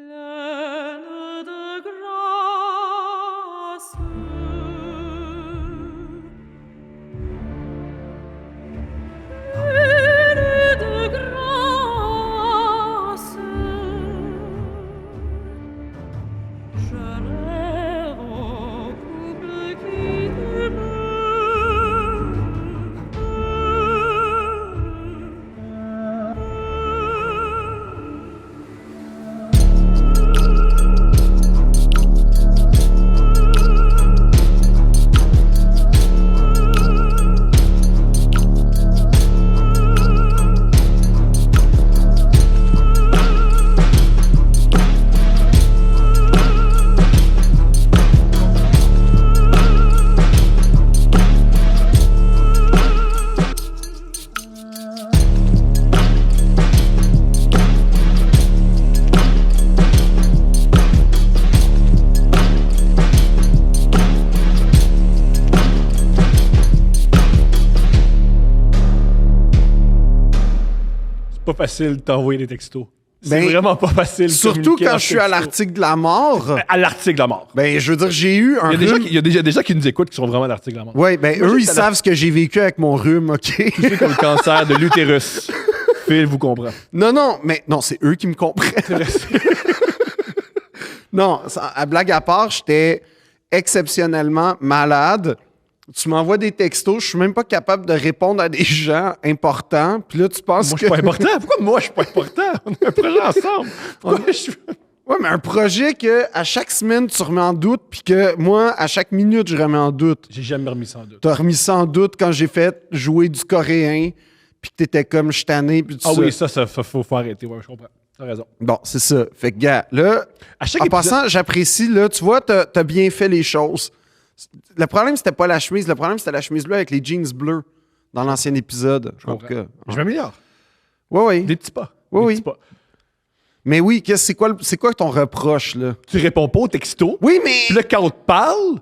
Pleine de grâce. Pleine de grâce. Je rêve au couple qui pas facile de t'envoyer des textos. C'est Ben, vraiment pas facile. de Surtout communiquer quand en je suis à texto. l'article de la mort. À l'article de la mort. Ben, je veux dire, j'ai eu un Il y rhume. a des gens qui nous écoutent qui sont vraiment à l'article de la mort. Oui, ben, Moi, eux, ils j'étais à savent ce que j'ai vécu avec mon rhume, OK? C'est comme le cancer de l'utérus. Phil vous comprend. Non, mais non, c'est eux qui me comprennent. Non, à blague à part, j'étais exceptionnellement malade. Tu m'envoies des textos, je suis même pas capable de répondre à des gens importants. Puis là, tu penses Moi, que... je suis pas important. Pourquoi moi, je suis pas important? On a un projet ensemble. Ouais, mais un projet que à chaque semaine, tu remets en doute, puis que moi, à chaque minute, je remets en doute. J'ai jamais remis ça en doute. T'as remis ça en doute quand j'ai fait jouer du coréen, puis que t'étais comme je tanné, puis tout Ah ça. oui, ça faut arrêter. Ouais, je comprends. T'as raison. Bon, c'est ça. Fait que, gars, là, À chaque en épisode- passant, j'apprécie, là, tu vois, t'as bien fait les choses. Le problème, c'était pas la chemise. Le problème, c'était la chemise bleue avec les jeans bleus dans l'ancien épisode. Je En tout comprends. cas. Je m'améliore. Oui. Des petits pas. Oui, Des oui. petits pas. Mais oui, c'est quoi ton reproche, là? Tu réponds pas au texto. Oui, mais... Puis là, quand on te parle,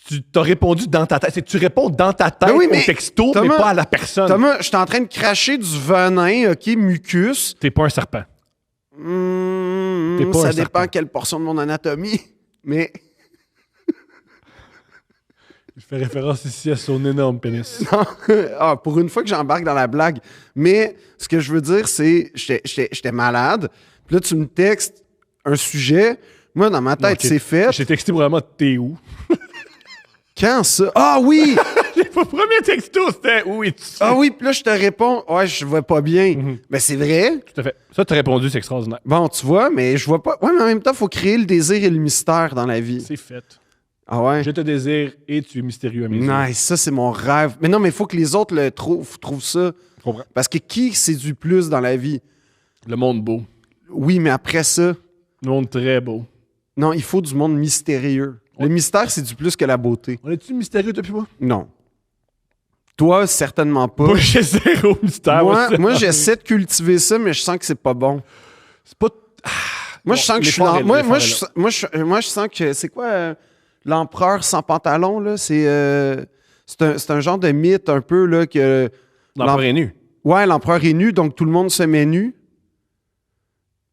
tu t'as répondu dans ta tête. C'est que tu réponds dans ta tête Ben oui, au mais texto, Thomas- mais pas à la personne. Thomas, je suis en train de cracher du venin, OK, mucus. T'es pas un serpent. T'es pas Ça un dépend serpent. quelle portion de mon anatomie. Mais... Je fais référence ici à son énorme pénis. Ah, pour une fois que j'embarque dans la blague. Mais ce que je veux dire, c'est j'étais malade. Puis là, tu me textes un sujet. Moi, dans ma tête, Ok. c'est fait. J'ai texté vraiment t'es où? Quand ça? Ah oui! Le premier texto, c'était où es-tu? Ah oui, puis là, je te réponds, ouais, je vais pas bien. Mais c'est vrai. Tout à fait. Ça, t'as répondu, c'est extraordinaire. Bon, tu vois, mais je vois pas. Ouais, mais en même temps, il faut créer le désir et le mystère dans la vie. C'est fait. Ah ouais? Je te désire et tu es mystérieux à mes yeux. Nice, ça, c'est mon rêve. Mais non, mais il faut que les autres le trouvent ça. Je comprends. Parce que qui séduit plus dans la vie? Le monde beau. Oui, mais après ça, Le monde très beau. non, il faut du monde mystérieux. Le mystère, c'est du plus que la beauté. On est-tu mystérieux depuis moi? Non. Toi, certainement pas. Moi, j'ai zéro mystère. Moi, j'essaie de cultiver ça, mais je sens que c'est pas bon. C'est pas... Moi, Bon, je sens que je suis l'effort dans... est- Moi, l'effort est là. moi, je sens que... C'est quoi l'empereur sans pantalon, là? C'est un genre de mythe un peu, là, que... L'empereur est nu. Ouais, l'empereur est nu, donc tout le monde se met nu.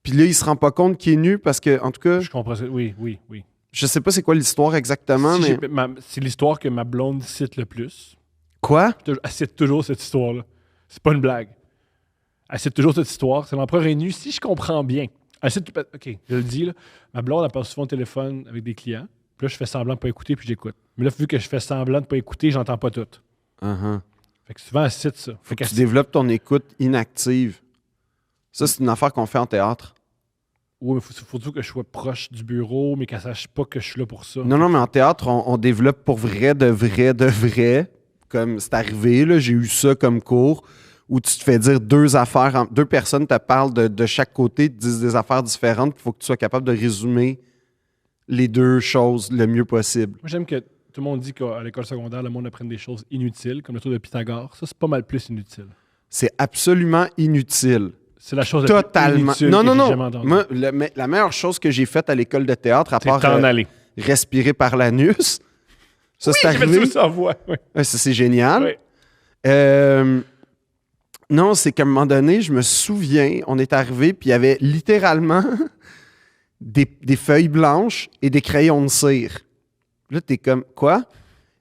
Puis là, il se rend pas compte qu'il est nu parce que, en tout cas, Je comprends ça. Oui. je sais pas c'est quoi l'histoire exactement, Si mais... c'est l'histoire que ma blonde cite le plus. Quoi? Elle cite toujours cette histoire-là. C'est pas une blague. Elle cite toujours cette histoire. C'est l'empereur est nu, si je comprends bien. Elle cite... OK, je le dis, là. Ma blonde, elle passe souvent au téléphone avec des clients. Puis là, je fais semblant de pas écouter, puis j'écoute. Mais là, vu que je fais semblant de pas écouter, j'entends pas tout. Uh-huh. Fait que souvent, elle cite ça. Faut Fait que qu'elle tu développes ton écoute inactive. Ça, c'est une affaire qu'on fait en théâtre. Oui, mais faut surtout que je sois proche du bureau, mais qu'elle sache pas que je suis là pour ça. Non, mais en théâtre, on développe pour vrai, de vrai. Comme c'est arrivé, là, j'ai eu ça comme cours, où tu te fais dire deux affaires, deux personnes te parlent de chaque côté, te disent des affaires différentes, il faut que tu sois capable de résumer les deux choses le mieux possible. Moi, j'aime que tout le monde dit qu'à l'école secondaire, le monde apprenne des choses inutiles, comme le tour de Pythagore. Ça, c'est pas mal plus inutile. C'est absolument inutile. C'est la chose la plus Totalement. inutile Non, que j'ai non. jamais entendue. Moi, la meilleure chose que j'ai faite à l'école de théâtre, à C'est part t'en aller. respirer par l'anus, ça, c'est J'ai fait arrivé. ça en voix. Oui. Ouais, ça, c'est génial. Oui. Non, c'est qu'à un moment donné, je me souviens, on est arrivé, puis il y avait littéralement des feuilles blanches et des crayons de cire. Là, t'es comme, quoi?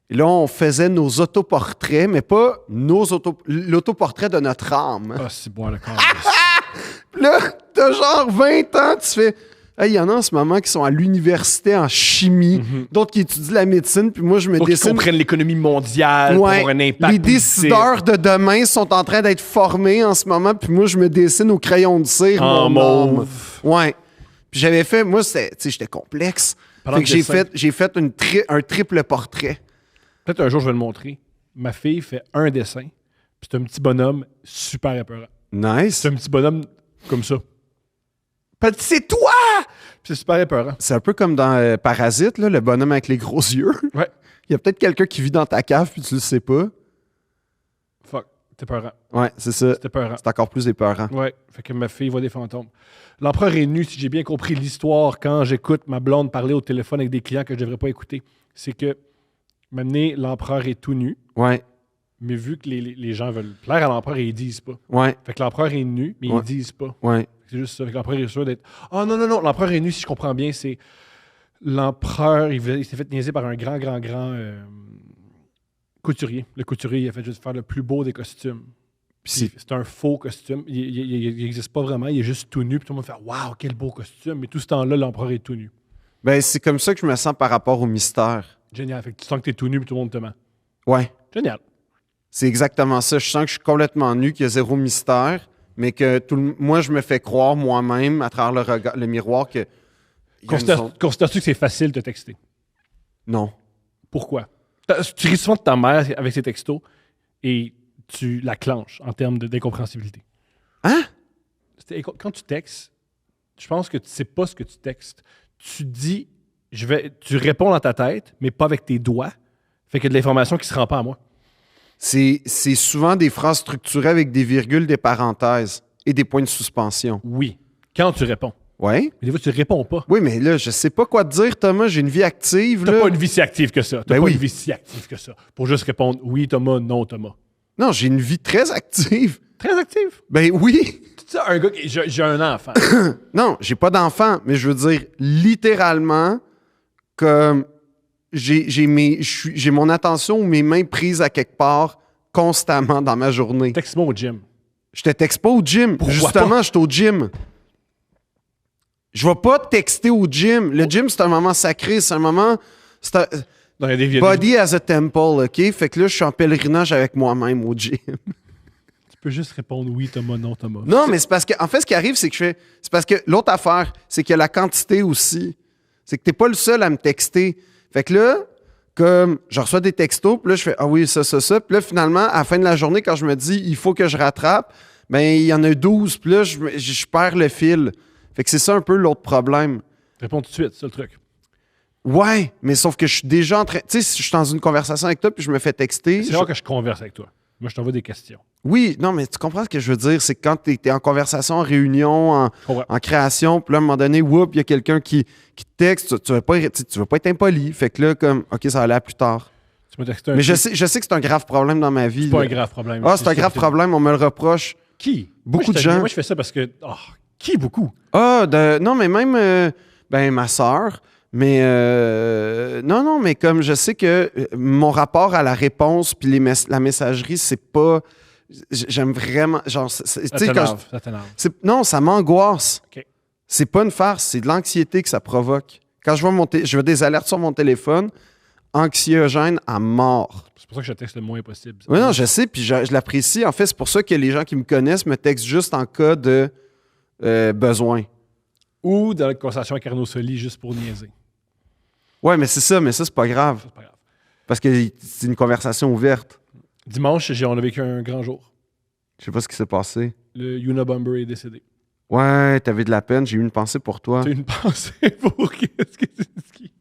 Et là, on faisait nos autoportraits, mais pas l'autoportrait de notre âme. Ah, c'est bon, d'accord. Puis là, t'as genre 20 ans, tu fais... Hey, il y en a en ce moment qui sont à l'université en chimie, d'autres qui étudient la médecine, puis moi, je me Pour qu'ils dessine... comprennent l'économie mondiale, pour Ouais, avoir un impact les positif. décideurs de demain sont en train d'être formés en ce moment, puis moi, je me dessine au crayon de cire. En mon âme. mauve. Ouais. Puis j'avais fait... Moi, tu sais, j'étais complexe. Parlant Fait de que dessin. j'ai fait un triple portrait. Peut-être un jour, je vais le montrer. Ma fille fait un dessin, puis c'est un petit bonhomme super épeurant. Nice. C'est un petit bonhomme comme ça. Puis elle dit, c'est toi! Puis c'est super épeurant. C'est un peu comme dans Parasite, là, le bonhomme avec les gros yeux. Ouais. Il y a peut-être quelqu'un qui vit dans ta cave puis tu le sais pas. Fuck, t'es épeurant. Ouais, c'est ça. C'est épeurant. C'est encore plus épeurant. Ouais, fait que ma fille voit des fantômes. L'empereur est nu, si j'ai bien compris l'histoire, quand j'écoute ma blonde parler au téléphone avec des clients que je devrais pas écouter, c'est que, maintenant, l'empereur est tout nu, Ouais, mais vu que les gens veulent plaire à l'empereur, ils disent pas. ouais, Fait que l'empereur est nu, mais Ouais. ils disent pas. ouais. C'est juste ça. Fait que l'empereur est sûr d'être... Ah non, non, non, l'empereur est nu, si je comprends bien, c'est... L'empereur, il s'est fait niaiser par un grand couturier. Le couturier, il a fait juste faire le plus beau des costumes. Puis C'est un faux costume. Il n'existe pas vraiment. Il est juste tout nu. Puis tout le monde fait « Waouh, quel beau costume! » Mais tout ce temps-là, l'empereur est tout nu. ben, c'est comme ça que je me sens par rapport au mystère. Génial. Fait que tu sens que tu es tout nu puis tout le monde te ment. Ouais, Génial. c'est exactement ça. Je sens que je suis complètement nu, qu'il y a zéro mystère, mais que moi, je me fais croire moi-même à travers le miroir que... il y a une zone- Considères-tu que c'est facile de texter? Non. Pourquoi? Tu ris souvent de ta mère avec ses textos et tu la clenches en termes d'incompréhensibilité. Hein? Quand tu textes, je pense que tu sais pas ce que tu textes. Tu dis, tu réponds dans ta tête, mais pas avec tes doigts. Fait qu'il y a de l'information qui se rend pas à moi. C'est souvent des phrases structurées avec des virgules, des parenthèses et des points de suspension. Oui. Quand tu réponds. Ouais? Mais des fois, tu réponds pas. Oui, mais là, je sais pas quoi te dire, Thomas. J'ai une vie active, T'as là. pas une vie si active que ça. T'as Ben pas oui. une vie si active que ça. Pour juste répondre oui, Thomas, non, Thomas. Non, j'ai une vie très active. Très active. Ben oui. Tu sais, un gars, j'ai un enfant. Non, j'ai pas d'enfant, mais je veux dire, littéralement, comme j'ai mon attention ou mes mains prises à quelque part constamment dans ma journée. Texte-moi au gym. Je te texte pas au gym. Pourquoi Justement, pas? je suis au gym. Je vais pas texter au gym. Le gym, c'est un moment sacré. C'est un moment... C'est un- Non, il y a des Body as a temple, OK? Fait que là, je suis en pèlerinage avec moi-même au gym. Tu peux juste répondre oui, Thomas, non, Thomas. Non, mais c'est parce que, en fait, ce qui arrive, c'est que c'est parce que l'autre affaire, c'est qu'il y a la quantité aussi. C'est que t'es pas le seul à me texter. Fait que là, comme je reçois des textos, puis là, je fais ah oui, ça. Puis là, finalement, à la fin de la journée, quand je me dis il faut que je rattrape, ben il y en a 12, puis là, je perds le fil. Fait que c'est ça un peu l'autre problème. Réponds tout de suite, c'est le truc. Ouais, mais sauf que je suis déjà en train. Tu sais, si je suis dans une conversation avec toi, puis je me fais texter. C'est rare que je converse avec toi. Moi, je t'envoie des questions. Oui, non, mais tu comprends ce que je veux dire? C'est que quand tu es en conversation, en réunion, comprends. en création, puis là, à un moment donné, whoop, il y a quelqu'un qui te texte, tu veux pas être impoli. Fait que là, comme, OK, ça va aller à plus tard. Tu m'as texté un Mais je truc. sais que c'est un grave problème dans ma vie. C'est pas là. un grave problème. Ah, c'est un grave problème, on me le reproche. Qui? Beaucoup Moi, de gens. Moi, je fais ça parce que... Oh, qui beaucoup? Ah, non, mais même, ben, ma sœur. Mais, non, mais comme je sais que mon rapport à la réponse puis la messagerie, c'est pas... J'aime vraiment... Genre, tu Ça sais, quand t'énerve, ça t'énerve. non, ça m'angoisse. OK. C'est pas une farce, c'est de l'anxiété que ça provoque. Quand je vois des alertes sur mon téléphone, anxiogène à mort. C'est pour ça que je texte le moins possible. Oui, non, je sais, puis je l'apprécie. En fait, c'est pour ça que les gens qui me connaissent me textent juste en cas de besoin. Ou dans la conversation avec Arnaud Soli, juste pour niaiser. Ouais, mais c'est pas grave. C'est pas grave. Parce que c'est une conversation ouverte. Dimanche, on a vécu un grand jour. Je sais pas ce qui s'est passé. Le Unabomber est décédé. Ouais, t'avais de la peine, j'ai eu une pensée pour toi. Tu as une pensée pour qu'est-ce que c'est qui?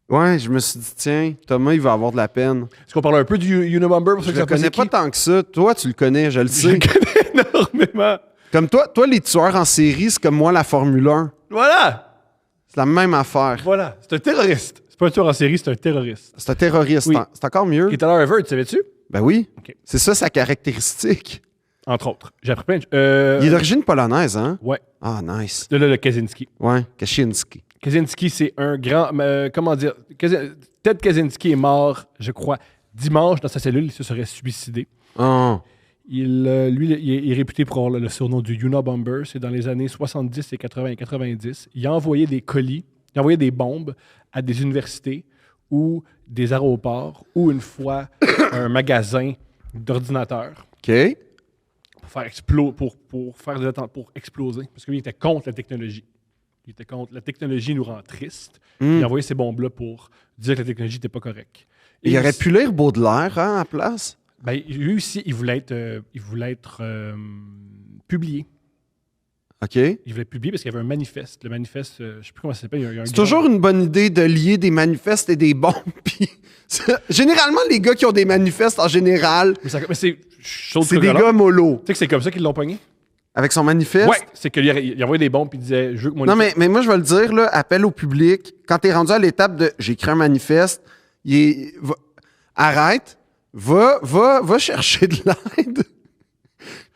Ouais, je me suis dit, tiens, Thomas, il va avoir de la peine. Est-ce qu'on parle un peu du Unabomber pour ceux Je qui le savent pas connais c'est pas qui? tant que ça. Toi, tu le connais, je le Je sais. le connais énormément. Comme toi, les tueurs en série, c'est comme moi la Formule 1. Voilà! C'est la même affaire. Voilà. C'est un terroriste. C'est pas un tueur en série, c'est un terroriste. C'est un terroriste. Oui. C'est encore mieux. Il est à Harvard, tu savais-tu? Ben oui. OK. C'est ça sa caractéristique. Entre autres. J'ai appris plein de... Il est d'origine polonaise, hein? Ouais. Ah, nice. De là, le Kaczynski. Ouais, Kaczynski. Kaczynski, c'est un grand... comment dire? Ted Kaczynski est mort, je crois, dimanche dans sa cellule. Il se serait suicidé. Oh. Lui, il est réputé pour avoir le surnom du Unabomber. C'est dans les années 70 et 80 et 90. Il a envoyé des colis, il a envoyé des bombes à des universités ou des aéroports ou une fois un magasin d'ordinateurs OK. pour exploser. Parce qu'il était contre la technologie. Il était contre la technologie nous rend triste. Il a envoyé ces bombes-là pour dire que la technologie n'était pas correcte. Il aurait pu lire Baudelaire hein, à la place. Ben, lui aussi, il voulait être publié. OK. Il voulait publier parce qu'il y avait un manifeste. Le manifeste, je ne sais plus comment ça s'appelle. C'est toujours une bonne idée de lier des manifestes et des bombes. Puis généralement, les gars qui ont des manifestes, en général, Mais c'est des gars mollo. Tu sais que c'est comme ça qu'ils l'ont pogné? Avec son manifeste? Ouais, c'est qu'il il envoyait des bombes et il disait « Je veux que mon... » Non, mais moi, je vais le dire, là, appel au public. Quand t'es rendu à l'étape de j'ai écrit un manifeste, arrête, va chercher de l'aide.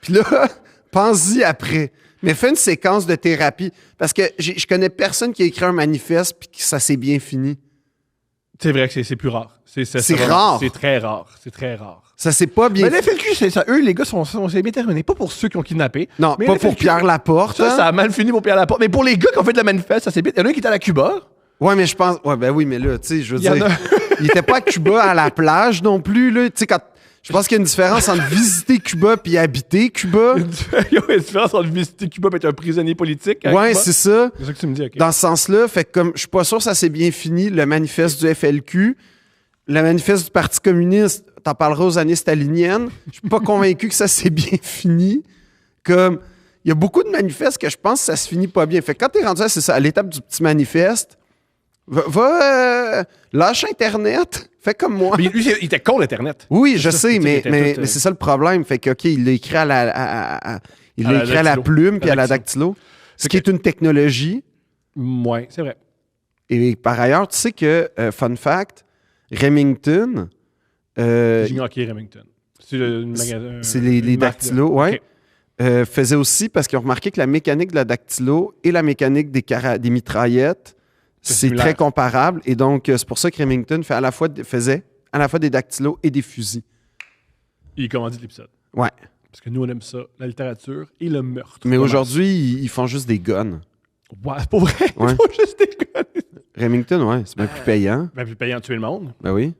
Puis là, pense-y après. Mais fais une séquence de thérapie. Parce que je connais personne qui a écrit un manifeste puis que ça s'est bien fini. C'est vrai que c'est plus rare. C'est rare. C'est très rare. C'est très rare. Ça s'est pas bien Mais l'FLQ, c'est ça. Eux, les gars, c'est bien terminé. Pas pour ceux qui ont kidnappé. Non, mais pas LFLQ, pour Pierre Laporte. Ça, hein. ça a mal fini pour Pierre Laporte. Mais pour les gars qui ont fait de la manifeste, ça s'est bien. Il y en a un qui était à la Cuba. Ouais, mais je pense... Ouais, ben oui, mais là, tu sais, je veux Il y en dire... a- Il était pas à Cuba à la plage non plus, là. Tu sais, quand... Je pense qu'il y a une différence entre visiter Cuba puis habiter Cuba. Il y a une différence entre visiter Cuba et être un prisonnier politique. à Ouais, Cuba. c'est ça. C'est ça que tu me dis, OK. Dans ce sens-là, fait que comme je suis pas sûr que ça s'est bien fini, le manifeste du FLQ, le manifeste du Parti communiste, t'en parleras aux années staliniennes. Je suis pas convaincu que ça s'est bien fini. Comme, il y a beaucoup de manifestes que je pense que ça se finit pas bien. Fait que quand t'es rendu c'est ça, à l'étape du petit manifeste, lâche Internet, fais comme moi. Mais lui, il était contre Internet. Oui, je ça, sais, il mais était tout, c'est ça le problème. Fait que, OK, il l'a écrit à la dactylo. plume puis à la dactylo. dactylo, ce qui est une technologie. Ouais, c'est vrai. Et par ailleurs, tu sais que, fun fact, Remington, Junior Hockey Remington. C'est le magasin. c'est les une marque, dactylos, là. ouais. OK. Faisait aussi parce qu'ils ont remarqué que la mécanique de la dactylo et la mécanique des mitraillettes, c'est similaire. très comparable. Et donc, c'est pour ça que Remington faisait à la fois des dactylos et des fusils. Il commandit l'épisode. Ouais. Parce que nous, on aime ça, la littérature et le meurtre. Mais Pas mal. aujourd'hui, ils font juste des guns. Ouais, c'est pas vrai. Ouais. Ils font juste des gars. Remington, ouais, c'est bien plus payant. Ben, plus payant de tuer le monde. Ben oui.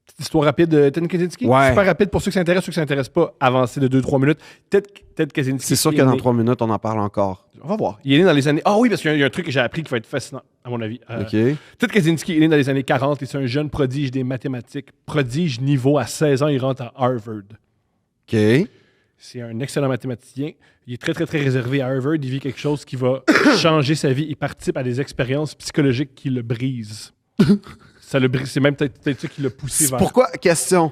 Petite histoire rapide de Ted Kaczynski. Ouais. Super rapide pour ceux qui s'intéressent, ceux qui ne s'intéressent pas, avancé de 2-3 minutes. Ted Kaczynski. C'est sûr est que dans né- 3 minutes, on en parle encore. On va voir. Il est né dans les années... Ah oui, parce qu'il y a un truc que j'ai appris qui va être fascinant, à mon avis. OK. Ted Kaczynski est né dans les années 40 et c'est un jeune prodige des mathématiques. Prodige niveau à 16 ans, il rentre à Harvard. OK. C'est un excellent mathématicien. Il est très, très, très réservé à Harvard. Il vit quelque chose qui va changer sa vie. Il participe à des expériences psychologiques qui le brisent. Ça le brise. C'est même peut-être ça qui l'a poussé vers... Pourquoi? Question.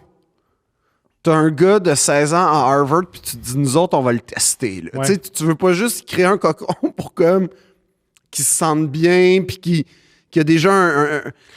T'as un gars de 16 ans à Harvard, puis tu te dis, nous autres, on va le tester. Là. Ouais. Tu sais, tu veux pas juste créer un cocon pour comme qu'il se sente bien, puis qu'il a déjà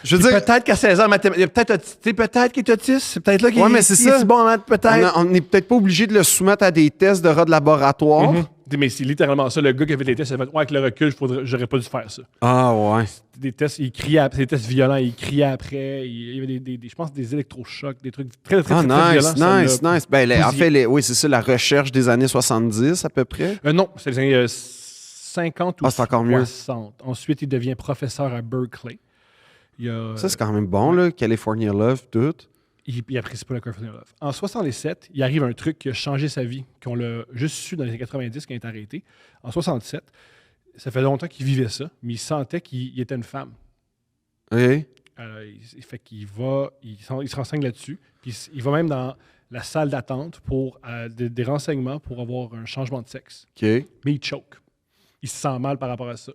je veux Puis dire, peut-être qu'à 16 ans, peut-être qu'il est autiste. C'est peut-être là qu'il Ouais, mais est, c'est qu'il est ça. si bon en maths, peut-être. on n'est peut-être pas obligé de le soumettre à des tests de rats de laboratoire. Mhm. Mais c'est littéralement ça. Le gars qui a fait les tests, il a fait « Ouais, avec le recul, j'aurais pas dû faire ça. Ah ouais. » Des tests, il criait après, des tests violents, il criait après. Il y avait je pense, des électrochocs, des trucs très, très, Ah, très, très violents. Ça nice. l'a Ben, en bousillé. fait, oui, c'est ça, la recherche des années 70 à peu près. Non, c'est les années 50 ou Ah, c'est encore mieux. 60. Ensuite, il devient professeur à Berkeley. Ça, c'est quand même bon, là. California Love, tout. Il apprécie pas la California Love. En 67, il arrive un truc qui a changé sa vie, qu'on l'a juste su dans les années 90 quand il est arrêté. En 67, ça fait longtemps qu'il vivait ça, mais il sentait qu'il était une femme. Oui. Il fait qu'il va, il se renseigne là-dessus, puis il va même dans la salle d'attente pour des renseignements pour avoir un changement de sexe. OK. Mais il choke. Il se sent mal par rapport à ça.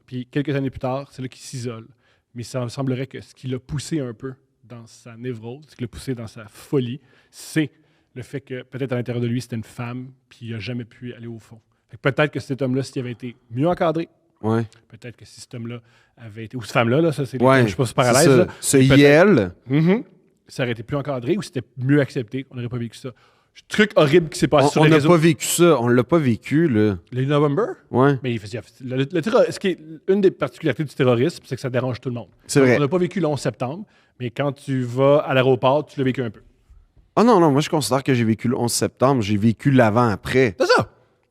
Puis quelques années plus tard, c'est là qu'il s'isole. Mais ça semblerait que ce qui l'a poussé un peu dans sa névrose, ce qui l'a poussé dans sa folie, c'est le fait que peut-être à l'intérieur de lui, c'était une femme, puis il n'a jamais pu aller au fond. Fait que peut-être que cet homme-là, s'il avait été mieux encadré, Ouais. peut-être que si cet homme-là avait été... Ou cette femme-là, là, ça c'est... Ouais. Je suis pas super à c'est l'aise. ça. Là. Ce Peut-être- IL. Ça aurait été plus encadré ou c'était mieux accepté. On n'aurait pas vécu ça. Truc horrible qui s'est passé sur On les n'a réseaux. pas vécu ça. On l'a pas vécu, là. Le November? Ouais. Mais ce qui est une des particularités du terrorisme, c'est que ça dérange tout le monde. C'est vrai. On n'a pas vécu le 11 septembre, mais quand tu vas à l'aéroport, tu l'as vécu un peu. Ah non, non, moi je considère que j'ai vécu le 11 septembre. J'ai vécu l'avant-après. C'est ça!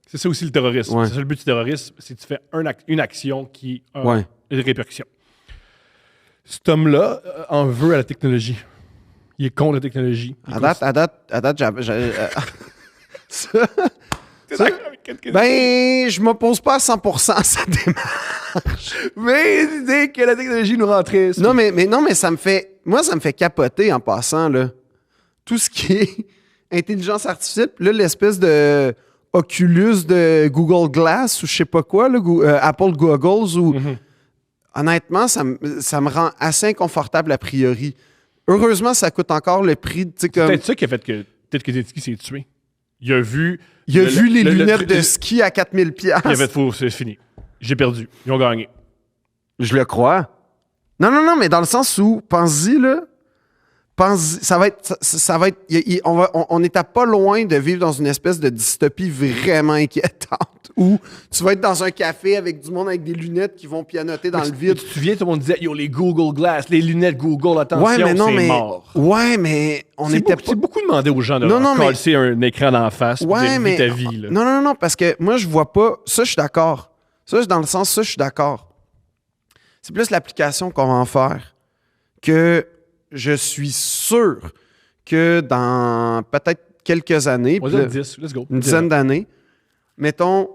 C'est ça aussi le terrorisme. Ouais. C'est ça le but du terrorisme, c'est que tu fais une action qui a Ouais. une répercussion. Cet homme-là en veut à la technologie. Il est contre la technologie. À date, ça- T'es d'accord avec quelqu'un? ben, je m'oppose pas à 100% à sa démarche. Mais l'idée que la technologie nous rentrait. Non, mais ça me fait... Moi, ça me fait capoter en passant, là. Tout ce qui est intelligence artificielle. Là, l'espèce de Oculus de Google Glass ou je sais pas quoi, là, Apple Goggles, ou... Honnêtement, ça me rend assez inconfortable a priori. Heureusement, ça coûte encore le prix, tu sais, C'est comme... peut-être ça qui a fait que peut-être que Zelensky s'est tué. Il a vu... Il a vu les lunettes truc- de ski à 4000 piastres. Il a fait faux, c'est fini. J'ai perdu. Ils ont gagné. Je le crois. Non, mais dans le sens où, pense-y, là, pense-y, ça va être, on est à pas loin de vivre dans une espèce de dystopie vraiment inquiétante, où tu vas être dans un café avec du monde avec des lunettes qui vont pianoter dans le vide. Tu te souviens, tout le monde disait, yo, les Google Glass, les lunettes Google, attention, c'est mort. Ouais, mais on C'est était beaucoup, c'est beaucoup demandé aux gens de Non, mais- casser un écran d'en face pour Ouais, mais... ta vie. Là. Non, parce que moi, je vois pas... Ça, je suis d'accord. Ça, dans le sens, ça, je suis d'accord. C'est plus l'application qu'on va en faire que je suis sûr que dans peut-être quelques années, On va puis dire là, 10, let's go. une dizaine d'années, mettons,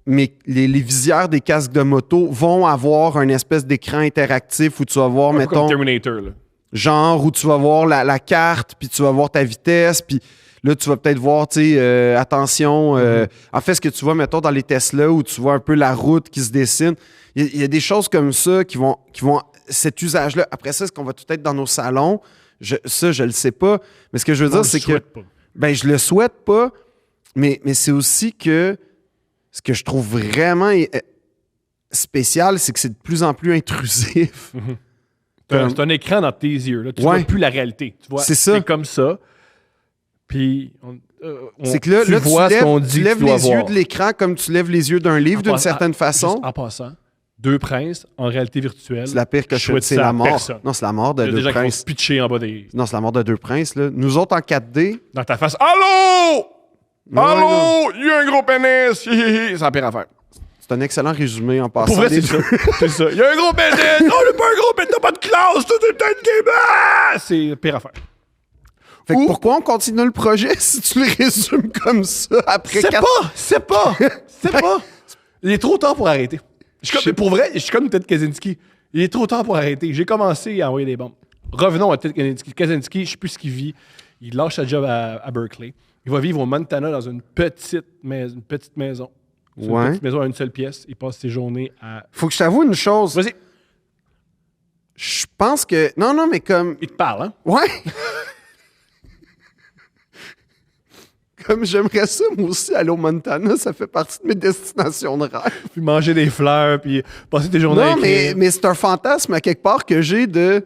les visières des casques de moto vont avoir un espèce d'écran interactif où tu vas voir, Un peu mettons... comme Terminator. Là. Genre où tu vas voir la carte, puis tu vas voir ta vitesse, puis là, tu vas peut-être voir, tu sais, attention. En fait, ce que tu vois, mettons, dans les Tesla, où tu vois un peu la route qui se dessine, il y a des choses comme ça qui vont cet usage-là. Après ça, est-ce qu'on va tout être dans nos salons? Ça, je le sais pas. Mais ce que je veux On dire, le c'est que... souhaite pas. Ben, je le souhaite pas, mais c'est aussi que ce que je trouve vraiment spécial, c'est que c'est de plus en plus intrusif. C'est un écran dans tes yeux. Là. Tu Ouais. vois plus la réalité. Tu vois, C'est ça. C'est comme ça. Puis, C'est que là, tu là, vois ce qu'on dit tu que lèves tu dois les yeux voir. de l'écran comme tu lèves les yeux d'un livre d'une certaine façon. Juste en passant, Deux princes en réalité virtuelle. C'est la pire que je souhaite c'est ça la à mort. personne. Non, c'est la mort de Il y a des deux gens qui vont princes. se pitcher en bas des... Non, c'est la mort de deux princes. Là. Nous autres, en 4D... Dans ta face. Allô? Non, Allô? Il y a un gros pénis! Hi, hi, hi. C'est la pire affaire. C'est un excellent résumé en passant. Pour vrai, des c'est deux. ça. C'est ça. Il y a un gros pénis! Non, il n'y a pas un gros pénis! T'as pas de classe! Tout est peut-être game! C'est la pire affaire. Fait que Ou- pourquoi on continue le projet si tu le résumes comme ça après C'est 4... pas! C'est pas! C'est pas! Il est trop tard pour arrêter. Pour vrai, je suis comme Ted Kaczynski. Il est trop tard pour arrêter. J'ai commencé à envoyer des bombes. Revenons à Ted Kaczynski. Kaczynski, je sais plus ce qu'il vit. Il lâche sa job à Berkeley. Il va vivre au Montana dans une petite maison. C'est Ouais. Une petite maison à une seule pièce. Il passe ses journées à... Faut que je t'avoue une chose. Vas-y. Je pense que... Non, mais comme... Il te parle, hein? Ouais. Comme j'aimerais ça, moi aussi, aller au Montana, ça fait partie de mes destinations de rêve. Puis manger des fleurs, puis passer tes journées à Non, écrire. mais c'est un fantasme à quelque part que j'ai de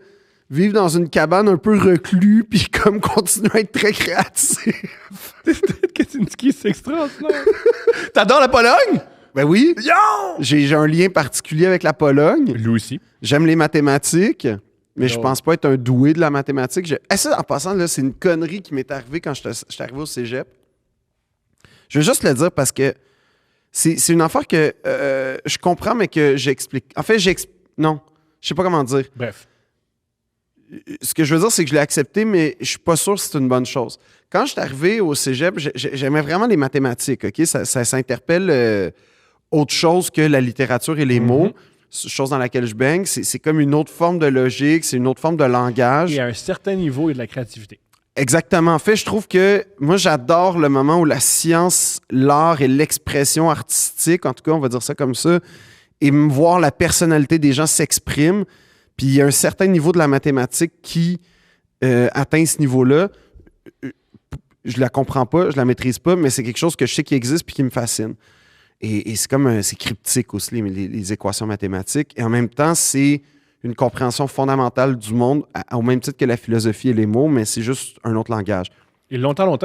vivre dans une cabane un peu reclus puis comme continuer à être très créatif. Ted Kaczynski, c'est extraordinaire. T'adores la Pologne? Ben oui, Yo! j'ai un lien particulier avec la Pologne. Lui aussi. J'aime les mathématiques, mais je Oh. pense pas être un doué de la mathématique. Ça, en passant, là, c'est une connerie qui m'est arrivée quand j'étais arrivé au cégep. Je veux juste le dire parce que c'est une affaire que je comprends, mais que j'explique. En fait, non, je sais pas comment dire. Bref. Ce que je veux dire, c'est que je l'ai accepté, mais je suis pas sûr que c'est une bonne chose. Quand je suis arrivé au cégep, j'aimais vraiment les mathématiques, OK? Ça s'interpelle autre chose que la littérature et les mots, chose dans laquelle je baigne. C'est comme une autre forme de logique, c'est une autre forme de langage. Et à un certain niveau, il y a de la créativité. Exactement. En fait, je trouve que moi, j'adore le moment où la science, l'art et l'expression artistique, en tout cas, on va dire ça comme ça, et voir la personnalité des gens s'exprime. Puis il y a un certain niveau de la mathématique qui atteint ce niveau-là. Je la comprends pas, je la maîtrise pas, mais c'est quelque chose que je sais qui existe puis qui me fascine. Et c'est comme c'est cryptique aussi, les équations mathématiques. Et en même temps, c'est une compréhension fondamentale du monde, au même titre que la philosophie et les mots, mais c'est juste un autre langage. Et longtemps,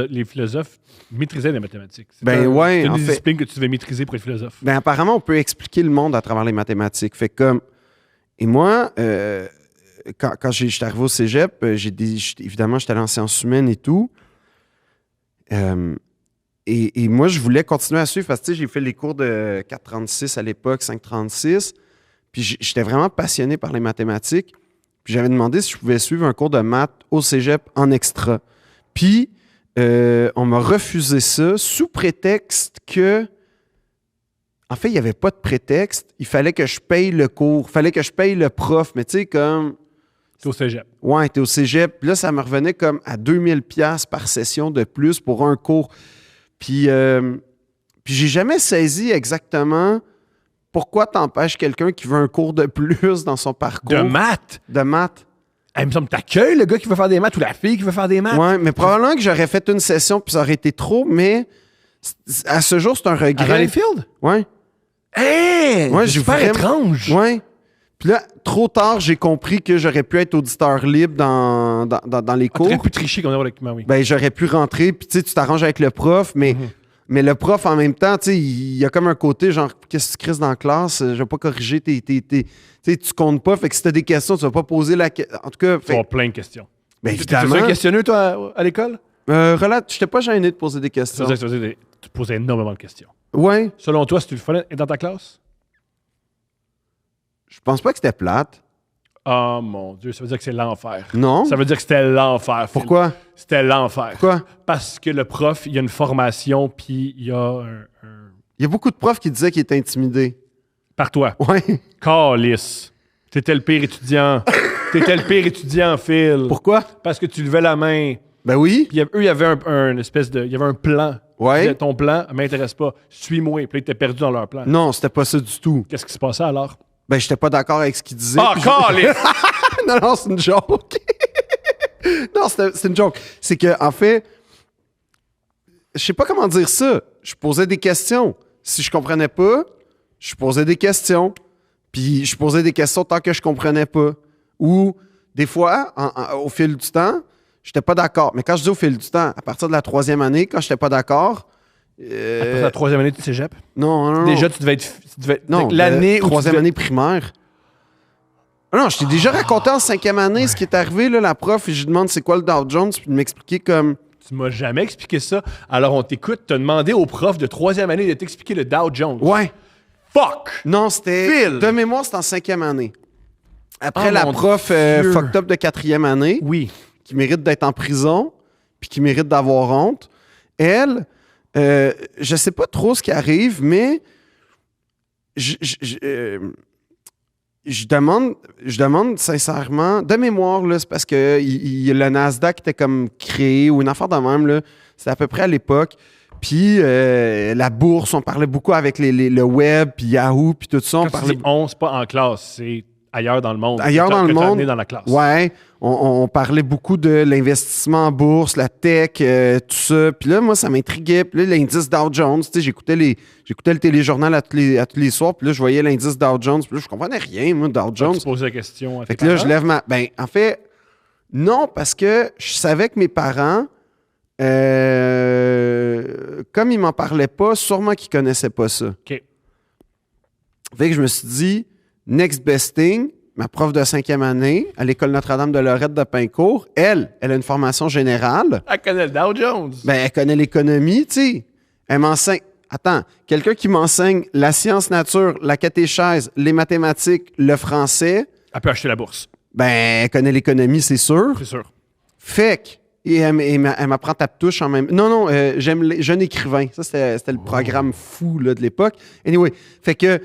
les philosophes maîtrisaient les mathématiques. C'est ouais, une en des fait. disciplines que tu devais maîtriser pour être philosophe. Ben, apparemment, on peut expliquer le monde à travers les mathématiques. Fait que comme. Et moi, quand j'étais arrivé au cégep, évidemment, j'étais allé en sciences humaines et tout. Et moi, je voulais continuer à suivre parce que tu sais, j'ai fait les cours de 436 à l'époque, 536. Puis j'étais vraiment passionné par les mathématiques. Puis j'avais demandé si je pouvais suivre un cours de maths au cégep en extra. Puis on m'a refusé ça sous prétexte que. En fait, il n'y avait pas de prétexte. Il fallait que je paye le cours. Il fallait que je paye le prof. Mais tu sais, comme. C'est au cégep. Ouais, t'es au cégep. Puis là, ça me revenait comme à 2000$ par session de plus pour un cours. Puis j'ai jamais saisi exactement pourquoi t'empêches quelqu'un qui veut un cours de plus dans son parcours. De maths? De maths. Il me semble que t'accueilles le gars qui veut faire des maths ou la fille qui veut faire des maths. Ouais, mais probablement que j'aurais fait une session puis ça aurait été trop, mais à ce jour, c'est un À regret. Valleyfield? Ouais. Hey! Ouais, c'est j'ai super vraiment- étrange. Ouais. Puis là, trop tard, j'ai compris que j'aurais pu être auditeur libre dans les Ah, t'aurais cours. pu tricher qu'on a avec moi, oui. Ben, j'aurais pu rentrer, puis tu sais, tu t'arranges avec le prof, mais le prof, en même temps, tu sais, il y a comme un côté, genre, qu'est-ce que tu crises dans la classe? Je vais pas corriger tu sais, tu comptes pas, fait que si t'as des questions, tu vas pas poser la question. En tout cas, Tu vas avoir plein de questions. ben, Tu évidemment. un questionneux, toi, à l'école? Relate, j'étais pas gêné de poser des questions. Tu posais énormément de questions. Ouais, Selon toi, c'est-tu le fun être dans ta classe? je pense pas que c'était plate. Oh mon Dieu, ça veut dire que c'est l'enfer. Non? Ça veut dire que c'était l'enfer. Phil. Pourquoi? C'était l'enfer. Pourquoi? Parce que le prof, il y a une formation, puis il y a un... Il y a beaucoup de profs qui disaient qu'ils étaient intimidés. Par toi. Ouais. Calice. T'étais le pire étudiant. T'étais le pire étudiant, Phil. Pourquoi? Parce que tu levais la main. Ben oui. Puis eux, il y avait un espèce de... Il y avait un plan. Ouais. Ils disaient, ton plan m'intéresse pas. Suis-moi. Puis là, ils étaient perdus dans leur plan. Non, c'était pas ça du tout. Qu'est-ce qui se passait alors? Ben, j'étais pas d'accord avec ce qu'ils disaient. Ah, puis calice! non, c'est une joke. non, c'est une joke. C'est que, en fait, je sais pas comment dire ça. Je posais des questions. Si je comprenais pas, je posais des questions. Puis je posais des questions tant que je comprenais pas. Ou, des fois, au fil du temps, j'étais pas d'accord. Mais quand je dis au fil du temps, à partir de la 3e année, quand j'étais pas d'accord. Après la 3e année du cégep? Non. Déjà, tu devais être... Non, l'année où tu 3e devais- année primaire. Ah non, je t'ai déjà raconté en 5e année ce qui est arrivé, là, la prof, et je lui demande c'est quoi le Dow Jones, puis de m'expliquer comme. Tu m'as jamais expliqué ça. Alors, on t'écoute. T'as demandé au prof de 3e année de t'expliquer le Dow Jones. Ouais. Fuck! Non, c'était. Phil! De mémoire, c'était en 5e année. Après Oh la mon prof Dieu. fucked up de 4e année, Oui. qui mérite d'être en prison, puis qui mérite d'avoir honte, elle, je sais pas trop ce qui arrive, mais je demande sincèrement, de mémoire, là, c'est parce que le Nasdaq était comme créé ou une affaire de même, là, c'était à peu près à l'époque. Puis la bourse, on parlait beaucoup avec le web, puis Yahoo, puis tout ça. On Quand tu parlait dis on, c'est pas en classe, c'est ailleurs dans le monde. ailleurs Que dans t'as- le que t'as monde. amené dans la classe. Ouais, on parlait beaucoup de l'investissement en bourse, la tech, tout ça. Puis là, moi, ça m'intriguait. Puis là, l'indice Dow Jones, tu sais, j'écoutais le téléjournal à tous les soirs. Puis là, je voyais l'indice Dow Jones. Puis là, je comprenais rien, moi, Dow Quand Jones. tu posais la question à tes Fait que là, parents. je lève ma. Ben, en fait, non, parce que je savais que mes parents, comme ils m'en parlaient pas, sûrement qu'ils connaissaient pas ça. OK. Fait que je me suis dit, next best thing, ma prof de 5e année à l'École Notre-Dame de Lorette de Pincourt, elle a une formation générale. Elle connaît le Dow Jones. Ben, elle connaît l'économie, tu sais. Elle m'enseigne. Attends, quelqu'un qui m'enseigne la science nature, la catéchèse, les mathématiques, le français, Elle peut acheter la bourse, ben, elle connaît l'économie, c'est sûr. c'est sûr. Fait que, et elle m'apprend tape-touche en même. Non, j'aime les jeunes écrivains. Ça, c'était le programme fou là, de l'époque. Anyway, fait que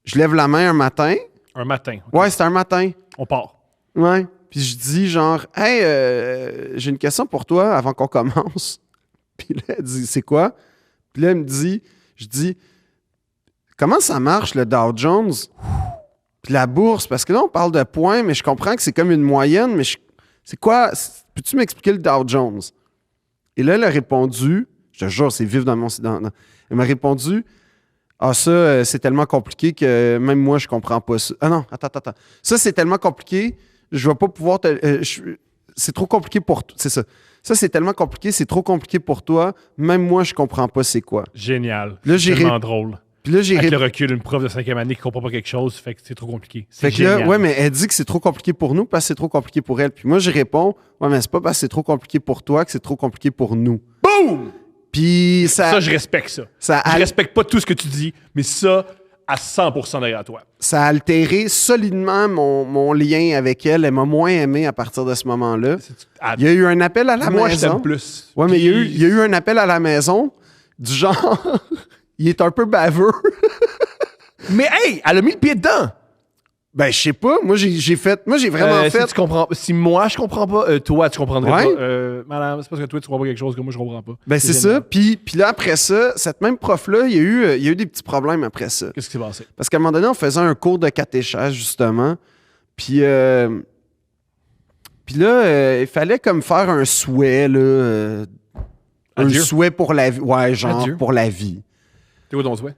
je lève la main un matin. Un matin. Ouais, c'était un matin. On part. Ouais. Puis je dis genre, hey, j'ai une question pour toi avant qu'on commence. Puis là, elle dit, c'est quoi? Puis là, elle me dit, je dis, comment ça marche le Dow Jones? Puis la bourse, parce que là, on parle de points, mais je comprends que c'est comme une moyenne, mais c'est quoi? Peux-tu m'expliquer le Dow Jones? Et là, elle a répondu, je te jure, c'est vif dans mon... Elle m'a répondu, ah, ça, c'est tellement compliqué que même moi, je comprends pas ça. Ah non, attends. Ça, c'est tellement compliqué, je vais pas pouvoir te... c'est trop compliqué pour toi. C'est ça. Ça, c'est tellement compliqué, c'est trop compliqué pour toi. Même moi, je comprends pas c'est quoi. Génial. Là, C'est tellement drôle. Puis là, j'ai Avec le recul, une prof de 5e année qui comprend pas quelque chose, fait que c'est trop compliqué. C'est Fait que là, génial. ouais, mais elle dit que c'est trop compliqué pour nous parce que c'est trop compliqué pour elle. Puis moi, je réponds, ouais, mais c'est pas parce que c'est trop compliqué pour toi que c'est trop compliqué pour nous. Boum! Puis ça, Ça, je respecte ça. ça, Je a, respecte pas tout ce que tu dis, mais ça, à 100% derrière toi. ça a altéré solidement mon lien avec elle. Elle m'a moins aimé à partir de ce moment-là. Ah, Il y a eu un appel à la moi, je maison. t'aime plus. Ouais, mais Puis- il y a eu un appel à la maison du genre, il est un peu baveux. Mais hey, elle a mis le pied dedans. Ben, je sais pas. Moi, j'ai vraiment fait. Si tu comprends, si moi je comprends pas, toi tu comprendrais Ouais. pas. Madame, c'est parce que toi tu comprends pas quelque chose que moi je comprends pas. Ben, c'est ça. génial. Puis là, après ça, cette même prof-là, il y a eu des petits problèmes après ça. Qu'est-ce qui s'est passé? Parce qu'à un moment donné, on faisait un cours de catéchèse, justement. Puis là, il fallait comme faire un souhait, là. Un Adieu. souhait pour la vie. Ouais, genre Adieu. pour la vie. C'est quoi ton souhait?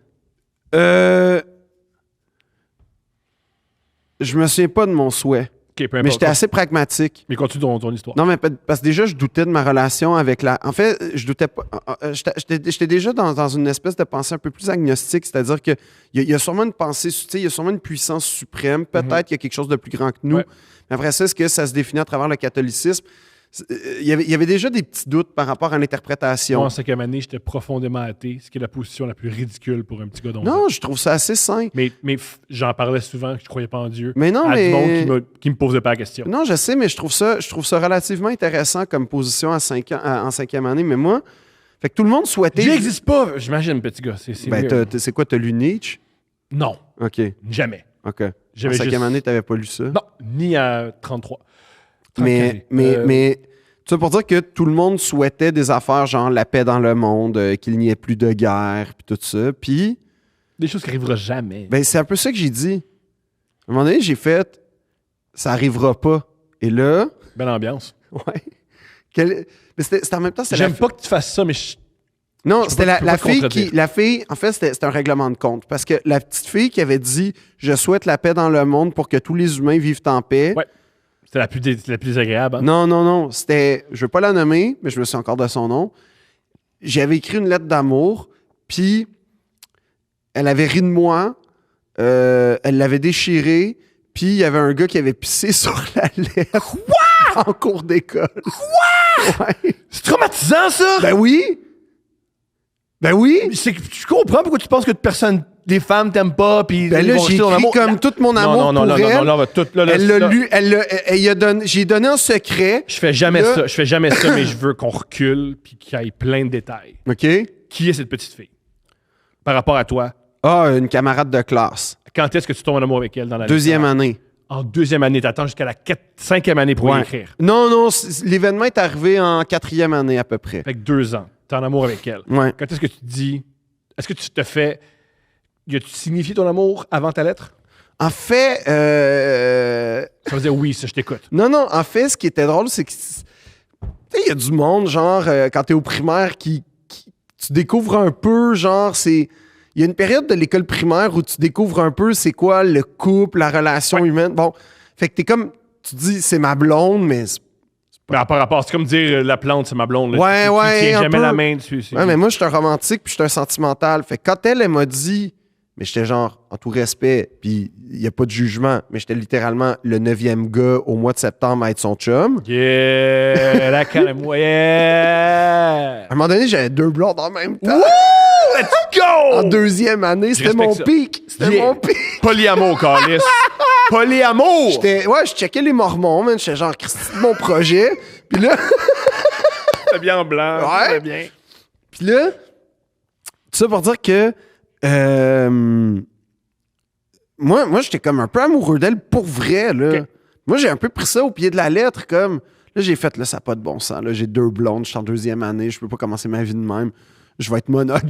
Je me souviens pas de mon souhait. Ok, peu Mais importe. j'étais assez pragmatique. Mais continue ton histoire. Non, mais parce que déjà, je doutais de ma relation avec la. En fait, je doutais pas. J'étais déjà dans une espèce de pensée un peu plus agnostique, c'est-à-dire qu'il y a sûrement une pensée, tu sais, il y a sûrement une puissance suprême. Peut-être qu'il y a quelque chose de plus grand que nous. Ouais. Mais après ça, est-ce que ça se définit à travers le catholicisme? Il y avait déjà des petits doutes par rapport à l'interprétation. Moi, en 5e année, j'étais profondément athée, ce qui est la position la plus ridicule pour un petit gars d'11 ans. Non, je trouve ça assez sain. Mais j'en parlais souvent que je croyais pas en Dieu. Mais non, à mais. du monde qui me posait pas la question. Non, je sais, mais je trouve ça relativement intéressant comme position en 5e année. Mais moi, fait que tout le monde souhaitait. Dieu n'existe pas, j'imagine, petit gars. C'est Ben, weird. c'est quoi, t'as lu Nietzsche? Non, OK, jamais. OK. En J'avais 5e juste- année, t'avais pas lu ça? Non, ni à 33. Mais, 34. mais tout ça pour dire que tout le monde souhaitait des affaires genre la paix dans le monde, qu'il n'y ait plus de guerre, puis tout ça. Puis, Des choses qui arriveront jamais. ben, c'est un peu ça que j'ai dit. À un moment donné, j'ai fait, ça arrivera pas. Et là, Belle ambiance. ouais. Mais c'était en même temps, c'était J'aime pas que tu fasses ça, mais Non, Je c'était peux pas la te fille contredire. qui. La fille, en fait, c'était un règlement de compte. Parce que la petite fille qui avait dit je souhaite la paix dans le monde pour que tous les humains vivent en paix. Ouais. c'était la plus désagréable. Hein? Non. C'était. Je veux pas la nommer, mais je me souviens encore de son nom. J'avais écrit une lettre d'amour, puis elle avait ri de moi. Elle l'avait déchirée, puis il y avait un gars qui avait pissé sur la lettre. Quoi? En cours d'école. Quoi? Ouais. C'est traumatisant, ça! Ben oui! Ben oui! C'est que tu comprends pourquoi tu penses que les femmes t'aiment pas, puis Ben ils là, vont j'ai rester dans écrit l'amour. comme tout mon amour non, pour elle. on va tout, là, Elle là, l'a lu, elle y a donné, j'ai donné en secret. Je fais jamais Là- ça. Je fais jamais ça, mais je veux qu'on recule puis qu'il y ait plein de détails. OK? Qui est cette petite fille? Par rapport à toi, Ah, une camarade de classe. quand est-ce que tu tombes en amour avec elle dans la Deuxième année. En deuxième année, t'attends jusqu'à la 5e année pour y Ouais. écrire. Non, l'événement est arrivé en 4e année à peu près. Fait que 2 ans, t'es en amour avec elle. Ouais. Quand est-ce que tu te dis... Est-ce que tu te fais... As-tu signifié ton amour avant ta lettre? En fait, Ça veut dire oui, ça, je t'écoute. non, en fait, ce qui était drôle, c'est que, tu sais, il y a du monde, genre, quand t'es au primaire, tu découvres un peu, genre, il y a une période de l'école primaire où tu découvres un peu c'est quoi le couple, la relation Ouais. humaine. Bon, fait que t'es comme, tu dis, c'est ma blonde, mais Mais par rapport, c'est comme dire la plante, c'est ma blonde. Là. Ouais, tu tiens un jamais peu. la main dessus. Ouais, mais moi, je suis un romantique puis je suis un sentimental. Fait que quand elle m'a dit, mais j'étais genre, en tout respect, puis il n'y a pas de jugement, mais j'étais littéralement le 9e gars au mois de septembre à être son chum. Yeah! La calme. Yeah! À un moment donné, j'avais 2 blondes en même temps. Woo! Let's go! En 2e année, c'était respecte mon ça. pic. C'était Yeah. mon pic. Polyamour, Carlis. Polyamour! Ouais, je checkais les Mormons, man. J'étais genre, Christy, mon projet. Puis là, C'est bien en blanc. Ouais. C'est bien. puis là, tout ça pour dire que moi j'étais comme un peu amoureux d'elle pour vrai, là. Ok. Moi, j'ai un peu pris ça au pied de la lettre, comme... Là, j'ai fait, là, ça n'a pas de bon sens. Là, j'ai 2 blondes, je suis en 2e année, je peux pas commencer ma vie de même. Je vais être monogame.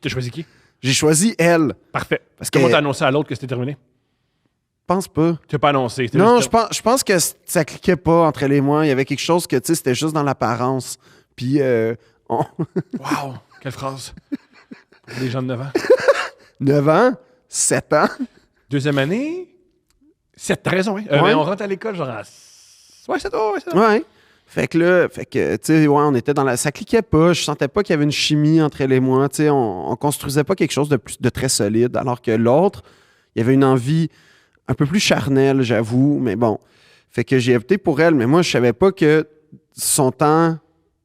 T'as choisi qui? J'ai choisi elle. Parfait. Parce Comment que- t'as annoncé à l'autre que c'était terminé? Je pense pas. Tu n'as pas annoncé. c'était Non, juste- je pense que ça cliquait pas entre elle et moi. Il y avait quelque chose que, tu sais, c'était juste dans l'apparence. Puis, Wow! Quelle phrase. Pour des gens de 9 ans. 9 ans, 7 ans. Deuxième année? 7, t'as raison, hein? Ouais. Mais on rentre à l'école genre à Ouais, c'est toi, ouais, c'est Ouais. Fait que, tu sais, ouais, on était dans la. Ça cliquait pas. Je sentais pas qu'il y avait une chimie entre elle et moi. Tu sais, on construisait pas quelque chose de très solide. Alors que l'autre, il y avait une envie un peu plus charnelle, j'avoue. Mais bon. Fait que j'ai opté pour elle. Mais moi, je savais pas que son temps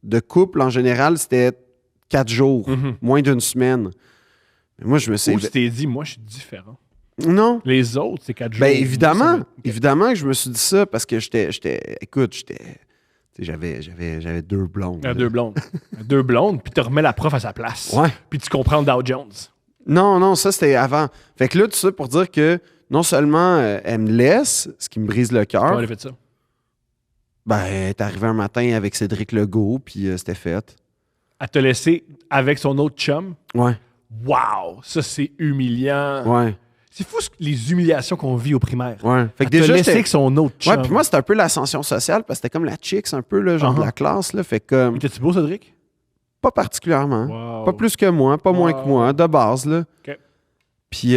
de couple, en général, c'était 4 jours, moins d'une semaine. Mais moi, je me suis. Ou tu t'es dit, moi, je suis différent. Non. Les autres, c'est 4 jours. Ben évidemment que je me suis dit ça parce que écoute, j'avais 2 blondes. À là. 2 blondes. À 2 blondes, puis tu remets la prof à sa place. Ouais. Puis tu comprends Dow Jones. Non, ça c'était avant. Fait que là, tout ça pour dire que non seulement elle me laisse, ce qui me brise le Comment cœur, elle a fait ça? ben elle est arrivée un matin avec Cédric Legault, puis c'était fait. Elle t'a laissé avec son autre chum. Ouais, Wow! Ça, c'est humiliant. ouais, C'est fou les humiliations qu'on vit au primaire. ouais. Fait que Elle t'a déjà, laissé j'étais... avec son autre chum. Ouais, puis moi, c'était un peu l'ascension sociale, parce que c'était comme la chicks, un peu, là, genre de la classe, là. Fait que, Étais-tu beau, Cédric? pas particulièrement. Wow. Pas plus que moi, pas moins que moi, de base, là. OK. Puis, tu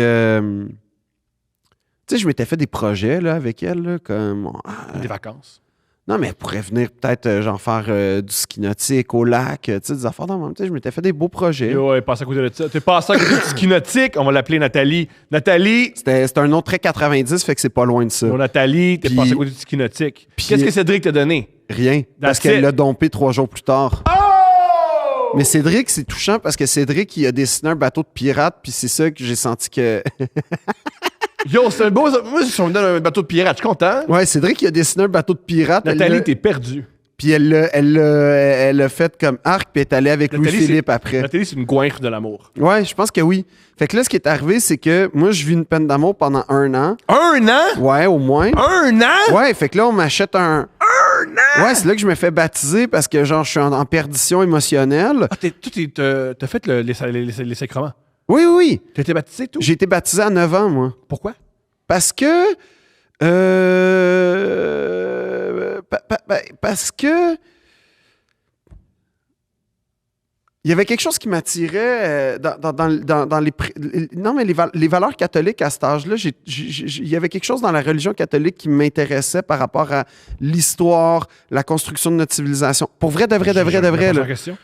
sais, je m'étais fait des projets, là, avec elle, là, comme... Des vacances. Non, mais elle pourrait venir peut-être, genre, faire du ski nautique au lac, tu sais, des affaires dans le même temps. Je m'étais fait des beaux projets. Ouais, passe à côté de ça. T'es passé à côté du ski nautique. On va l'appeler Nathalie. Nathalie! C'était un nom très 90, fait que c'est pas loin de ça. Bon, Nathalie, t'es Puis- passé à côté du ski nautique. puis- Qu'est-ce que Cédric t'a donné? Rien. Parce That's qu'elle it. l'a dompé 3 jours plus tard. Oh! Mais Cédric, c'est touchant parce que Cédric, il a dessiné un bateau de pirate, puis c'est ça que j'ai senti que... Yo, c'est un beau... Moi, si on me donne un bateau de pirate, je suis content. Ouais, Cédric, il a dessiné un bateau de pirate. Nathalie, t'es perdu. Puis elle l'a fait comme arc, puis elle est allée avec Nathalie, Louis-Philippe après. Nathalie, c'est une goinfre de l'amour. Ouais, je pense que oui. Fait que là, ce qui est arrivé, c'est que moi, je vis une peine d'amour pendant 1 an. 1 an? Ouais, au moins. 1 an? Ouais, fait que là, on m'achète un... 1 an? Ouais, c'est là que je me fais baptiser parce que, genre, je suis en perdition émotionnelle. Ah, t'as fait les sacrements. Oui, oui, oui. T'as été baptisé, tout? J'ai été baptisé à 9 ans, moi. Pourquoi? Parce que... parce que... Il y avait quelque chose qui m'attirait dans non, mais les valeurs catholiques à cet âge-là. Il y avait quelque chose dans la religion catholique qui m'intéressait par rapport à l'histoire, la construction de notre civilisation. Pour vrai, de vrai, là. Question.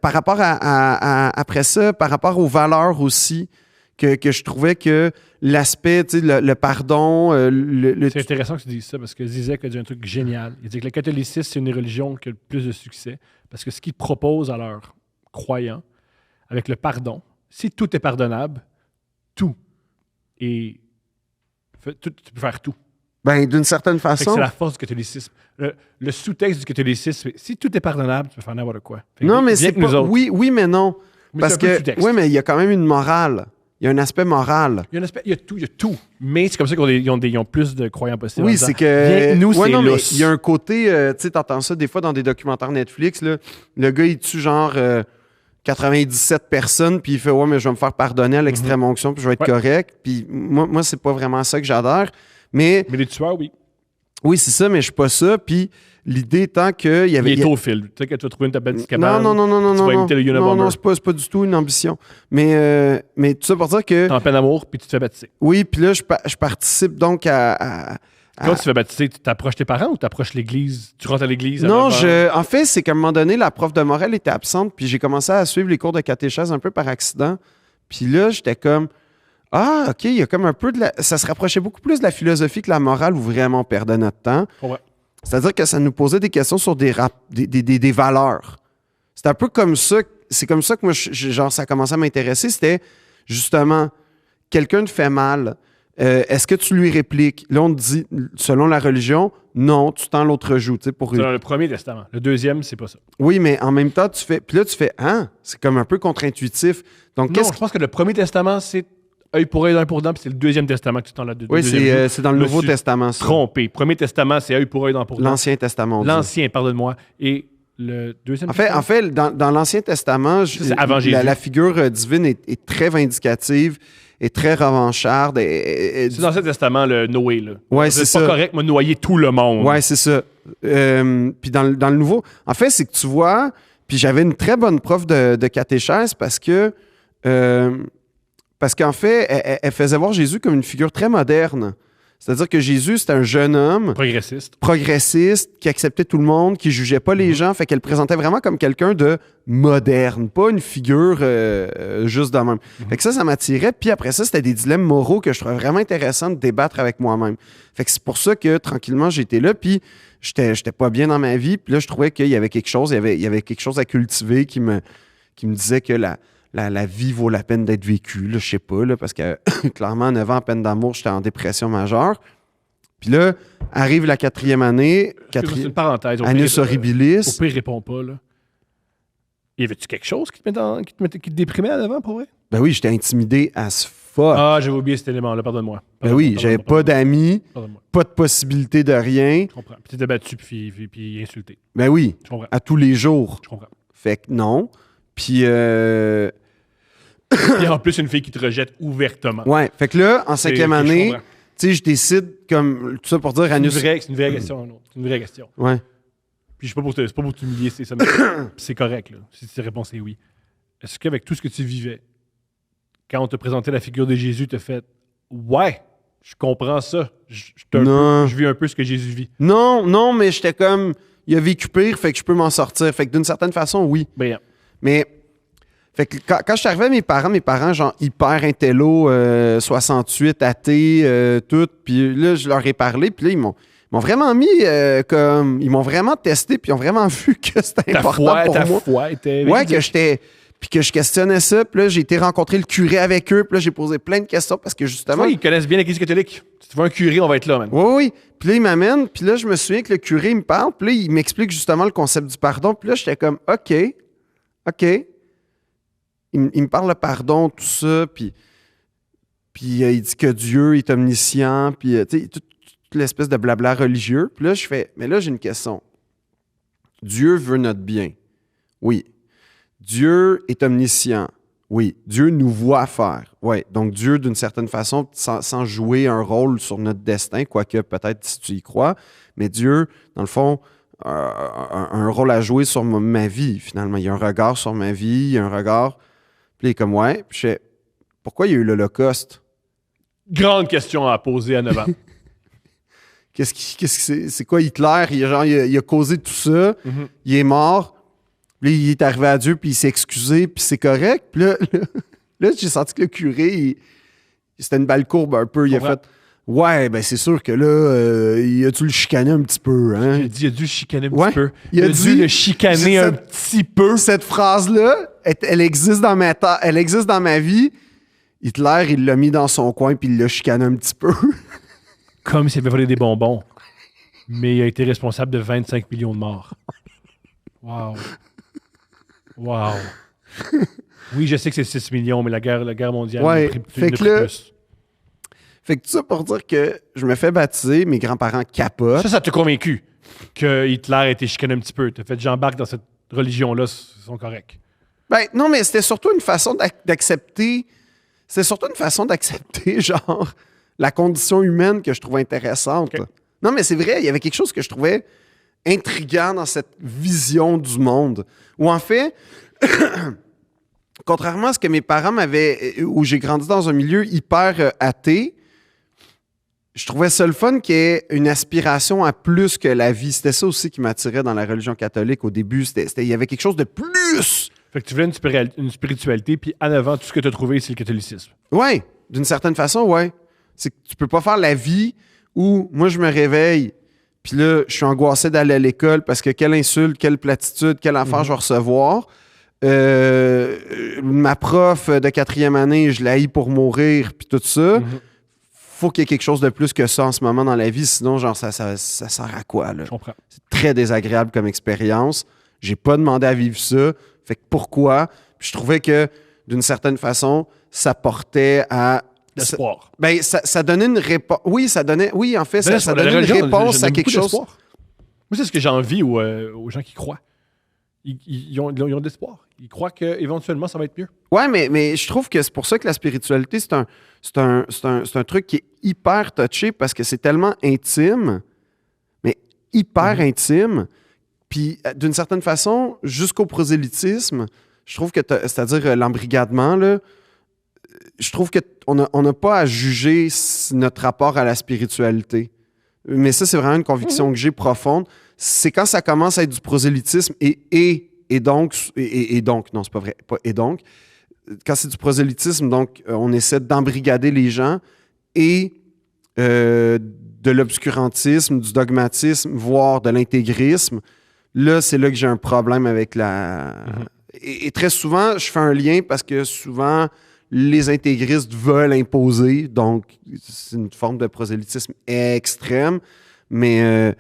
Par rapport après ça, par rapport aux valeurs aussi, que je trouvais que l'aspect, tu sais, le pardon, C'est intéressant que tu dises ça parce que Zizek a dit un truc génial. Il dit que le catholicisme, c'est une religion qui a le plus de succès parce que ce qu'ils proposent à leurs croyants, avec le pardon, si tout est pardonnable, tout est... tu peux faire tout. ben, d'une certaine Fait que façon. c'est la force du catholicisme. Le sous-texte du catholicisme, c'est si tout est pardonnable, tu peux faire n'importe quoi. Fait que Non, mais viens c'est que nous pas... autres. Oui, mais non. Mais Parce c'est un peu le que... sous-texte. Oui, mais il y a quand même une morale. Il y a un aspect moral. Il y a un aspect, il y a tout. Mais c'est comme ça qu'ils ont plus de croyants possibles. Oui, en disant, c'est que... viens que nous, Ouais, c'est non, mais lousse. il y a un côté... tu sais, t'entends ça des fois dans des documentaires Netflix, là. Le gars, il tue genre 97 personnes, puis il fait « Ouais, mais je vais me faire pardonner à l'extrême onction, puis je vais être Ouais. correct. » Puis moi, c'est pas vraiment ça que j'adhère. Mais Mais les tueurs, oui. oui, c'est ça, mais je suis pas ça. Puis l'idée étant qu'il y avait... Il est au fil. Tu sais que tu vas trouver une tablette d'Azkaban. Non, Tu vas imiter le Unabomber. non, c'est pas du tout une ambition. Mais tout ça pour dire que... T'es en peine d'amour, puis tu te fais baptiser. Oui, puis là, je participe donc à Quand tu te fais baptiser, tu t'approches tes parents ou tu approches l'église? Tu rentres à l'église? à Non, 9 heures? en fait, c'est qu'à un moment donné, la prof de morale était absente, puis j'ai commencé à suivre les cours de catéchèse un peu par accident. Puis là, j'étais comme... Ah, OK, il y a comme un peu de la... Ça se rapprochait beaucoup plus de la philosophie que la morale où vraiment on perdait notre temps. Ouais. C'est-à-dire que ça nous posait des questions sur des valeurs. C'est un peu comme ça... C'est comme ça que moi, genre, ça a commencé à m'intéresser. C'était justement, quelqu'un te fait mal. Est-ce que tu lui répliques? Là, on te dit, selon la religion, non, tu tends l'autre joue, tu sais, pour... C'est dans le premier testament. Le deuxième, c'est pas ça. Oui, mais en même temps, tu fais... Puis là, tu fais, hein? C'est comme un peu contre-intuitif. Donc, Non, je pense que le premier testament, c'est œil pour œil, dent pour dent, puis c'est le deuxième testament que tu tends là. Oui, c'est dans le Je me Nouveau suis Testament, ça. trompé. Premier testament, c'est œil pour œil, dent pour dent. L'Ancien Testament, on dit. L'ancien, pardonne-moi. Et le deuxième En fait, dans l'Ancien Testament, c'est avant Jésus. la figure divine est très vindicative, est très revancharde. c'est dans l'Ancien testament, le Noé. Là. Ouais, c'est pas ça. correct, moi, noyer tout le monde. Ouais, c'est ça. Puis dans le Nouveau... En fait, c'est que tu vois... Puis j'avais une très bonne prof de catéchèse parce que... parce qu'en fait, elle faisait voir Jésus comme une figure très moderne. C'est-à-dire que Jésus, c'était un jeune homme progressiste, qui acceptait tout le monde, qui jugeait pas les gens, fait qu'elle le présentait vraiment comme quelqu'un de moderne, pas une figure juste de même. Fait que ça m'attirait. Puis après ça, c'était des dilemmes moraux que je trouvais vraiment intéressant de débattre avec moi-même. Fait que c'est pour ça que, tranquillement, j'étais là, puis j'étais pas bien dans ma vie, puis là, je trouvais qu'il y avait quelque chose, il y avait quelque chose à cultiver qui me disait que la vie vaut la peine d'être vécue, là, je sais pas, là, parce que clairement, à 9 ans, à peine d'amour, j'étais en dépression majeure. Puis là, arrive la 4e année, C'est une parenthèse. Annus Horribilis. Au pire, réponds pas, là. Y avait-tu quelque chose qui te déprimait à l'avant, pour vrai? Ben oui, j'étais intimidé as fuck. Ah, j'avais oublié cet élément-là, pardonne-moi. Ben oui, j'avais pas d'amis, pas de possibilité de rien. Je comprends. Puis t'étais battu puis insulté. Ben oui, Je comprends. à tous les jours. Je comprends. Fait que non. Puis Et en plus, une fille qui te rejette ouvertement. ouais, fait que là, en 5e année, Je comprends. tu sais, je décide comme tout ça pour dire C'est Annus. une vraie question, non? C'est une vraie question. Ouais. Puis c'est pas pour t'humilier, c'est ça. C'est correct, là. Si ta réponse est oui. Est-ce qu'avec tout ce que tu vivais, quand on te présentait la figure de Jésus, tu as fait ouais, je comprends ça. Je vis un peu ce que Jésus vit. Non, mais j'étais comme il a vécu pire, fait que je peux m'en sortir. Fait que d'une certaine façon, oui. Bien. Mais fait que quand je suis arrivé à mes parents, genre hyper intello, 68, athées, tout, puis là, je leur ai parlé, puis là, ils m'ont vraiment mis comme... Ils m'ont vraiment testé, puis ils ont vraiment vu que c'était important pour moi. Ta foi était... Ouais, que j'étais... Puis que je questionnais ça, puis là, j'ai été rencontrer le curé avec eux, puis là, j'ai posé plein de questions, parce que justement... ils connaissent bien l'Église catholique. Si tu veux un curé, on va être là, man. Oui. Puis là, il m'amène, puis là, je me souviens que le curé, il me parle, puis là, il m'explique justement le concept du pardon, puis là, j'étais comme, OK. Il me parle de pardon, tout ça, puis il dit que Dieu est omniscient, puis tu sais, toute l'espèce de blabla religieux. Puis là, je fais, mais là, j'ai une question. Dieu veut notre bien. Oui. Dieu est omniscient. Oui. Dieu nous voit faire. Oui. Donc, Dieu, d'une certaine façon, sans jouer un rôle sur notre destin, quoique peut-être si tu y crois, mais Dieu, dans le fond, un rôle à jouer sur ma vie, finalement. Il y a un regard sur ma vie, il y a un regard... Puis il est comme, ouais. Puis je fais, pourquoi il y a eu l'Holocauste? Grande question à poser à 9 ans. C'est quoi Hitler? Il a causé tout ça. Mm-hmm. Il est mort. Puis il est arrivé à Dieu, puis il s'est excusé, puis c'est correct. Puis là j'ai senti que le curé, c'était une balle courbe un peu. Il a fait, ouais, ben c'est sûr que là, il a dû le chicaner un petit peu. Hein? Il a dû le chicaner un petit peu. Il a dû le chicaner un petit peu. Cette phrase-là, elle existe dans ma vie. Hitler, il l'a mis dans son coin puis il l'a chicané un petit peu. Comme s'il avait volé des bonbons. Mais il a été responsable de 25 millions de morts. Wow. Oui, je sais que c'est 6 millions, mais la guerre mondiale a pris plus. Fait que tout ça pour dire que je me fais baptiser, mes grands-parents capotent. Ça t'a convaincu que Hitler a été chicané un petit peu. T'as fait j'embarque dans cette religion-là, ils sont corrects. Ben non, mais c'était surtout une façon d'accepter... C'était surtout une façon d'accepter, genre, la condition humaine que je trouvais intéressante. Okay. Non, mais c'est vrai, il y avait quelque chose que je trouvais intriguant dans cette vision du monde. Où en fait, contrairement à ce que mes parents où j'ai grandi dans un milieu hyper athée, je trouvais ça le fun qu'il y ait une aspiration à plus que la vie. C'était ça aussi qui m'attirait dans la religion catholique au début. Il y avait quelque chose de plus. Fait que tu voulais une spiritualité, puis en avant, tout ce que tu as trouvé, c'est le catholicisme. Oui, d'une certaine façon, oui. C'est que tu peux pas faire la vie où moi, je me réveille, puis là, je suis angoissé d'aller à l'école parce que quelle insulte, quelle platitude, quelle affaire je vais recevoir. Ma prof de 4e année, je l'ai haï pour mourir, puis tout ça. Faut qu'il y ait quelque chose de plus que ça en ce moment dans la vie, sinon, genre, ça sert à quoi, là? Je comprends. C'est très désagréable comme expérience. J'ai pas demandé à vivre ça. Fait que pourquoi? Puis je trouvais que, d'une certaine façon, ça portait à... L'espoir. Ça donnait une réponse... Oui, en fait, ça donnait une réponse à quelque chose... Moi, c'est ce que j'ai envie aux gens qui croient. Ils ont de l'espoir. Ils croient qu'éventuellement, ça va être mieux. Ouais, mais je trouve que c'est pour ça que la spiritualité, c'est un truc qui est hyper touché parce que c'est tellement intime, mais hyper intime. Puis, d'une certaine façon, jusqu'au prosélytisme, je trouve que, c'est-à-dire l'embrigadement, là, je trouve qu'on n'a pas à juger notre rapport à la spiritualité. Mais ça, c'est vraiment une conviction que j'ai profonde. C'est quand ça commence à être du prosélytisme et donc, non, c'est pas vrai, pas et donc, quand c'est du prosélytisme, donc on essaie d'embrigader les gens et de l'obscurantisme, du dogmatisme, voire de l'intégrisme, là, c'est là que j'ai un problème avec la... Et très souvent, je fais un lien parce que souvent, les intégristes veulent imposer, donc c'est une forme de prosélytisme extrême, mais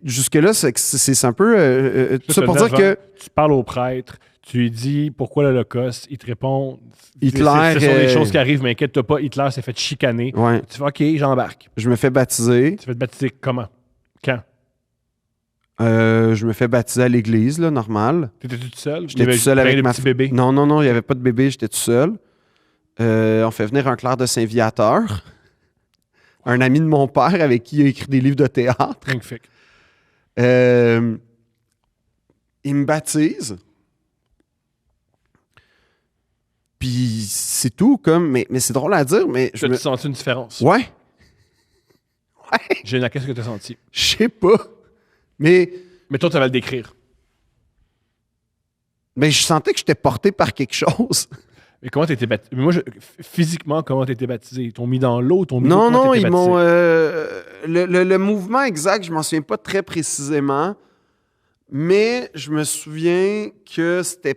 jusque-là, c'est un peu... tout ça pour dire que... Tu parles au prêtre, tu lui dis pourquoi l'Holocauste, il te répond... Hitler... Ce sont des choses qui arrivent, mais inquiète-toi pas, Hitler s'est fait chicaner. Ouais. Tu fais OK, j'embarque. Je me fais baptiser. Tu fais te baptiser comment? Quand? Je me fais baptiser à l'église, là, normal. T'étais-tu tout seul? J'étais tout seul avec ma ma petit bébé. Non, il n'y avait pas de bébé, j'étais tout seul. On fait venir un clerc de Saint-Viateur, un ami de mon père avec qui il a écrit des livres de théâtre. Magnifique. Il me baptise. Puis c'est tout, comme. Mais c'est drôle à dire, mais Tu as senti une différence? Ouais. Génial, qu'est-ce que tu as senti? Je sais pas. Mais toi, tu vas le décrire. je sentais que j'étais porté par quelque chose. Mais comment t'étais baptisé? Moi, physiquement, comment t'étais baptisé? Ils t'ont mis dans l'eau? Non, ils m'ont... le mouvement exact, je m'en souviens pas très précisément, mais je me souviens que c'était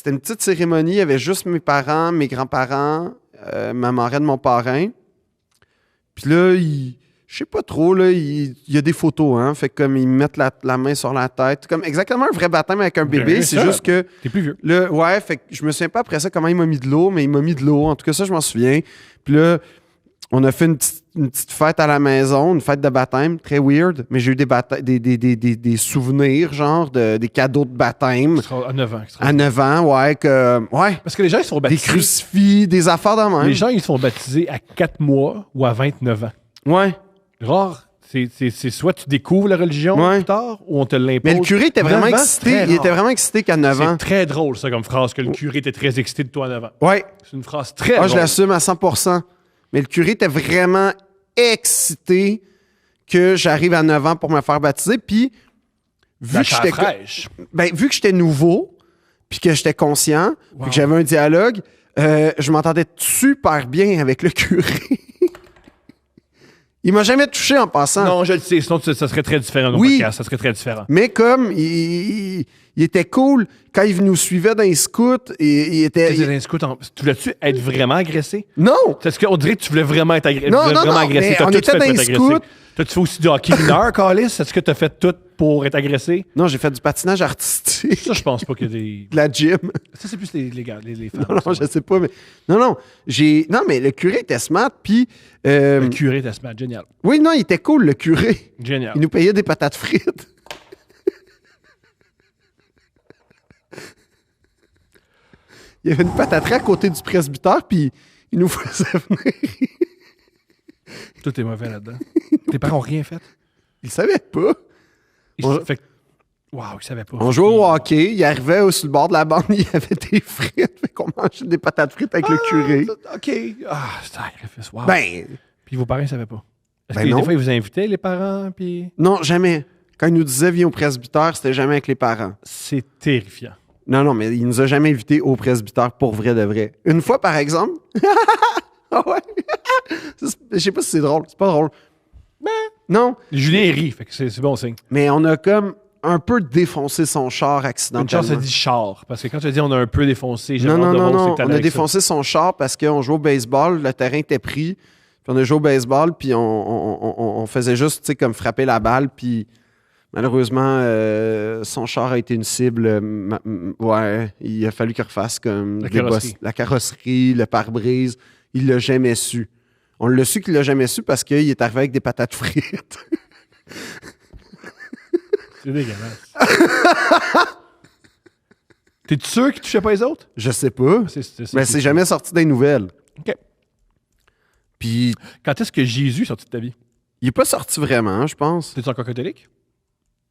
une petite cérémonie, il y avait juste mes parents, mes grands-parents, ma marraine, mon parrain. Puis là, je sais pas trop, là, il y a des photos, hein, fait que comme ils mettent la main sur la tête, comme exactement un vrai baptême avec un bébé, Bien c'est ça. juste que... T'es plus vieux. Là, ouais, fait que je me souviens pas après ça comment il m'a mis de l'eau, mais il m'a mis de l'eau. En tout cas, ça, je m'en souviens. Puis là, on a fait une petite fête à la maison, une fête de baptême, très weird, mais j'ai eu des souvenirs, genre, des cadeaux de baptême. À 9 ans. À 9 ans, ouais, Parce que les gens, ils se font des baptiser. crucifix, des affaires de même. Les gens, ils se font baptiser à 4 mois ou à 29 ans. Ouais. Rare. C'est soit tu découvres la religion Ouais. plus tard ou on te l'impose. Mais le curé était vraiment 9 ans, excité. c'est très Il était rare. vraiment excité qu'à 9 ans. C'est très drôle, ça, comme phrase, que le curé était très excité de toi à 9 ans. Ouais. C'est une phrase très Ah, drôle. je l'assume à 100%. Mais le curé était vraiment excité que j'arrive à 9 ans pour me faire baptiser. Puis, La chair fraîche. vu que j'étais nouveau, puis que j'étais conscient, puis que j'avais un dialogue, je m'entendais super bien avec le curé. Il m'a jamais touché en passant. Non, je le sais, sinon ça serait très différent. Oui. Podcast, ça serait très différent. Mais comme il était cool, quand il nous suivait dans les scouts, il était... Tu voulais-tu être vraiment agressé? Non! Est-ce qu'on dirait que tu voulais vraiment être agressé? Non, vraiment agressé. mais T'as on tout était fait dans pour les être agressé. scouts. T'as-tu fait aussi du hockey mineur, Calis? Est-ce que t'as fait tout pour être agressé? Non, j'ai fait du patinage artistique. Ça, je pense pas qu'il y a des... De la gym. Ça, c'est plus les gars, les femmes. Non, je sais pas, mais... Non, mais le curé était smart, puis... Le curé était smart, génial. Oui, non, il était cool, le curé. Génial. Il nous payait des patates frites. Il y avait une pataterie à côté du presbytère, puis il nous faisait venir. Tout est mauvais là-dedans. Tes parents ont rien fait? Il savait pas. Fait que... Wow, ils savaient pas. On jouait au hockey, il arrivait sur le bord de la bande, il y avait des frites, fait qu'on mangeait des patates frites avec le curé. OK. Ah, sacrifice. Wow. Ben, Puis vos parents ne savaient pas. Est-ce Ben que non. des fois, ils vous invitaient, les parents, puis... non, jamais. Quand il nous disait viens au presbytère, c'était jamais avec les parents. C'est terrifiant. Non, mais il nous a jamais invités au presbytère pour vrai de vrai. Une fois, par exemple. Ah ouais? Je sais pas si c'est drôle. C'est pas drôle. Ben, non. Julien rit, fait que c'est bon signe. Mais on a comme un peu défoncé son char Une accidentellement. chance, ça dit char. Parce que quand tu as dit on a un peu défoncé, j'ai Non, hâte de voir où c'est non. que t'allais On a avec ça. défoncé son char parce qu'on jouait au baseball, le terrain était pris. Puis on a joué au baseball, puis on faisait juste, tu sais, comme frapper la balle, puis malheureusement, son char a été une cible. Ouais, il a fallu qu'il refasse comme la carrosserie, le pare-brise. Il l'a jamais su. On l'a su qu'il l'a jamais su parce qu'il est arrivé avec des patates frites. C'est dégueulasse. T'es sûr qu'il touchait pas les autres? Je sais pas. Mais c'est jamais sorti des nouvelles. OK. Puis, Quand est-ce que Jésus est sorti de ta vie? il est pas sorti vraiment, je pense. T'es-tu encore catholique?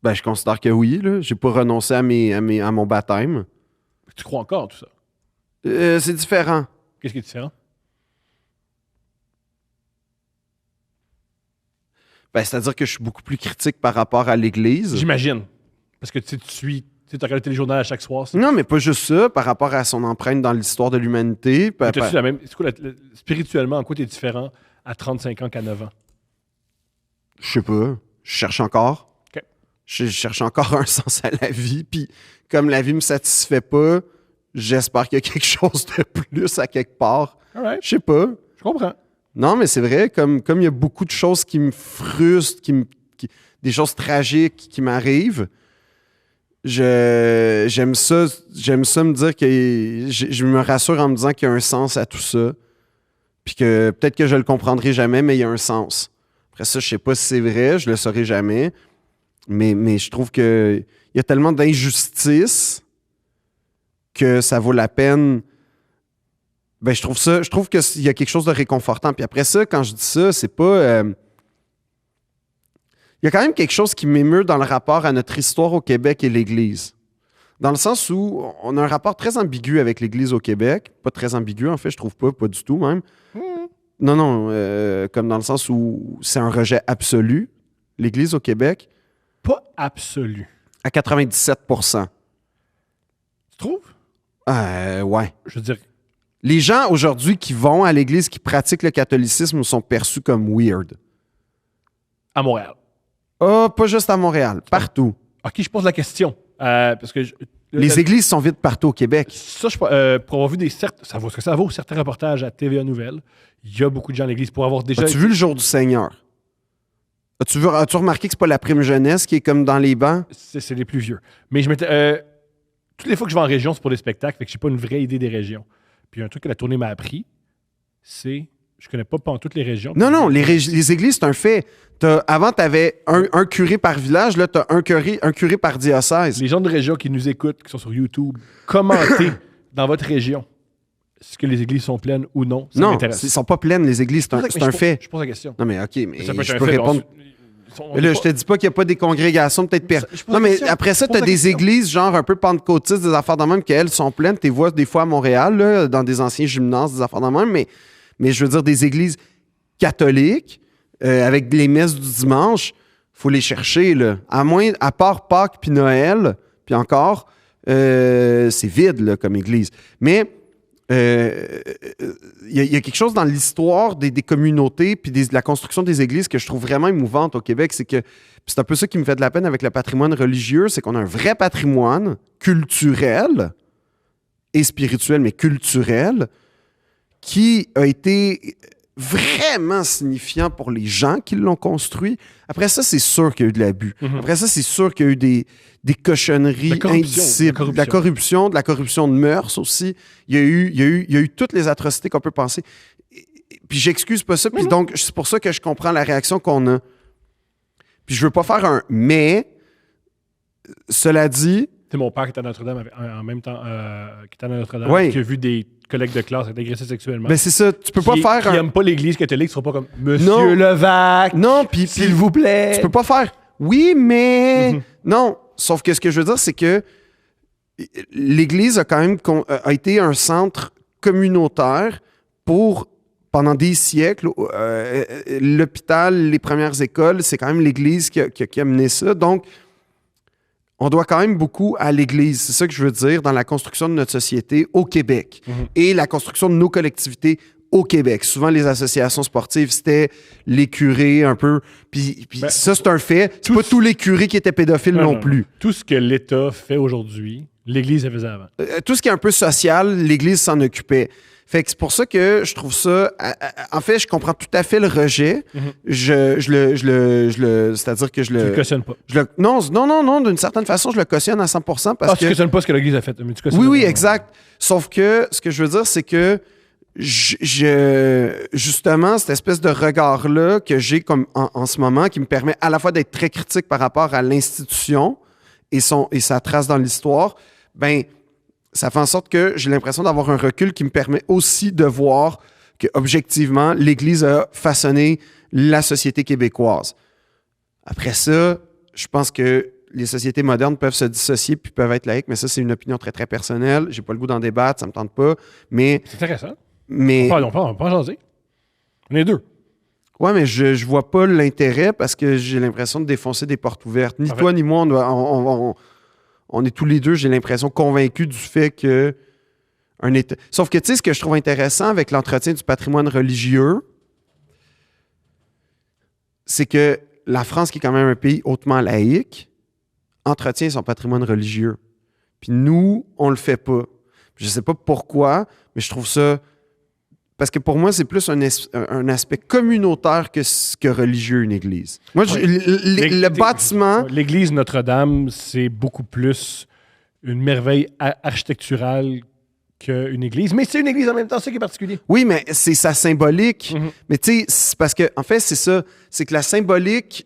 Ben, je considère que oui, là. J'ai pas renoncé à mon baptême. Tu crois encore tout ça? C'est différent. Qu'est-ce qui est différent? Ben, c'est-à-dire que je suis beaucoup plus critique par rapport à l'Église. J'imagine. Parce que tu suis, tu regardes le téléjournal à chaque soir. Non, mais pas juste ça, par rapport à son empreinte dans l'histoire de l'humanité. T'as-tu la même. C'est quoi, spirituellement, en quoi tu es différent à 35 ans qu'à 9 ans? Je sais pas. Je cherche encore. OK. Je cherche encore un sens à la vie. Puis, comme la vie me satisfait pas, j'espère qu'il y a quelque chose de plus à quelque part. All right. Je sais pas. Je comprends. Non, mais c'est vrai, comme il y a beaucoup de choses qui me frustrent, des choses tragiques qui m'arrivent, j'aime ça me dire que je me rassure en me disant qu'il y a un sens à tout ça. Puis que peut-être que je le comprendrai jamais, mais il y a un sens. Après ça, je sais pas si c'est vrai, je le saurai jamais. Mais je trouve que il y a tellement d'injustice que ça vaut la peine. Ben, je trouve qu'il y a quelque chose de réconfortant. Puis après ça, quand je dis ça, c'est pas. Il y a quand même quelque chose qui m'émeut dans le rapport à notre histoire au Québec et l'Église. Dans le sens où on a un rapport très ambigu avec l'Église au Québec. Pas très ambigu, en fait, je trouve pas du tout même. Non, comme dans le sens où c'est un rejet absolu, l'Église au Québec. Pas absolu. À 97%. Tu trouves? Ouais. Je veux dire, Les gens aujourd'hui qui vont à l'Église, qui pratiquent le catholicisme, sont perçus comme weird. à Montréal. Pas juste à Montréal, partout. OK, je pose la question. Parce que Les églises sont vides partout au Québec. Ça, pour avoir vu ça vaut ce que ça vaut, certains reportages à TVA Nouvelles, il y a beaucoup de gens à l'église pour avoir déjà... As-tu vu le jour du Seigneur? As-tu remarqué que c'est pas la prime jeunesse qui est comme dans les bancs? C'est les plus vieux. Mais je m'étais... toutes les fois que je vais en région, c'est pour des spectacles, fait que j'ai pas une vraie idée des régions. Puis un truc que la tournée m'a appris, c'est... Je connais pas toutes les régions. Non, les églises, c'est un fait. Avant, tu avais un curé par village, là, tu as un curé par diocèse. Les gens de région qui nous écoutent, qui sont sur YouTube, commentez dans votre région. Est-ce que les églises sont pleines ou non? Ça Non, m'intéresse. ils sont pas pleines, les églises, c'est un fait. Je pose la question. Non, mais OK, mais Ça peut être je un peux fait, répondre. Mais là, je te dis pas qu'il n'y a pas des congrégations peut-être Je pose Non, la mais question. après ça, Je pose tu as la des question. églises, genre un peu pentecôtistes, des affaires de même, qu'elles sont pleines. Tu les vois des fois à Montréal, là, dans des anciens gymnases, des affaires de même, mais je veux dire, des églises catholiques, avec les messes du dimanche, faut les chercher, là. À part Pâques puis Noël, puis encore, c'est vide, là, comme église. Mais il y a quelque chose dans l'histoire des communautés puis de la construction des églises que je trouve vraiment émouvante au Québec, c'est que puis c'est un peu ça qui me fait de la peine avec le patrimoine religieux, c'est qu'on a un vrai patrimoine culturel et spirituel, mais culturel, qui a été vraiment signifiant pour les gens qui l'ont construit. Après ça, c'est sûr qu'il y a eu de l'abus. Après ça, c'est sûr qu'il y a eu des cochonneries indicibles, de la corruption de mœurs aussi. Il y a eu toutes les atrocités qu'on peut penser. Puis j'excuse pas ça, puis donc c'est pour ça que je comprends la réaction qu'on a. Puis je veux pas faire un « mais », cela dit... C'est mon père qui était à Notre-Dame en même temps, qui était à Notre-Dame, Oui. qui a vu des collègues de classe être agressés sexuellement. Ben c'est ça, tu peux pas faire Qui n'aime pas l'Église catholique, ne sera pas comme « Monsieur Non. Levac, Non, puis s'il vous plaît. » Tu peux pas faire « oui, mais... Non, sauf que ce que je veux dire, c'est que l'Église a quand même a été un centre communautaire pendant des siècles. L'hôpital, les premières écoles, c'est quand même l'Église qui a mené ça. Donc, on doit quand même beaucoup à l'Église. C'est ça que je veux dire dans la construction de notre société au Québec et la construction de nos collectivités au Québec. Souvent, les associations sportives, c'était les curés un peu. Puis ça, c'est un fait. C'est pas tous les curés qui étaient pédophiles non plus. Tout ce que l'État fait aujourd'hui, l'Église le faisait avant. Tout ce qui est un peu social, l'Église s'en occupait. Fait que c'est pour ça que je trouve ça... En fait, je comprends tout à fait le rejet. C'est-à-dire que je le... Tu le cautionnes pas. Non, d'une certaine façon, je le cautionne à 100% parce que... Tu cautionnes pas ce que l'Église a fait, mais tu cautionnes Oui, pas. exact. Sauf que ce que je veux dire, c'est que justement, cette espèce de regard-là que j'ai comme en ce moment, qui me permet à la fois d'être très critique par rapport à l'institution et sa trace dans l'histoire, ben ça fait en sorte que j'ai l'impression d'avoir un recul qui me permet aussi de voir que, objectivement, l'Église a façonné la société québécoise. Après ça, je pense que les sociétés modernes peuvent se dissocier puis peuvent être laïques, mais ça, c'est une opinion très, très personnelle. J'ai pas le goût d'en débattre, ça me tente pas. Mais, C'est intéressant. mais On peut en jaser. On est deux. ouais, mais je vois pas l'intérêt parce que j'ai l'impression de défoncer des portes ouvertes. Ni Parfait. toi ni moi, on est tous les deux, j'ai l'impression, convaincus du fait que un État... Sauf que, tu sais, ce que je trouve intéressant avec l'entretien du patrimoine religieux, c'est que la France, qui est quand même un pays hautement laïque, entretient son patrimoine religieux. Puis nous, on le fait pas. Je sais pas pourquoi, mais je trouve ça... Parce que pour moi, c'est plus un aspect communautaire que religieux, une église. Moi, Ouais. le bâtiment... L'église Notre-Dame, c'est beaucoup plus une merveille architecturale qu'une église. Mais c'est une église en même temps, c'est ça qui est particulier. Oui, mais c'est sa symbolique. Mhm. Mais tu sais, c'est parce que, en fait, c'est ça. C'est que la symbolique...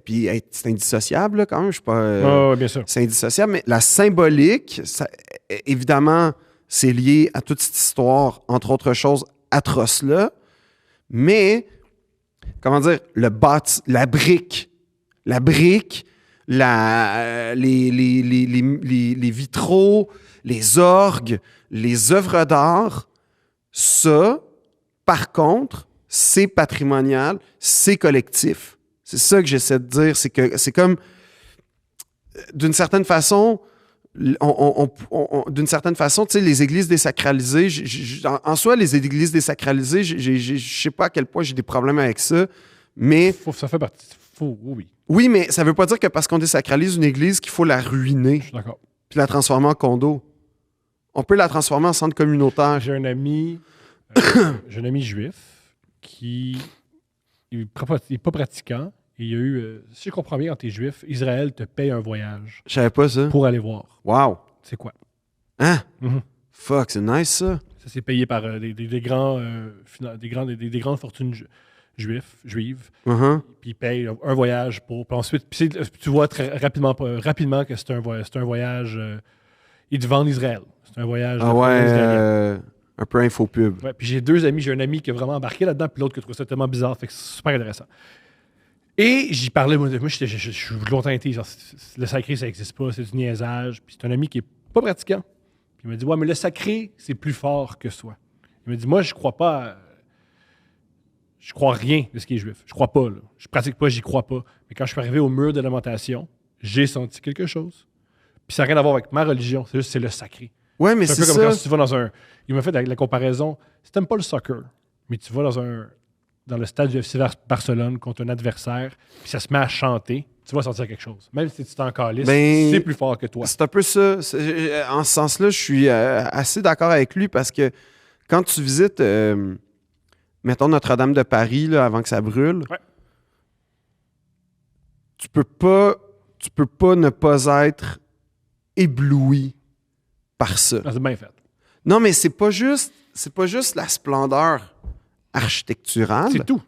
puis hey, c'est indissociable, là, quand même. Je suis pas... Oui, bien sûr. C'est indissociable, mais la symbolique, évidemment, c'est lié à toute cette histoire, entre autres choses, atroce-là. Mais, comment dire, la brique, les vitraux, les orgues, les œuvres d'art, ça, par contre, c'est patrimonial, c'est collectif. C'est ça que j'essaie de dire. C'est que c'est comme, d'une certaine façon, d'une certaine façon, tu sais, les églises désacralisées, en soi, les églises désacralisées, je sais pas à quel point j'ai des problèmes avec ça, mais... Ça fait partie. Oui, Oui, mais ça veut pas dire que parce qu'on désacralise une église qu'il faut la ruiner je suis d'accord. puis la transformer en condo. On peut la transformer en centre communautaire. J'ai un ami juif qui n'est pas pratiquant. Et il y a eu, si je comprends bien, quand tu es juif, Israël te paye un voyage Je savais pas ça. pour aller voir. Wow. C'est quoi? Hein? Mhm. Fuck, c'est nice, ça. Ça, c'est payé par des grandes fortunes juives. Uh-huh. Puis ils payent un voyage pour. Puis ensuite, tu vois très rapidement que c'est un voyage. Ils te vendent Israël. C'est un voyage Ah ouais, israélien. un peu infopub. Ouais, puis j'ai un ami qui a vraiment embarqué là-dedans, puis l'autre qui a trouvé ça tellement bizarre. Fait que c'est super intéressant. Et j'y parlais, moi je suis longtemps été, genre, le sacré, ça n'existe pas, c'est du niaisage. Puis c'est un ami qui est pas pratiquant. Puis il m'a dit, ouais, mais le sacré, c'est plus fort que soi. Il m'a dit, moi, je crois pas. Je crois rien de ce qui est juif. Je crois pas, là. Je pratique pas, j'y crois pas. Mais quand je suis arrivé au mur de lamentation, j'ai senti quelque chose. Puis ça n'a rien à voir avec ma religion, c'est le sacré. Ouais, mais C'est un c'est peu comme ça. quand tu vas dans un. Il m'a fait la comparaison. Si t'aimes pas le soccer, mais tu vas dans le stade du FC Barcelone contre un adversaire, puis ça se met à chanter, tu vas sentir quelque chose. Même si tu t'en calisses, Ben, c'est plus fort que toi. C'est un peu ça. En ce sens-là, je suis assez d'accord avec lui parce que quand tu visites, mettons, Notre-Dame de Paris, là, avant que ça brûle, Ouais. tu peux pas ne pas être ébloui par ça. Ah, c'est bien fait. Non, mais c'est pas juste la splendeur architecturale. C'est tout.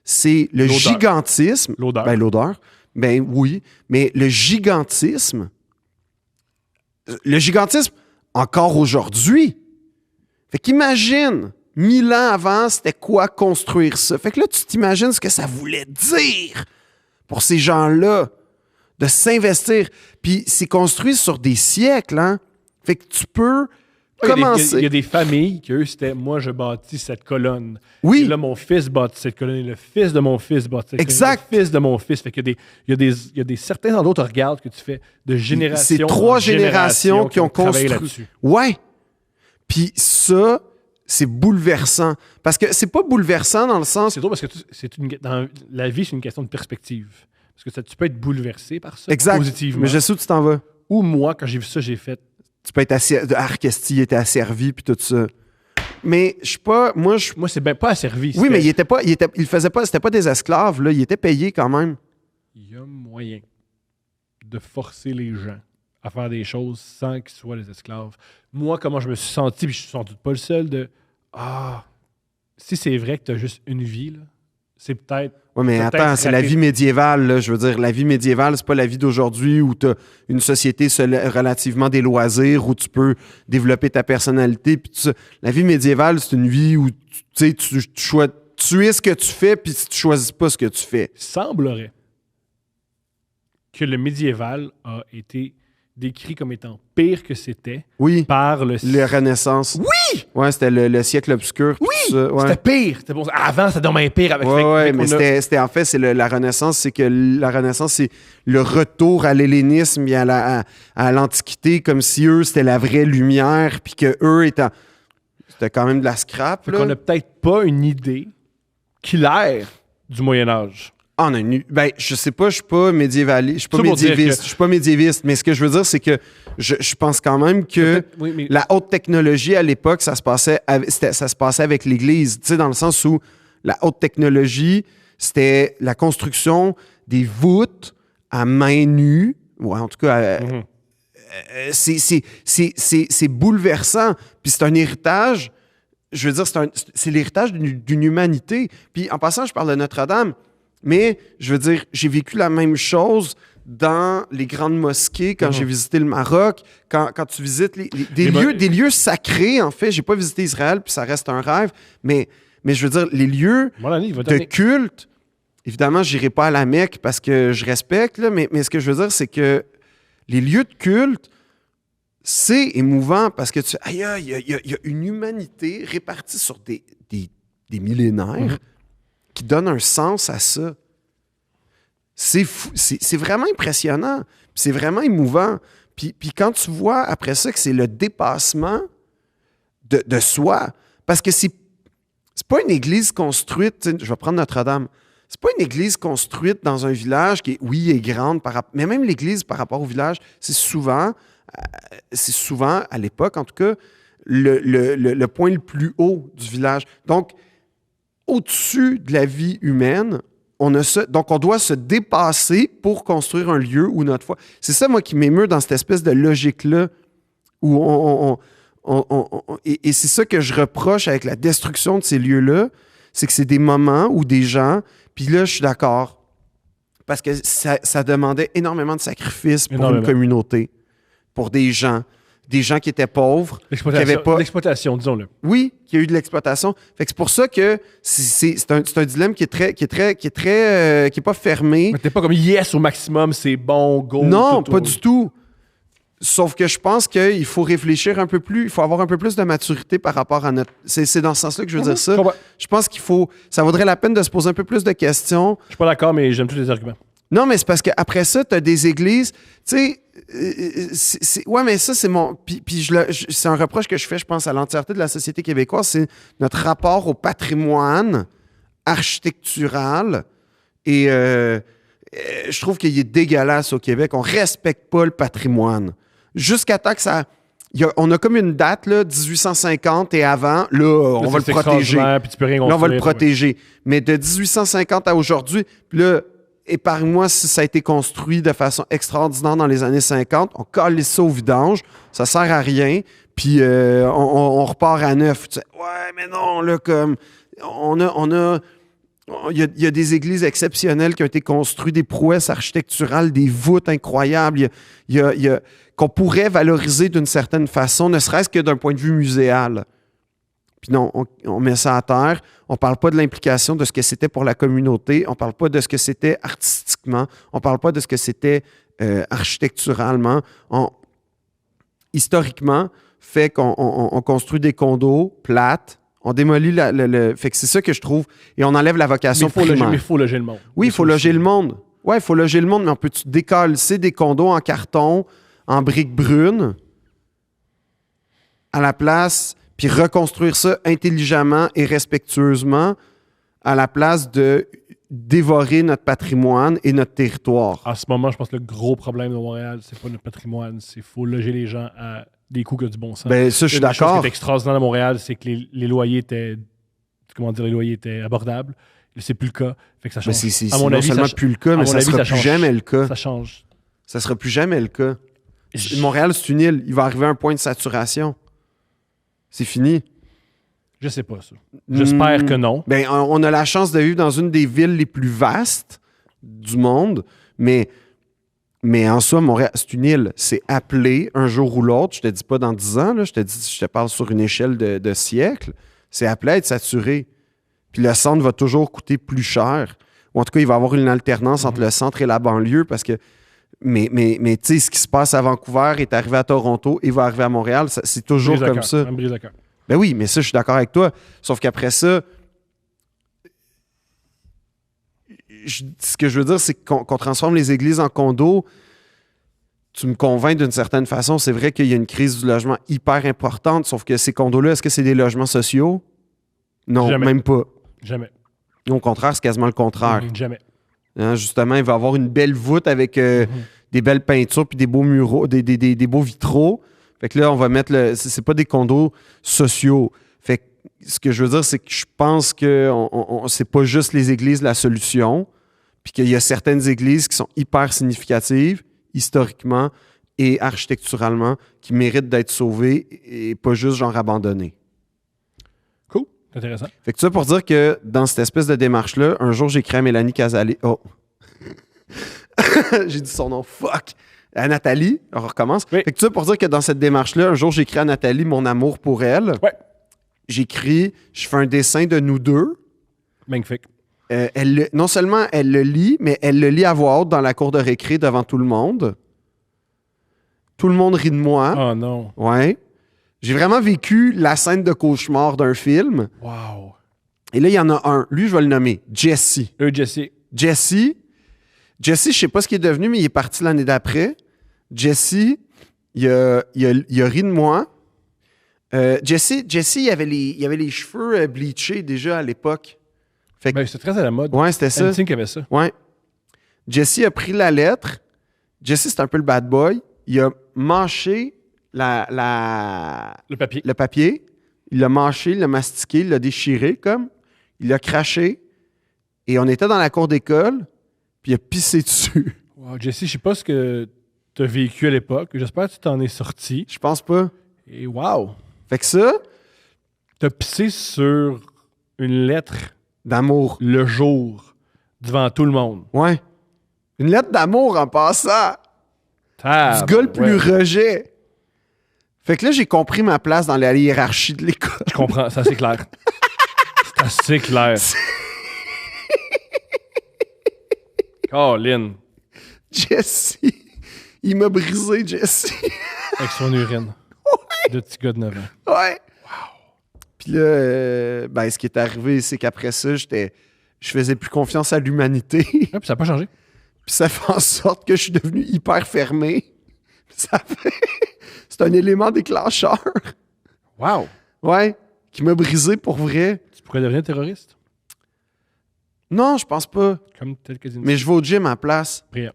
C'est le L'odeur. gigantisme. L'odeur. Ben, l'odeur. Ben oui. Mais le gigantisme encore aujourd'hui. Fait qu'imagine, 1000 ans avant, c'était quoi construire ça? Fait que là, tu t'imagines ce que ça voulait dire pour ces gens-là de s'investir. Puis c'est construit sur des siècles, hein? Fait que tu peux commencer. Il y a des familles qui, eux, c'était moi, je bâtis cette colonne. Oui. Et là, mon fils bâtit cette colonne. Et le fils de mon fils bâtit cette Exact. colonne. Le fils de mon fils. Fait qu'il y a des certains endroits où tu regardes que tu fais de génération. C'est 3 générations qui ont travaillé construit. là-dessus. Ouais. Puis ça, c'est bouleversant. Parce que c'est pas bouleversant dans le sens... C'est drôle parce que dans la vie, c'est une question de perspective. Parce que tu peux être bouleversé par ça, Exact. positivement. Mais je sais où tu t'en vas. Ou moi, quand j'ai vu ça, j'ai fait... Tu peux être Arcesti était asservi puis tout ça. Mais je suis pas... Moi, c'est bien pas asservi. Oui, mais il faisait pas... C'était pas des esclaves, là. Il était payé quand même. Il y a moyen de forcer les gens à faire des choses sans qu'ils soient les esclaves. Moi, comment je me suis senti, puis je suis sans doute pas le seul, si c'est vrai que tu as juste une vie, là, c'est peut-être... Oui, mais peut-être attends, c'est la rapide. vie médiévale, là. Je veux dire, la vie médiévale, c'est pas la vie d'aujourd'hui où tu as une société relativement des loisirs, où tu peux développer ta personnalité, puis tout ça. La vie médiévale, c'est une vie où tu es ce que tu fais, puis tu choisis pas ce que tu fais. Semblerait que le médiéval a été décrit comme étant pire que c'était Oui. par le... La Renaissance. Oui! Ouais, c'était le siècle obscur. Oui! Tout ça. Ouais. C'était pire. C'était bon. Avant, c'était dommage pire. Avec, Ouais, avec- mais on a- c'était en fait, la Renaissance, c'est que la Renaissance, c'est le retour à l'hellénisme et à l'Antiquité, comme si eux, c'était la vraie lumière, puis que eux étant. C'était quand même de la scrap, Fait là. qu'on n'a peut-être pas une idée claire du Moyen-Âge. Ah, on a ben, je sais pas, je suis pas médiévaliste, je suis pas Ça pour dire médiéviste, que- je suis pas médiéviste, mais ce que je veux dire, c'est que je pense quand même que Peut-être- oui, mais- la haute technologie à l'époque, ça se passait avec l'Église, tu sais, dans le sens où la haute technologie, c'était la construction des voûtes à main nue, ou en tout cas, Mhm. c'est bouleversant. Puis c'est un héritage, je veux dire, c'est l'héritage d'une humanité. Puis en passant, je parle de Notre-Dame, mais je veux dire, j'ai vécu la même chose dans les grandes mosquées quand j'ai visité le Maroc, quand tu visites des lieux sacrés, en fait. J'ai pas visité Israël, puis ça reste un rêve, mais je veux dire, les lieux Mon ami, il va de donner- culte, évidemment, je n'irai pas à la Mecque parce que je respecte, là, mais ce que je veux dire, c'est que les lieux de culte, c'est émouvant parce que aïe, il y a une humanité répartie sur des millénaires qui donne un sens à ça. C'est fou, c'est vraiment impressionnant, puis c'est vraiment émouvant. Puis quand tu vois après ça que c'est le dépassement de soi, parce que c'est pas une église construite, tu sais, je vais prendre Notre-Dame, c'est pas une église construite dans un village qui, oui, est grande, mais même l'église par rapport au village, c'est souvent, à l'époque en tout cas, le point le plus haut du village. Donc, au-dessus de la vie humaine, donc on doit se dépasser pour construire un lieu où notre foi. C'est ça, moi, qui m'émeut dans cette espèce de logique-là, où et c'est ça que je reproche avec la destruction de ces lieux-là, c'est que c'est des moments où des gens, puis là, je suis d'accord, parce que ça demandait énormément de sacrifices pour une communauté, pour des gens qui étaient pauvres, qui n'avaient pas... L'exploitation, disons-le. Oui, qu'il y a eu de l'exploitation. Fait que c'est pour ça que c'est un dilemme qui est pas fermé. Mais t'es pas comme yes au maximum, c'est bon, go. Non, tout, pas du tout. Sauf que je pense qu'il faut réfléchir un peu plus, il faut avoir un peu plus de maturité par rapport à notre... C'est dans ce sens-là que je veux dire ça. Je pense ça vaudrait la peine de se poser un peu plus de questions. Je suis pas d'accord, mais j'aime tous les arguments. Non, mais c'est parce qu'après ça, tu as des églises, tu sais, ouais, mais ça, c'est mon... Puis c'est un reproche que je fais, je pense, à l'entièreté de la société québécoise, c'est notre rapport au patrimoine architectural et je trouve qu'il est dégueulasse au Québec. On respecte pas le patrimoine. Jusqu'à temps que ça... on a comme une date, là, 1850 et avant, là, on va le protéger. Puis tu peux rien là, on va le construire, protéger. Mais de 1850 à aujourd'hui, puis là, épargne-moi si ça a été construit de façon extraordinaire dans les années 50, on calisse ça au vidange, ça sert à rien, puis on repart à neuf. Tu sais, ouais, mais non, là, comme... Il y a des églises exceptionnelles qui ont été construites, des prouesses architecturales, des voûtes incroyables, qu'on pourrait valoriser d'une certaine façon, ne serait-ce que d'un point de vue muséal. Puis non, on met ça à terre. On ne parle pas de l'implication de ce que c'était pour la communauté. On ne parle pas de ce que c'était artistiquement. On ne parle pas de ce que c'était architecturalement. Historiquement, fait qu'on construit des condos plates. On démolit fait que c'est ça que je trouve. Et on enlève la vocation primaire. Mais il faut loger le monde. Oui, il faut loger le monde. Oui, il faut loger le monde, mais on peut-tu décalisser des condos en carton, en briques brunes, à la place, puis reconstruire ça intelligemment et respectueusement, à la place de dévorer notre patrimoine et notre territoire. En ce moment, je pense que le gros problème de Montréal, c'est pas notre patrimoine, c'est qu'il faut loger les gens à des coûts qui ont du bon sens. Ben, ça, je suis Une chose d'accord. qui est extraordinaire à Montréal, c'est que les loyers étaient... Comment dire, les loyers étaient abordables. C'est plus le cas. Fait que ça change. Mais c'est à mon non avis, seulement plus le cas, mais ça sera plus jamais le cas. Ça change. Ça sera plus jamais le cas. Montréal, c'est une île. Il va arriver à un point de saturation. C'est fini. Je sais pas ça. J'espère que non. Ben, on a la chance de vivre dans une des villes les plus vastes du monde, mais en soi, Montréal, c'est une île. C'est appelé un jour ou l'autre. Je te dis pas dans 10 ans, là, je te parle sur une échelle de siècles. C'est appelé à être saturé. Puis le centre va toujours coûter plus cher. Ou en tout cas, il va y avoir une alternance entre le centre et la banlieue parce que Mais tu sais, ce qui se passe à Vancouver est arrivé à Toronto et va arriver à Montréal. C'est toujours Brise le comme cœur. ça. Ça me brise le cœur. Ben oui, mais ça, je suis d'accord avec toi. Sauf qu'après ça, ce que je veux dire, c'est qu'on transforme les églises en condos. Tu me convaincs d'une certaine façon. C'est vrai qu'il y a une crise du logement hyper importante, sauf que ces condos-là, est-ce que c'est des logements sociaux? Non, Jamais. même pas. Jamais. Au contraire, c'est quasiment le contraire. Jamais. Hein, justement, il va avoir une belle voûte avec des belles peintures puis des beaux muraux, des beaux vitraux. Fait que là, on va mettre c'est pas des condos sociaux. Fait que ce que je veux dire, c'est que je pense que c'est pas juste les églises la solution, puis qu'il y a certaines églises qui sont hyper significatives, historiquement et architecturalement, qui méritent d'être sauvées et pas juste genre abandonnées. Cool. C'est intéressant. Fait que ça pour dire que dans cette espèce de démarche-là, un jour, j'ai écrit à Mélanie Casale. Oh! J'ai dit son nom. Fuck! À Nathalie. On recommence. Oui. Fait que ça pour dire que dans cette démarche-là, un jour, j'ai écrit à Nathalie mon amour pour elle. Ouais. J'écris, je fais un dessin de nous deux. Magnifique. Non seulement elle le lit, mais elle le lit à voix haute dans la cour de récré devant tout le monde. Tout le monde rit de moi. Oh non. Ouais. J'ai vraiment vécu la scène de cauchemar d'un film. Wow. Et là, il y en a un. Lui, je vais le nommer. Jesse. Jesse. Jesse, je sais pas ce qu'il est devenu, mais il est parti l'année d'après. Jesse, il a ri de moi. Jesse, il avait les cheveux bleachés déjà à l'époque. Fait que, Ben, c'est très à la mode. ouais, c'était ça. Anakin qui avait ça. Ouais. Jesse a pris la lettre. Jesse, c'est un peu le bad boy. Il a mâché Le papier. le papier. Il l'a mâché, il l'a mastiqué, il l'a déchiré comme. Il l'a craché. Et on était dans la cour d'école, puis il a pissé dessus. Wow, Jesse, je sais pas ce que tu as vécu à l'époque. J'espère que tu t'en es sorti. Je pense pas. Et wow. Fait que ça, T'as pissé sur une lettre d'amour. le jour devant tout le monde. Ouais. Une lettre d'amour en passant. Ah, Du gars le plus ouais. rejet. Fait que là, j'ai compris ma place dans la hiérarchie de l'école. Je comprends, c'est assez clair. C'est assez clair. Colin, Jesse. Il m'a brisé, Jesse. avec son urine. Le petit gars de 9 ans. Ouais. Puis là, ben, ce qui est arrivé, c'est qu'après ça, je faisais plus confiance à l'humanité. Ouais, puis ça n'a pas changé. Puis ça fait en sorte que je suis devenu hyper fermé. C'est un élément déclencheur. Wow. Ouais. Qui m'a brisé pour vrai. Tu pourrais devenir terroriste. Non, je pense pas. Comme tel Kaczynski. Mais je vais au gym à la place. Brillant.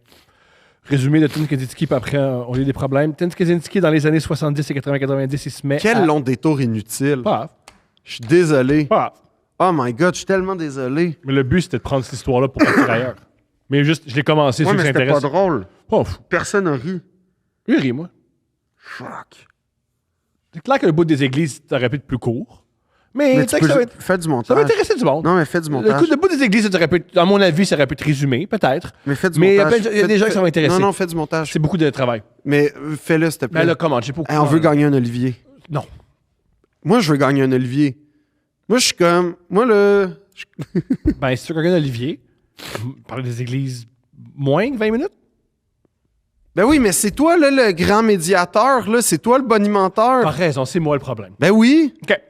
Résumé de Tim Kaczynski, puis après, on a eu des problèmes. Tim Kaczynski, dans les années 70 et 90, il se met Quel à... long détour inutile. Pas grave. Je suis désolé. Pas grave. Oh my God, je suis tellement désolé. Mais le but, c'était de prendre cette histoire-là pour partir ailleurs. Mais juste, je l'ai commencé, Ouais, ceux mais qui c'était pas s'intéressent. drôle. Oh, pff. Personne n'a ri. Lui, ris, moi. Fuck. C'est clair que le bout des églises, t'aurais pu être plus court. Mais, Mais tu sais tu que peux fais du ça va montage. intéresser du monde. Non, mais fais du Le montage. coup de bout des églises, ça aurait pu, à mon avis, ça aurait pu être résumé, peut-être. Mais fais du Mais il y a montage. plein de- il y a des gens qui sont intéressés. Non, fais du montage. C'est beaucoup de travail. Mais fais-le, s'il te plaît. Mais là, comment? J'ai pas Hey, on veut gagner un Olivier. Non. Moi, je veux gagner un Olivier. Moi, je suis comme... Moi, là... Ben, si tu veux gagner un Olivier, parler des églises moins que 20 minutes? Ben oui, mais c'est toi, là, le grand médiateur, là. C'est toi le bonimenteur. T'as raison, c'est moi le problème. Ben oui. OK.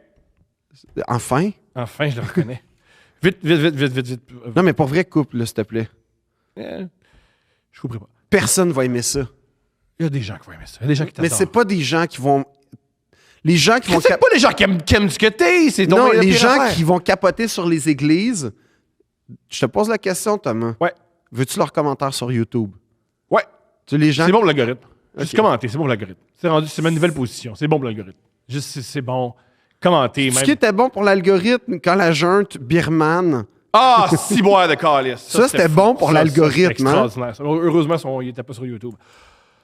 Enfin. Enfin, je le reconnais. Vite, vite, vite, vite, vite, vite. Non, mais pour vrai, coupe, là, s'il te plaît. Je couperai pas. Personne va aimer ça. Il y a des gens qui vont aimer ça. Il y a des gens qui Mais t'adorent. c'est pas des gens qui vont... Les gens qui vont... C'est pas les gens qui aiment ce que t'es. C'est donc Non, la les pire gens affaire. qui vont capoter sur les églises... Je te pose la question, Thomas. Ouais. Veux-tu leurs commentaires sur YouTube? Ouais. Tu sais, les gens... C'est bon pour l'algorithme. Juste Ok. commenter, c'est bon pour l'algorithme. C'est ma nouvelle position. C'est bon pour l'algorithme. Juste, c'est bon. Commenter, Ce même. qui était bon pour l'algorithme quand la junte birmane... Ah, ciboire de calice. Ça, c'était bon pour l'algorithme, C'est extraordinaire. Heureusement, il était pas sur YouTube.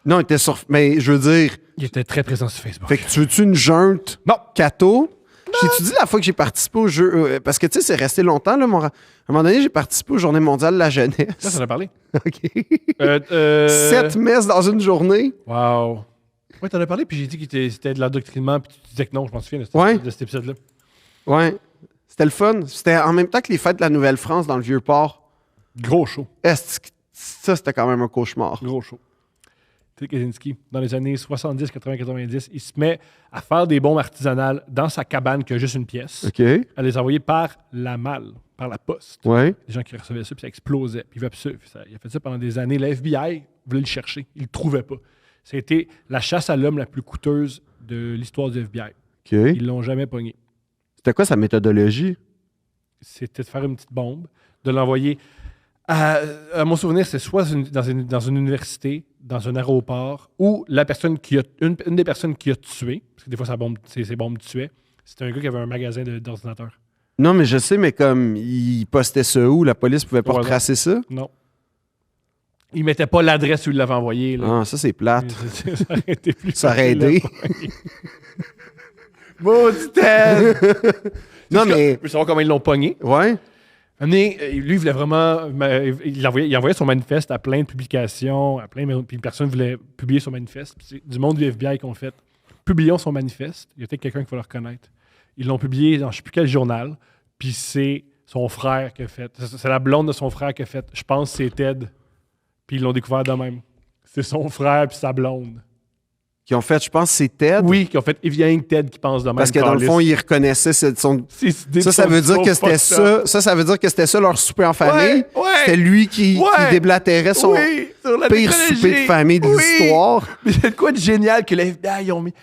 Non, il était sur... Mais je veux dire... Il était très présent sur Facebook. Fait que tu veux-tu une junte Non. catho? J'ai-tu dit la fois que j'ai participé au jeu... parce que, tu sais, c'est resté longtemps, là. À un moment donné, j'ai participé aux Journées mondiales de la jeunesse. Ça, en a parlé. OK. Euh, 7 messes dans une journée. Wow. Ouais, t'en as parlé, puis j'ai dit que c'était de l'endoctrinement, puis tu disais que non, je m'en souviens Ouais. de cet épisode-là. Ouais. C'était le fun. C'était en même temps que les fêtes de la Nouvelle-France dans le Vieux-Port. Gros show. Est-ce que ça, c'était quand même un cauchemar. Gros show. Ted Kaczynski, dans les années 70, 80, 90, il se met à faire des bombes artisanales dans sa cabane qui a juste une pièce, OK. à les envoyer par la malle, par la poste. Ouais. Les gens qui recevaient ça, puis ça explosait. Puis il a fait ça pendant des années. La FBI voulait le chercher. Il ne le trouvait pas. C'était la chasse à l'homme la plus coûteuse de l'histoire du FBI. OK. Ils ne l'ont jamais pogné. C'était quoi sa méthodologie? C'était de faire une petite bombe, de l'envoyer. À mon souvenir, c'est soit dans une université, dans un aéroport, ou la personne une des personnes qui a tué, parce que des fois, ces bombes tuaient, c'était un gars qui avait un magasin d'ordinateurs. Non, mais je sais, mais comme il postait ça où? La police pouvait pas Ouais, retracer ça? Non. Il mettait pas l'adresse où il l'avait envoyé. Là. Ah, ça, c'est plate. Ça aurait été plus Ça aurait facile, aidé. Maudit Ted! Non, mais... Je veux savoir comment ils l'ont pogné. Ouais. Lui, il voulait vraiment... Il envoyait son manifeste à plein de publications, puis personne ne voulait publier son manifeste. Puis c'est du monde du FBI qui ont fait « Publions son manifeste. » Il y a peut-être quelqu'un qui va le reconnaître. Ils l'ont publié dans je ne sais plus quel journal, puis c'est son frère qui a fait. C'est la blonde de son frère qui a fait « Je pense que c'est Ted. » Puis ils l'ont découvert de même. C'est son frère puis sa blonde. Qui ont fait, je pense, c'est Ted. Oui, qui ont fait évidemment Ted qui pense de même. Parce que dans le fond, ils reconnaissaient son... Ça veut dire que c'était ça. Ça veut dire que c'était ça leur souper en famille. Ouais. C'était lui qui déblatérait son sur la pire technologie. souper de famille de l'histoire. Mais c'est de quoi de génial que les FBI ils ont mis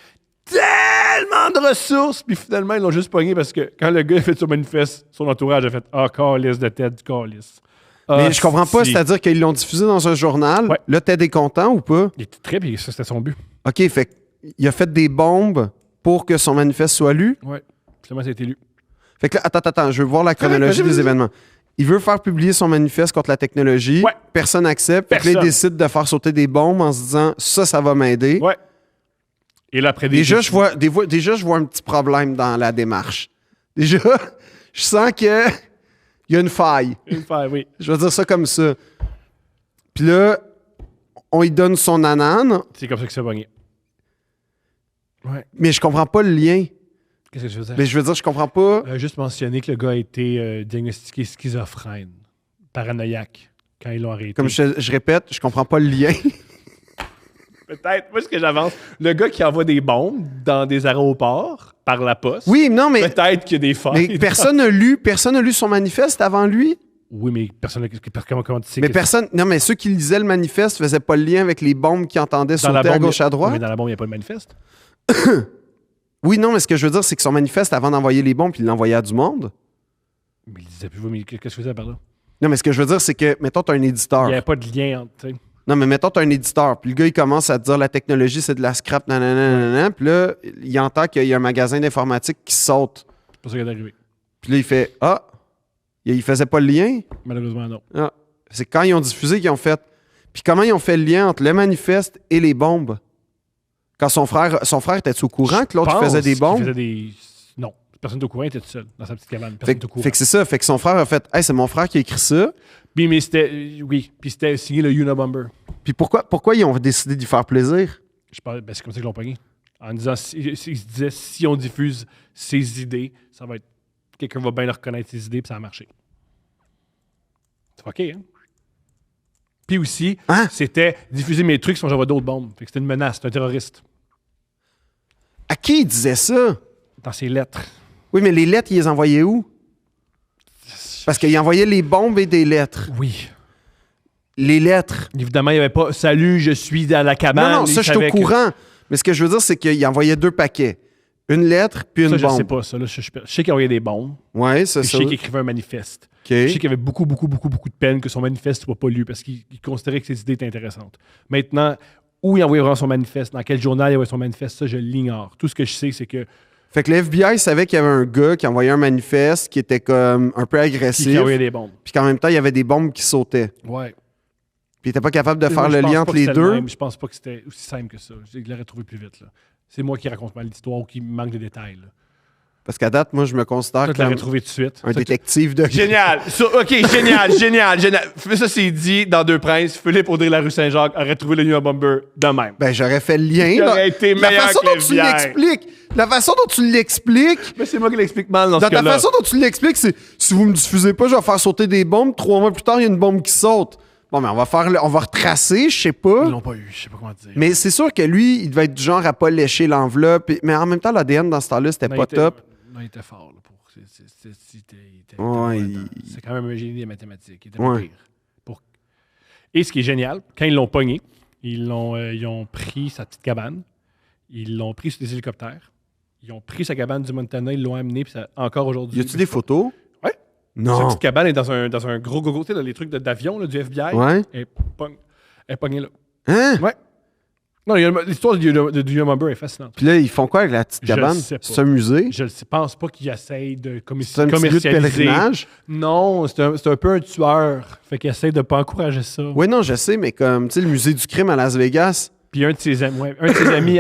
tellement de ressources, puis finalement, ils l'ont juste pogné parce que quand le gars a fait son manifeste, son entourage a fait « Ah, calice de Ted, calice. » Mais je comprends pas, c'est-à-dire qu'ils l'ont diffusé dans un journal. Ouais. Là, Ted est content ou pas? Il était très bien, ça c'était son but. OK, fait qu'il a fait des bombes pour que son manifeste soit lu. Ouais, finalement, ça a été lu. Fait que là, attends, je veux voir la chronologie des événements. Il veut faire publier son manifeste contre la technologie. Ouais. Personne n'accepte. Fait que là, il Personne. décide de faire sauter des bombes en se disant ça va m'aider. Ouais. Et là, après Déjà, je vois un petit problème dans la démarche. Déjà, je sens que il y a une faille. Oui. Je vais dire ça comme ça. Puis là, on lui donne son anane, C'est comme ça que c'est pogné. Ouais. mais je comprends pas le lien. Qu'est-ce que je veux dire? Mais je veux dire, je comprends pas. Juste mentionner que le gars a été diagnostiqué schizophrène, paranoïaque, quand ils l'ont arrêté. Comme je répète, je comprends pas le lien. Peut-être, moi, ce que j'avance, le gars qui envoie des bombes dans des aéroports par la poste, Oui, non, mais, peut-être qu'il y a des failles. mais personne n'a lu son manifeste avant lui. Oui, mais personne n'a... Comment tu sais Mais que personne. Non, mais ceux qui lisaient le manifeste faisaient pas le lien avec les bombes qu'ils entendaient dans la sauter à bombe, gauche à droite. Mais dans la bombe, il n'y a pas de manifeste. Oui, non, mais ce que je veux dire, c'est que son manifeste, avant d'envoyer les bombes, il l'envoyait à du monde. Mais il disait plus, mais qu'est-ce que je faisais par là? Non, mais ce que je veux dire, c'est que, mettons, t'as un éditeur. Il n'y avait pas de lien entre... tu sais. Non, mais mettons, t'as un éditeur. Puis le gars, il commence à te dire la technologie, c'est de la scrap, nanana. Puis là, il entend qu'il y a un magasin d'informatique qui saute. C'est pas ça qui est arrivé. Puis là, il fait ah, il faisait pas le lien. Malheureusement, non. Ah. C'est quand ils ont diffusé qu'ils ont fait. Puis comment ils ont fait le lien entre le manifeste et les bombes? Quand son frère était au courant que l'autre faisait des bombes? Non. Personne au courant, il était tout seul dans sa petite cabane. Fait, Personne au courant. fait que c'est ça. Fait que son frère a fait hey, c'est mon frère qui a écrit ça. Puis, mais c'était... Oui. Puis c'était signé le Unabomber. Puis pourquoi ils ont décidé d'y faire plaisir? Je pense, c'est comme ça qu'ils l'ont pogné. En disant, ils se disaient, si on diffuse ses idées, ça va être... Quelqu'un va bien le reconnaître ses idées, puis ça a marché. C'est fucké, hein? Puis aussi, Hein? c'était diffuser mes trucs si j'envoie d'autres bombes. Fait que c'était une menace, c'est un terroriste. À qui il disait ça? Dans ses lettres. Oui, mais les lettres, il les envoyait où? Parce qu'il envoyait les bombes et des lettres. Oui. Les lettres. Évidemment, il n'y avait pas « Salut, je suis dans la cabane ». Non, ça, je suis au courant. Mais ce que je veux dire, c'est qu'il envoyait 2 paquets. Une lettre, puis une Ça, bombe. je sais pas ça. Là, je sais qu'il envoyait des bombes. Ouais, c'est Puis je ça. sais qu'il écrivait un manifeste. OK. Je sais qu'il y avait beaucoup de peine que son manifeste ne soit pas lu parce qu'il considérait que ses idées étaient intéressantes. Maintenant, où il envoyait vraiment son manifeste, dans quel journal il envoyait son manifeste, ça, je l'ignore. Tout ce que je sais, c'est que Fait que le FBI savait qu'il y avait un gars qui envoyait un manifeste qui était comme un peu agressif. qui envoyait des bombes. Puis qu'en même temps, il y avait des bombes qui sautaient. Ouais. Puis il était pas capable de faire Moi, le je pense lien pas entre que les c'était le deux. même. Je pense pas que c'était aussi simple que ça. Je l'aurais trouvé plus vite. Là. C'est moi qui raconte mal l'histoire ou qui manque de détails. Là. Parce qu'à date, moi, je me considère Toi, tu l'aurais comme trouvé tout de suite. un détective de... Génial! OK, génial. Ça, c'est dit dans Deux Princes. Philippe Audrey Larue Saint-Jacques aurait trouvé le Unabomber de même. Ben, j'aurais fait le lien. Il là. aurait été La meilleur façon que dont le tu FBI. l'expliques, la façon dont tu l'expliques, Mais c'est moi qui l'explique mal dans ce dans ta cas-là. façon dont tu l'expliques, c'est si vous me diffusez pas, je vais faire sauter des bombes. 3 mois plus tard, il y a une bombe qui saute. Bon, mais on va retracer, je sais Ils pas. l'ont pas eu, je sais pas comment dire. Mais c'est sûr que lui, il devait être du genre à pas lécher l'enveloppe. Mais en même temps, l'ADN dans ce temps-là, c'était Non, pas top. Non, il était fort. Là, il était Ouais, c'est quand même un génie des mathématiques. Il était Ouais. pas pire. Et ce qui est génial, quand ils l'ont pogné, ils ont pris sa petite cabane, ils l'ont pris sur des hélicoptères, ils ont pris sa cabane du Montana, ils l'ont amené, puis encore aujourd'hui. Y a-tu des photos? Ouais. Sa Non. petite cabane est dans un gros tu sais, dans les trucs d'avion là, du FBI. Ouais. Elle est pognée là. Hein? Ouais. Non, l'histoire du Umber est fascinante. Puis là, ils font quoi avec la petite Je cabane? le sais pas. C'est un musée? Je ne pense pas qu'ils essayent de C'est un petit lieu de commercialiser. pèlerinage? Non, c'est un peu un tueur. Fait qu'il essaie de pas encourager ça. Oui, non, je sais, mais comme, tu sais, le musée du crime à Las Vegas. Puis un de ses amis,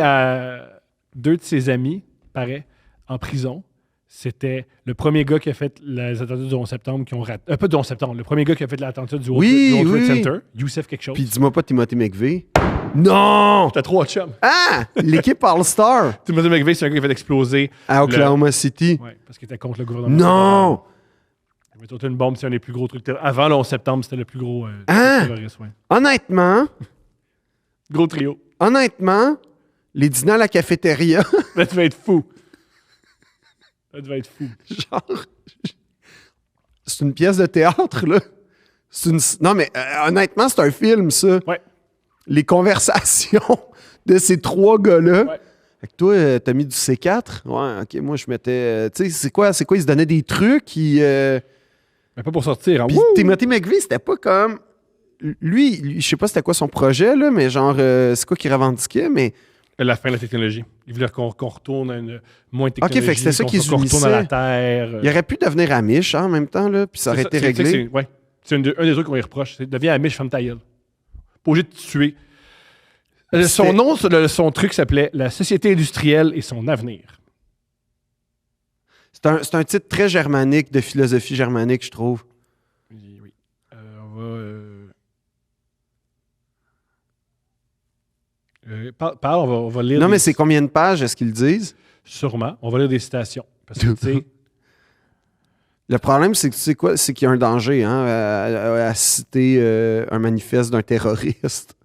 deux de ses amis, paraît, en prison, c'était le premier gars qui a fait les attentats du 11 septembre qui ont raté. Pas du 11 septembre, le premier gars qui a fait l'attentat du World Trade Center, Youssef quelque chose. Puis dis-moi pas Timothy McVeigh. Non! T'as trois chums. Ah! L'équipe All-Star Timothy McVeigh, c'est un gars qui a fait exploser. à Oklahoma City. Ouais, parce qu'il était contre le gouvernement. Non! Il avait tourné une bombe, c'est un des plus gros trucs. Avant le 11 septembre, c'était le plus gros Hein? terroriste. Ouais. Honnêtement, Gros trio. les dîners à la cafétéria, Ça devait être fou. Ça devait être fou. genre, c'est une pièce de théâtre, là. Non, mais honnêtement, c'est un film, ça. Ouais. Les conversations de ces trois gars-là. Ouais. Fait que toi, t'as mis du C4? Ouais, OK, moi, je mettais... tu sais, c'est quoi? Ils se donnaient des trucs, Mais pas pour sortir. Hein. Puis Wouh! Timothy McVeigh, c'était pas comme... Lui, je sais pas c'était quoi son projet, là, mais genre, c'est quoi qu'il revendiquait, mais... La fin de la technologie. Il voulait qu'on retourne à une moins de technologie. OK, fait que c'était ça qui qu'on retourne à la unissait. Terre. Il aurait pu devenir Amish, hein, en même temps, là, puis ça aurait été réglé. Ouais. C'est un des trucs qu'on lui reproche. C'est deviens Amish, ferme ta gueule. Pas obligé de te tuer. Son nom, son truc s'appelait La société industrielle et son avenir. C'est un titre très germanique, de philosophie germanique, je trouve. Oui. On va lire. Non, mais c'est combien de pages, est-ce qu'ils disent? Sûrement. On va lire des citations. Parce que, tu sais, Le problème, c'est que tu sais quoi? C'est qu'il y a un danger, hein, à citer un manifeste d'un terroriste.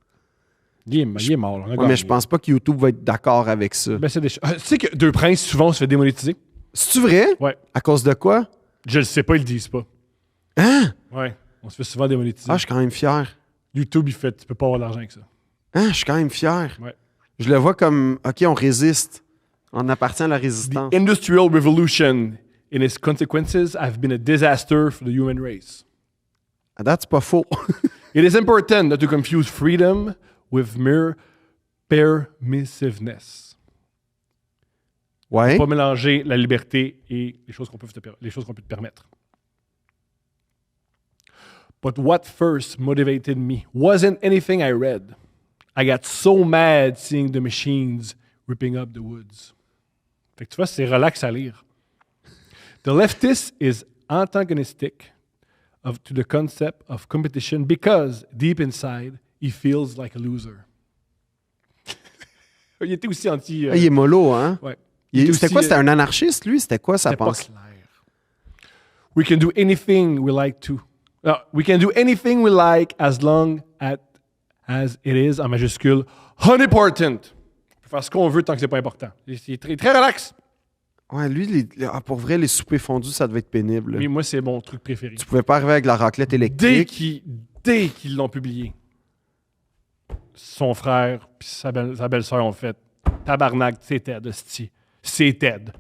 il est mort. Là. On a Ouais, gagné. mais je pense pas que YouTube va être d'accord avec ça. Ben, c'est des... Tu sais que Deux Princes, souvent, on se fait démonétiser? C'est-tu vrai? Ouais. À cause de quoi? Je le sais pas, ils le disent pas. Hein? Ouais. On se fait souvent démonétiser. Ah, je suis quand même fier. YouTube, il fait, tu peux pas avoir d'argent avec ça. Hein? Je suis quand même fier. Ouais. Je le vois comme, OK, on résiste. On appartient à la résistance. The Industrial Revolution and its consequences have been a disaster for the human race. À date, c'est pas faux. It is important not to confuse freedom with mere permissiveness. Ouais. Pas mélanger la liberté et les choses qu'on peut te permettre. But what first motivated me wasn't anything I read. I got so mad seeing the machines ripping up the woods. Fait que tu vois, c'est relax à lire. The leftist is antagonistic to the concept of competition because deep inside, he feels like a loser. Il était aussi anti... Ah, il est mollo, hein? ouais. C'était quoi? C'était un anarchiste, lui? C'était quoi sa C'était pas pensée? clair. We can do anything we like to. No, we can do anything we like as long as it is, en majuscule, unimportant. On peut faire ce qu'on veut tant que c'est pas important. C'est très, très relax. Ouais, lui, pour vrai, les soupers fondus, ça devait être pénible. Mais moi, c'est mon truc préféré. Tu pouvais pas arriver avec la raclette électrique. Dès qu'ils l'ont publié, son frère puis sa belle-sœur ont fait tabarnak, c'est Ted, hostie. C'est Ted.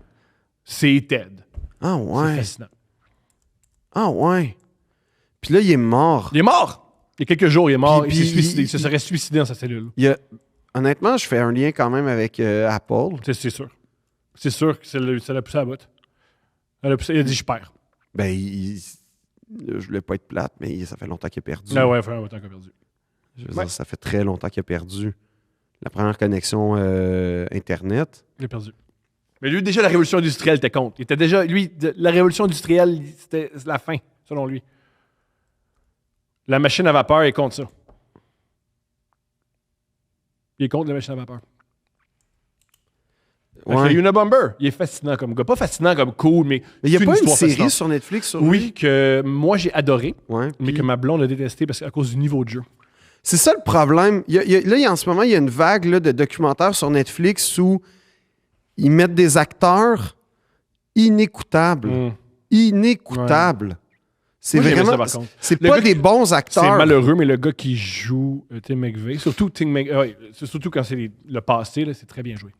C'est Ted. Ah C'est ouais. fascinant. Ah ouais. Puis là, il est mort. Il est mort! Il y a quelques jours, il est mort. Puis il s'est suicidé. Il se serait suicidé dans sa cellule. Honnêtement, je fais un lien quand même avec Apple. C'est sûr. C'est sûr que ça l'a poussé à la botte. Il a dit, je perds. Ben, je voulais pas être plate, mais ça fait longtemps qu'il a perdu. Ah ouais, il fait un temps qu'il a perdu. Je veux dire, ça fait très longtemps qu'il a perdu. La première connexion Internet. Il a perdu. Mais lui, déjà, la révolution industrielle était contre. Il était déjà, lui, la révolution industrielle, c'était la fin, selon lui. La machine à vapeur est contre ça. Il est contre la machine à vapeur. Ouais. Unabomber, il est fascinant comme gars. Pas fascinant comme cool, mais Mais il n'y a c'est pas une histoire série fascinante. sur Netflix sur Oui, lui? que moi j'ai adoré, Ouais. mais Puis- que ma blonde a détesté parce qu'à cause du niveau de jeu. C'est ça le problème. En ce moment, il y a une vague là, de documentaires sur Netflix où ils mettent des acteurs inécoutables. Inécoutables. C'est Moi, j'aimais vraiment. ça, par contre. C'est Le pas gars des qui- bons acteurs. C'est malheureux, mais le gars qui joue Tim McVeigh, surtout c'est surtout quand c'est le passé, là, c'est très bien joué.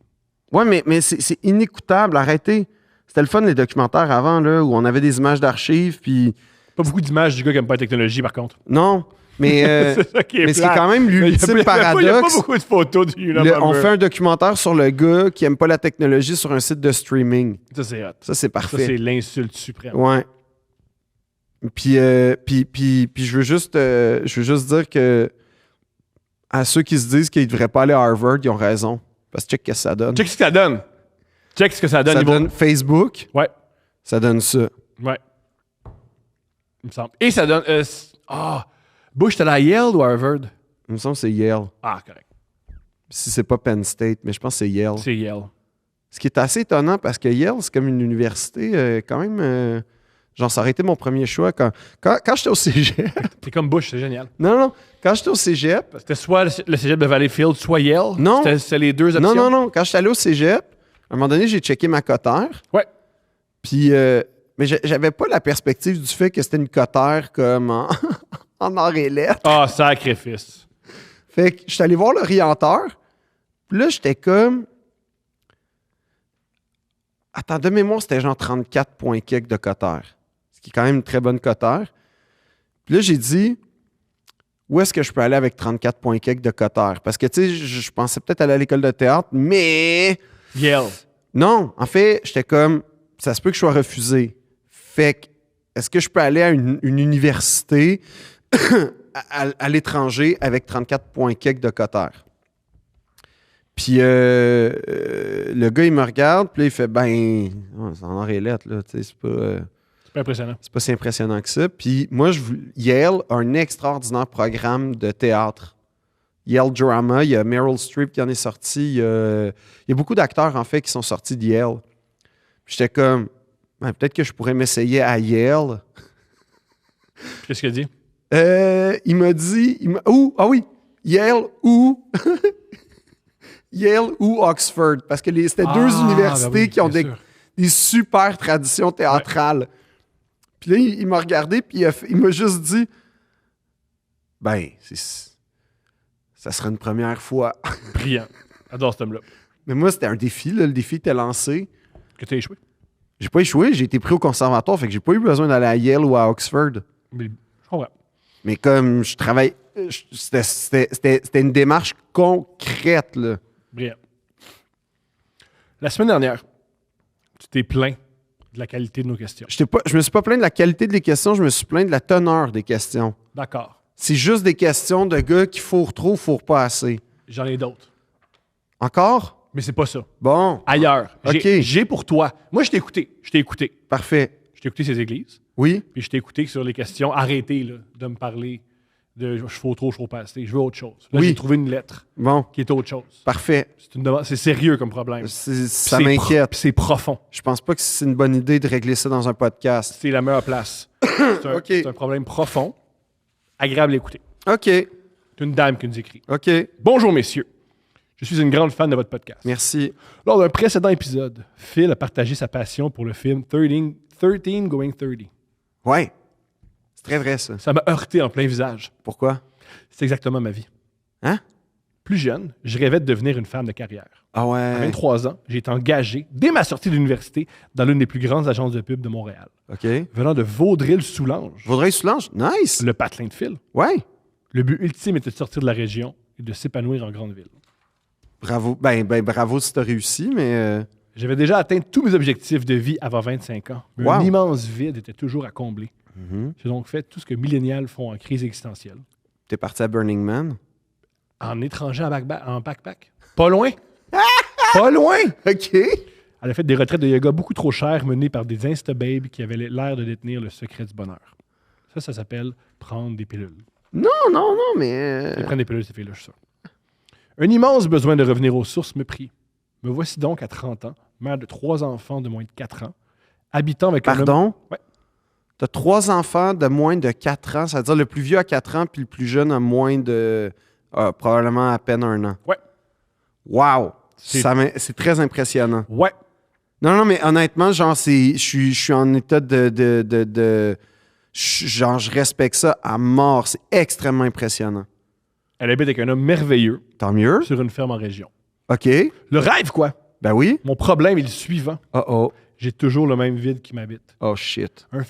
Ouais, mais c'est inécoutable. Arrêtez. C'était le fun, les documentaires avant, là, où on avait des images d'archives, puis. Pas beaucoup d'images du gars qui aime pas la technologie, par contre. Non. Mais, C'est ça qui est mais ce qui est plate. quand même Il y a l'ultime pas- il y a pas paradoxe. beaucoup de photos du On fait un documentaire sur le gars qui aime pas la technologie sur un site de streaming. Ça, c'est hot. Ça, c'est Ça, parfait. c'est l'insulte suprême. Ouais. Puis je veux juste dire que à ceux qui se disent qu'ils ne devraient pas aller à Harvard, ils ont raison. Parce que check ce que ça donne. Check ce que ça donne. Check ce que ça donne. Ça niveau- donne Facebook, Ouais, ça donne ça. ouais. Il me semble. Et ça donne... Bush, t'es allé à Yale ou à Harvard? Il me semble que c'est Yale. Ah, correct. Si c'est pas Penn State, mais je pense que c'est Yale. C'est Yale. Ce qui est assez étonnant parce que Yale, c'est comme une université quand même... genre, ça aurait été mon premier choix quand j'étais au cégep. T'es comme Bush, c'est génial. Non. Quand j'étais au cégep... C'était soit le cégep de Valleyfield, soit Yale. Non. C'était les deux options. Non. Quand j'étais allé au cégep, à un moment donné, j'ai checké ma cotère. Ouais. Puis, mais j'avais pas la perspective du fait que c'était une cotère comme en, en or et lettres. Ah, sacrifice. Fait que j'étais allé voir l'orienteur. Puis là, j'étais comme... Attends, de mémoire, c'était genre 34 points quelques de cotère. Ce qui est quand même une très bonne cotère. Puis là, j'ai dit, où est-ce que je peux aller avec 34 points quelques de cotère? Parce que, tu sais, je pensais peut-être aller à l'école de théâtre, mais... Yale. Non, en fait, j'étais comme, ça se peut que je sois refusé. Fait que, est-ce que je peux aller à une université à l'étranger avec 34 points quelques de cotère? Puis le gars, il me regarde, puis là, il fait, ben, c'est en or et lettres, là, tu sais, C'est pas impressionnant. c'est pas si impressionnant que ça. Puis moi, Yale a un extraordinaire programme de théâtre. Yale Drama, il y a Meryl Streep qui en est sorti. Il y a beaucoup d'acteurs, en fait, qui sont sortis de Yale. Puis j'étais comme, ben, peut-être que je pourrais m'essayer à Yale. Qu'est-ce qu'il a dit? Il m'a dit, Yale ou Yale ou Oxford. Parce que c'était deux universités ben oui, qui ont bien des sûr. super traditions théâtrales. Puis là, il m'a regardé, puis il m'a juste dit, ben, ça sera une première fois. Brillant. Adore cet homme-là. Mais moi, c'était un défi, là. Le défi était lancé. Que t'as échoué. J'ai pas échoué, j'ai été pris au conservatoire, fait que j'ai pas eu besoin d'aller à Yale ou à Oxford. Mais je comprends. Mais comme je travaille, c'était une démarche concrète, là. Brillant. La semaine dernière, tu t'es plaint de la qualité de nos questions. Je me suis pas plaint de la qualité des questions, je me suis plaint de la teneur des questions. D'accord. C'est juste des questions de gars qui fourrent trop, fourrent pas assez. J'en ai d'autres. Encore? Mais c'est pas ça. Bon, Ailleurs. OK. J'ai pour toi. Moi, je t'ai écouté. parfait. Je t'ai écouté ces églises. Oui? Puis je t'ai écouté sur les questions. Arrêtez là, de me parler de je fais trop, je fais pas assez. Je veux autre chose. Là, Oui. j'ai trouvé une lettre Bon, qui est autre chose. parfait. C'est une demande. C'est sérieux comme problème. Ça Puis m'inquiète. puis c'est profond. Je pense pas que c'est une bonne idée de régler ça dans un podcast. C'est la meilleure place. C'est un problème profond, agréable à écouter. OK, C'est une dame qui nous écrit. OK. Bonjour, messieurs. Je suis une grande fan de votre podcast. Merci. Lors d'un précédent épisode, Phil a partagé sa passion pour le film 13 Going 30. Ouais. C'est très vrai, ça. Ça m'a heurté en plein visage. Pourquoi? C'est exactement ma vie. Hein? Plus jeune, je rêvais de devenir une femme de carrière. Ah À ouais. 23 ans, j'ai été engagé, dès ma sortie de l'université, dans l'une des plus grandes agences de pub de Montréal. OK. Venant de Vaudreuil-Soulanges, Vaudreuil-Soulanges? Nice. le patelin de Phil, Ouais. le but ultime était de sortir de la région et de s'épanouir en grande ville. Bravo. Ben, bravo si t'as réussi, mais... J'avais déjà atteint tous mes objectifs de vie avant 25 ans. Mais Wow. un immense vide était toujours à combler. Mhm. J'ai donc fait tout ce que millénials font en crise existentielle. T'es parti à Burning Man? En étranger en backpack. Pas loin. Pas loin. OK. Elle a fait des retraites de yoga beaucoup trop chères menées par des insta-babes qui avaient l'air de détenir le secret du bonheur. Ça s'appelle prendre des pilules. Non, mais... Elles prennent des pilules, ces filles-là, je suis sûr. Un immense besoin de revenir aux sources me prit. Me voici donc à 30 ans, mère de 3 enfants de moins de 4 ans, habitant avec un homme... Pardon? Ouais. Tu as 3 enfants de moins de 4 ans, c'est-à-dire le plus vieux a 4 ans, puis le plus jeune a moins de... probablement à peine 1 an. Ouais. Wow! C'est- C'est très impressionnant. Ouais. Non, mais honnêtement, genre, je suis en état genre, je respecte ça à mort. C'est extrêmement impressionnant. Elle habite avec un homme merveilleux Tant mieux. sur une ferme en région. OK. Le rêve, quoi! Ben oui. Mon problème est le suivant. Oh. J'ai toujours le même vide qui m'habite. Oh shit. Un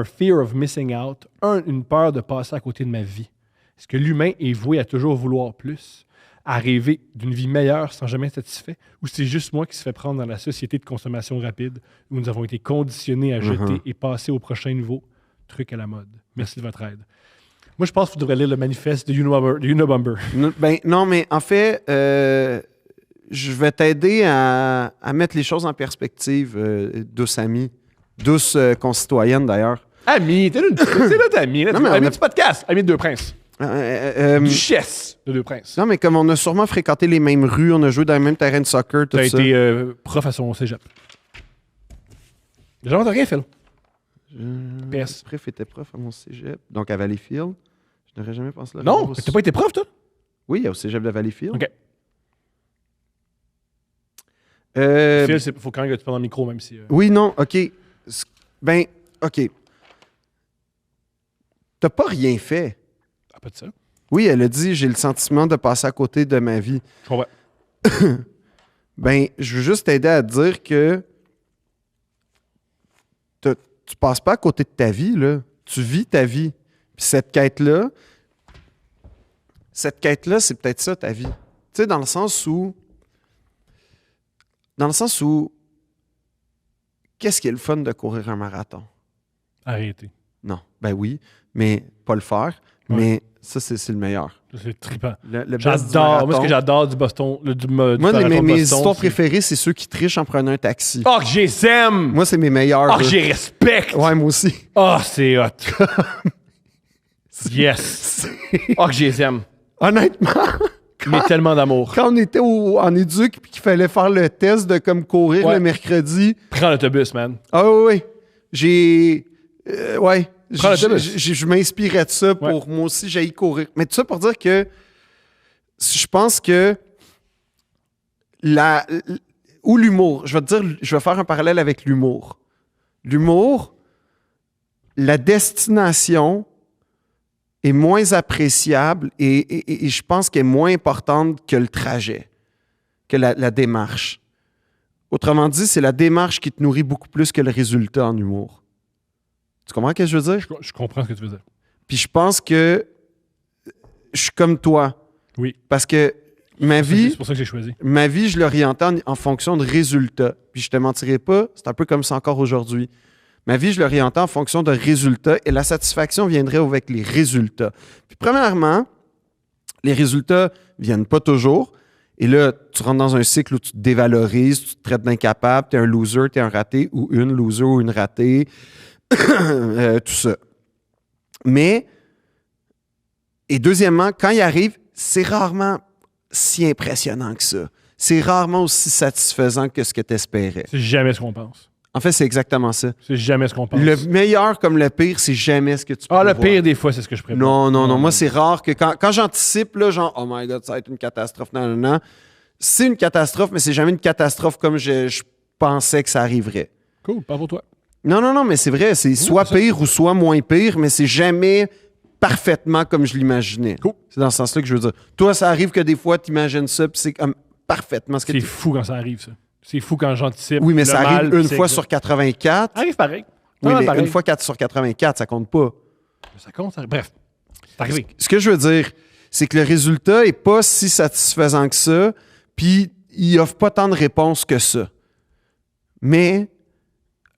fear of missing out, une peur de passer à côté de ma vie. Est-ce que l'humain est voué à toujours vouloir plus, à rêver d'une vie meilleure sans jamais être satisfait, ou c'est juste moi qui se fait prendre dans la société de consommation rapide où nous avons été conditionnés à jeter et passer au prochain niveau? Truc à la mode. Merci de votre aide. Moi, je pense que vous devrez lire le manifeste de Unabomber. Ben non, mais en fait, je vais t'aider à mettre les choses en perspective, douce amie. Douce concitoyenne, d'ailleurs. Ami, t'es notre ami. Non, mais on Ami a- du podcast. Ami de Deux Princes. Duchesse de Deux Princes. non, mais comme on a sûrement fréquenté les mêmes rues, on a joué dans le même terrain de soccer, tout T'as ça. été prof à son cégep. J'invente rien, Phil. PS. Bref, était prof à mon cégep, donc à Valleyfield. Je n'aurais jamais pensé là. Non, t'as pas été prof, toi? Oui, au cégep de Valleyfield. OK. Euh, Phil, il faut quand même que tu parles dans le micro, même si... Oui, non, OK. Ben, OK. T'as pas rien fait. Ah, pas de ça. Oui, elle a dit, j'ai le sentiment de passer à côté de ma vie. Je comprends. Ben, je veux juste t'aider à te dire que tu passes pas à côté de ta vie, là. Tu vis ta vie. Puis cette quête-là, c'est peut-être ça, ta vie. Tu sais, dans le sens où, qu'est-ce qui est le fun de courir un marathon? Arrêtez. Non, ben oui, mais pas le faire. Ouais. Mais ça, c'est le meilleur. Ça, c'est trippant. Le best du J'adore. Moi, ce marathon. que j'adore du Boston, du Moi, marathon de mes Boston, histoires c'est- préférées, c'est ceux qui trichent en prenant un taxi. Oh, que j'ai aime! Moi, c'est mes meilleurs. Oh, que eux. j'ai respecte! Ouais, moi aussi. Oh, c'est hot! Yes! Oh, que j'ai aime! Honnêtement, Mais tellement d'amour. quand on était en éduc puis qu'il fallait faire le test de comme courir Ouais. le mercredi, Prends l'autobus, man. ah oui, j'ai... ouais. Prends l'autobus. Je m'inspirais de ça pour Ouais. moi aussi, j'aille courir. Mais tout ça pour dire que je pense que ou l'humour, je vais te dire, je vais faire un parallèle avec l'humour. L'humour, la destination est moins appréciable et je pense qu'elle est moins importante que le trajet, que la démarche. Autrement dit, c'est la démarche qui te nourrit beaucoup plus que le résultat en humour. Tu comprends ce que je veux dire? Je comprends ce que tu veux dire. Puis je pense que je suis comme toi. Oui. Parce que ma vie, C'est pour ça que j'ai choisi. je l'orientais en fonction de résultats. Puis je te mentirai pas, c'est un peu comme ça encore aujourd'hui. Ma vie, je l'orientais en fonction de résultats et la satisfaction viendrait avec les résultats. Puis premièrement, les résultats viennent pas toujours. Et là, tu rentres dans un cycle où tu te dévalorises, tu te traites d'incapable, tu es un loser, tu es un raté, ou une loser ou une ratée, tout ça. Mais, et deuxièmement, quand il arrive, c'est rarement si impressionnant que ça. C'est rarement aussi satisfaisant que ce que tu espérais. C'est jamais ce qu'on pense. En fait, c'est exactement ça. C'est jamais ce qu'on pense. Le meilleur comme le pire, c'est jamais ce que tu peux Ah, le voir. pire des fois, c'est ce que je prépare. Non. Moi, c'est rare que quand j'anticipe, là, genre, oh my God, ça va être une catastrophe. Non. C'est une catastrophe, mais c'est jamais une catastrophe comme je pensais que ça arriverait. Cool, pas pour toi. Non, mais c'est vrai. C'est soit c'est ça. pire ou soit moins pire, mais c'est jamais parfaitement comme je l'imaginais. Cool. C'est dans ce sens-là que je veux dire. Toi, ça arrive que des fois, tu imagines ça, puis c'est comme parfaitement ce que C'est tu... fou quand ça arrive, ça. C'est fou quand j'anticipe. Oui, mais le ça mal, arrive puis une c'est fois exact. sur 84. Ça arrive pareil. Oui, Ah, mais pareil. une fois sur 84, ça compte pas. Ça compte, ça... Bref, c'est arrivé. Ce que je veux dire, c'est que le résultat est pas si satisfaisant que ça, puis il offre pas tant de réponses que ça. Mais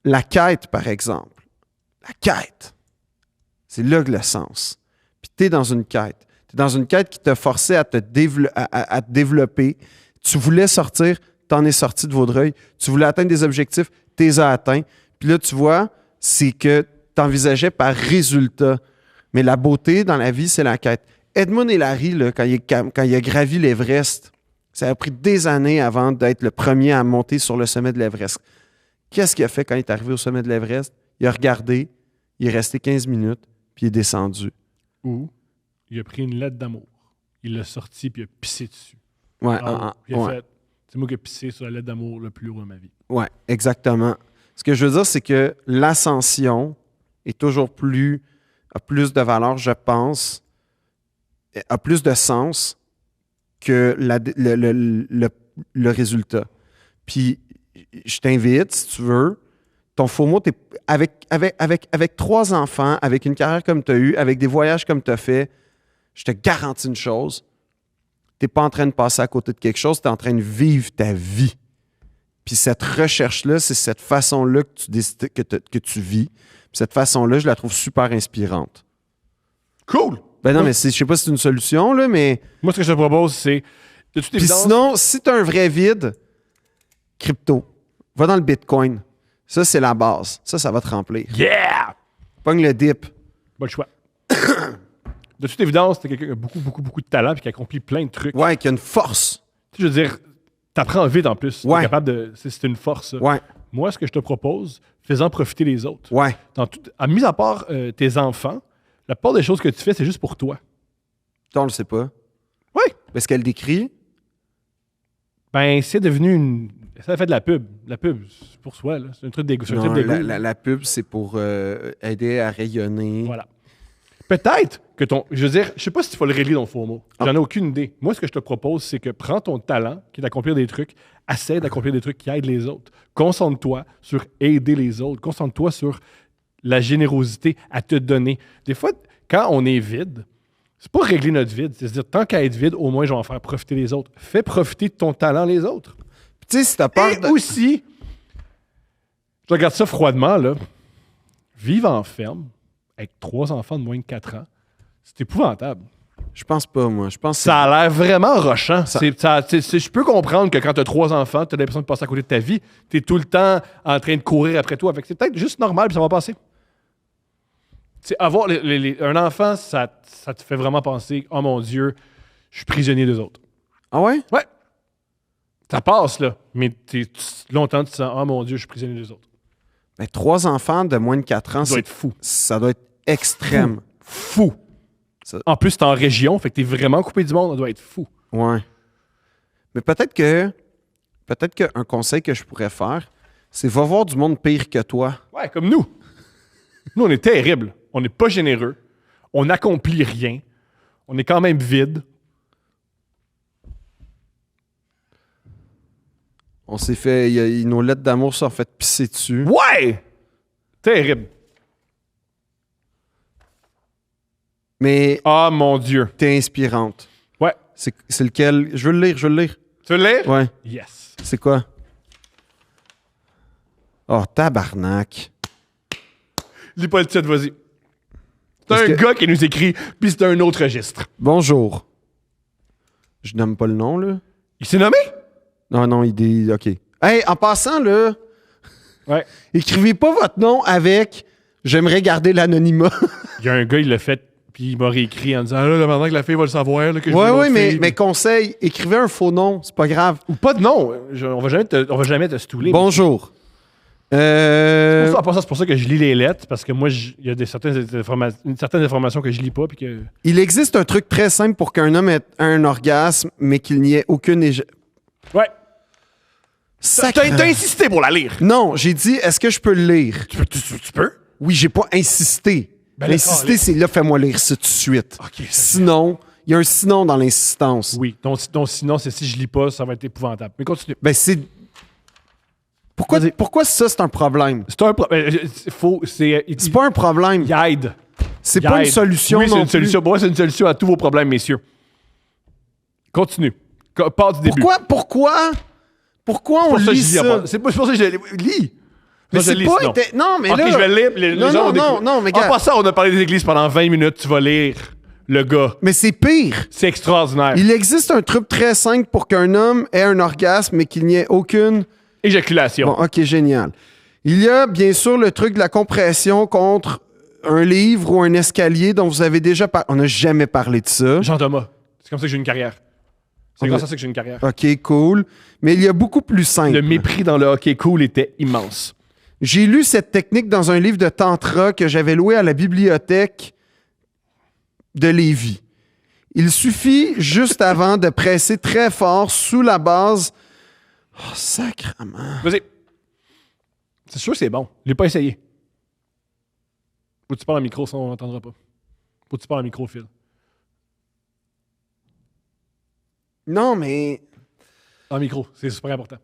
la quête, par exemple, c'est là que le sens. Puis tu es dans une quête. Tu es dans une quête qui t'a forcé à te développer. Tu voulais sortir, t'en es sorti de Vaudreuil. Tu voulais atteindre des objectifs, t'es as atteints. Puis là, tu vois, c'est que tu envisageais par résultat. Mais la beauté dans la vie, c'est la quête. Edmund Hillary, là, quand il a gravi l'Everest, Ça a pris des années avant d'être le premier à monter sur le sommet de l'Everest. Qu'est-ce qu'il a fait quand il est arrivé au sommet de l'Everest? Il a regardé, il est resté 15 minutes, puis il est descendu. Ou il a pris une lettre d'amour. Il l'a sorti puis il a pissé dessus. Ouais, Puis il a ouais. fait, c'est moi qui ai pissé sur la lettre d'amour le plus haut de ma vie. Ouais, exactement. Ce que je veux dire, c'est que l'ascension est toujours a plus de valeur, je pense, a plus de sens que le résultat. Puis, je t'invite, si tu veux, ton FOMO, avec 3 enfants, avec une carrière comme tu as eue, avec des voyages comme tu as fait, je te garantis une chose, tu n'es pas en train de passer à côté de quelque chose, tu es en train de vivre ta vie. Puis cette recherche-là, c'est cette façon-là que tu décides que tu vis. Puis cette façon-là, je la trouve super inspirante. Cool! Ben non, Moi, mais je sais pas si c'est une solution, là, mais... Moi, ce que je te propose, c'est de toute Puis évidence... sinon, si tu as un vrai vide, crypto. Va dans le Bitcoin. Ça, c'est la base. Ça va te remplir. Yeah! Pogne le dip. Pas le choix. De toute évidence, t'es quelqu'un qui a beaucoup, beaucoup, beaucoup de talent et qui accomplit plein de trucs. Ouais, qu'il y a une force. Je veux dire, t'apprends vite en plus. Ouais. T'es capable de... C'est une force, ça. Ouais, Moi, ce que je te propose, fais-en profiter les autres. ouais. Mis à part tes enfants, la plupart des choses que tu fais, c'est juste pour toi. Ça, on le sait pas. Oui. Est-ce qu'elle décrit? Ben, c'est devenu une... Ça fait de la pub. La pub, c'est pour soi, là. C'est un truc d'égo. C'est un Non, trip d'égo. la pub, c'est pour aider à rayonner. Voilà. Peut-être que ton... Je veux dire, je sais pas si tu faut le régler ton FOMO. J'en ai aucune idée. Moi, ce que je te propose, c'est que prends ton talent, qui est d'accomplir des trucs, essaie d'accomplir des trucs qui aident les autres. Concentre-toi sur aider les autres. Concentre-toi sur la générosité à te donner. Des fois, quand on est vide, c'est pas régler notre vide. C'est-à-dire, tant qu'à être vide, au moins, je vais en faire profiter les autres. Fais profiter de ton talent les autres. Tu sais, si t'as peur Et aussi, je regarde ça froidement, là. Vivre en ferme, avec 3 enfants de moins de 4 ans, c'est épouvantable. Je pense pas, moi. Je pense que Ça a l'air vraiment rochant. Ça- Je peux comprendre que quand tu as 3 enfants, tu as l'impression de passer à côté de ta vie. Tu es tout le temps en train de courir après toi. Fait que c'est peut-être juste normal, puis ça va passer. T'sais, avoir un enfant, ça te fait vraiment penser, oh mon Dieu, je suis prisonnier des autres. Ah ouais? Ouais. Ça passe, là. Mais longtemps, tu te sens, oh mon Dieu, je suis prisonnier des autres. Ben, 3 enfants de moins de 4 ans, Ça doit être fou. ça doit être extrême. Fou. Ça- En plus, t'es en région, fait que t'es vraiment coupé du monde, ça doit être fou. Ouais. Mais peut-être qu'un conseil que je pourrais faire, c'est va voir du monde pire que toi. Ouais, comme nous. Nous, on est terribles. On n'est pas généreux. On n'accomplit rien. On est quand même vide. On s'est fait. Nos lettres d'amour se sont fait pisser dessus. Ouais! Terrible. Mais Ah, mon Dieu. t'es inspirante. Ouais. C'est lequel? Je veux le lire. Tu veux le lire? Ouais. Yes. C'est quoi? Oh, tabarnak. Lis pas le titre, vas-y. C'est Est-ce un que- gars qui nous écrit, puis c'est un autre registre. Bonjour. Je nomme pas le nom, là. Il s'est nommé? Non, il dit. OK. Hey, en passant, là, Ouais. écrivez pas votre nom avec j'aimerais garder l'anonymat. Il y a un gars, il l'a fait, puis il m'a réécrit en disant, ah là, maintenant que la fille va le savoir, là, que je veux Ouais, une ouais, autre mais, fille. mais conseil, écrivez un faux nom, c'est pas grave. Ou pas de nom. On va jamais te stouler. Bonjour. En passant, c'est pour ça que je lis les lettres, parce que moi, il y a certaines informations que je lis pas, puis que... Il existe un truc très simple pour qu'un homme ait un orgasme, mais qu'il n'y ait aucune Ouais. Sacré. T'as insisté pour la lire. Non, j'ai dit, est-ce que je peux le lire? Tu peux? Oui, j'ai pas insisté. Ben, L'insister, d'accord, c'est là, fais-moi lire ça tout de suite. OK, Sinon, il y a un sinon dans l'insistance. Oui, donc sinon, c'est si je lis pas, ça va être épouvantable. Mais continue. Ben, c'est. Pourquoi ça, c'est un problème? C'est un problème. C'est C'est pas un problème. il aide. C'est Il pas une aide. solution Oui, c'est non une plus. solution. Pour moi, c'est une solution à tous vos problèmes, messieurs. Continue. Part du début. Pourquoi on C'est pour ça que lit je lis ça? pas. C'est pour ça que je lis. Mais Ça, je c'est lis, pas... sinon. Non, mais OK, là... je vais le lire. Les Non, gens non, vont découvrir. non, mais En gars... passant, on a parlé des églises pendant 20 minutes. Tu vas lire le gars. Mais c'est pire. C'est extraordinaire. Il existe un truc très simple pour qu'un homme ait un orgasme, mais qu'il n'y ait aucune... Éjaculation. Bon, OK, génial. Il y a bien sûr le truc de la compression contre un livre ou un escalier dont vous avez déjà parlé. On n'a jamais parlé de ça. Jean-Thomas. C'est comme ça que j'ai une carrière. C'est grâce à ça que j'ai une carrière. OK, cool. Mais il y a beaucoup plus simple. Le mépris dans le hockey cool était immense. J'ai lu cette technique dans un livre de tantra que j'avais loué à la bibliothèque de Lévis. Il suffit juste avant de presser très fort sous la base. Oh, sacrement. Vas-y. C'est sûr que c'est bon. Je l'ai pas essayé. Faut que tu parles en micro, sinon on n'entendra pas. Faut que tu parles en micro, Phil. Non, mais En micro, c'est super important.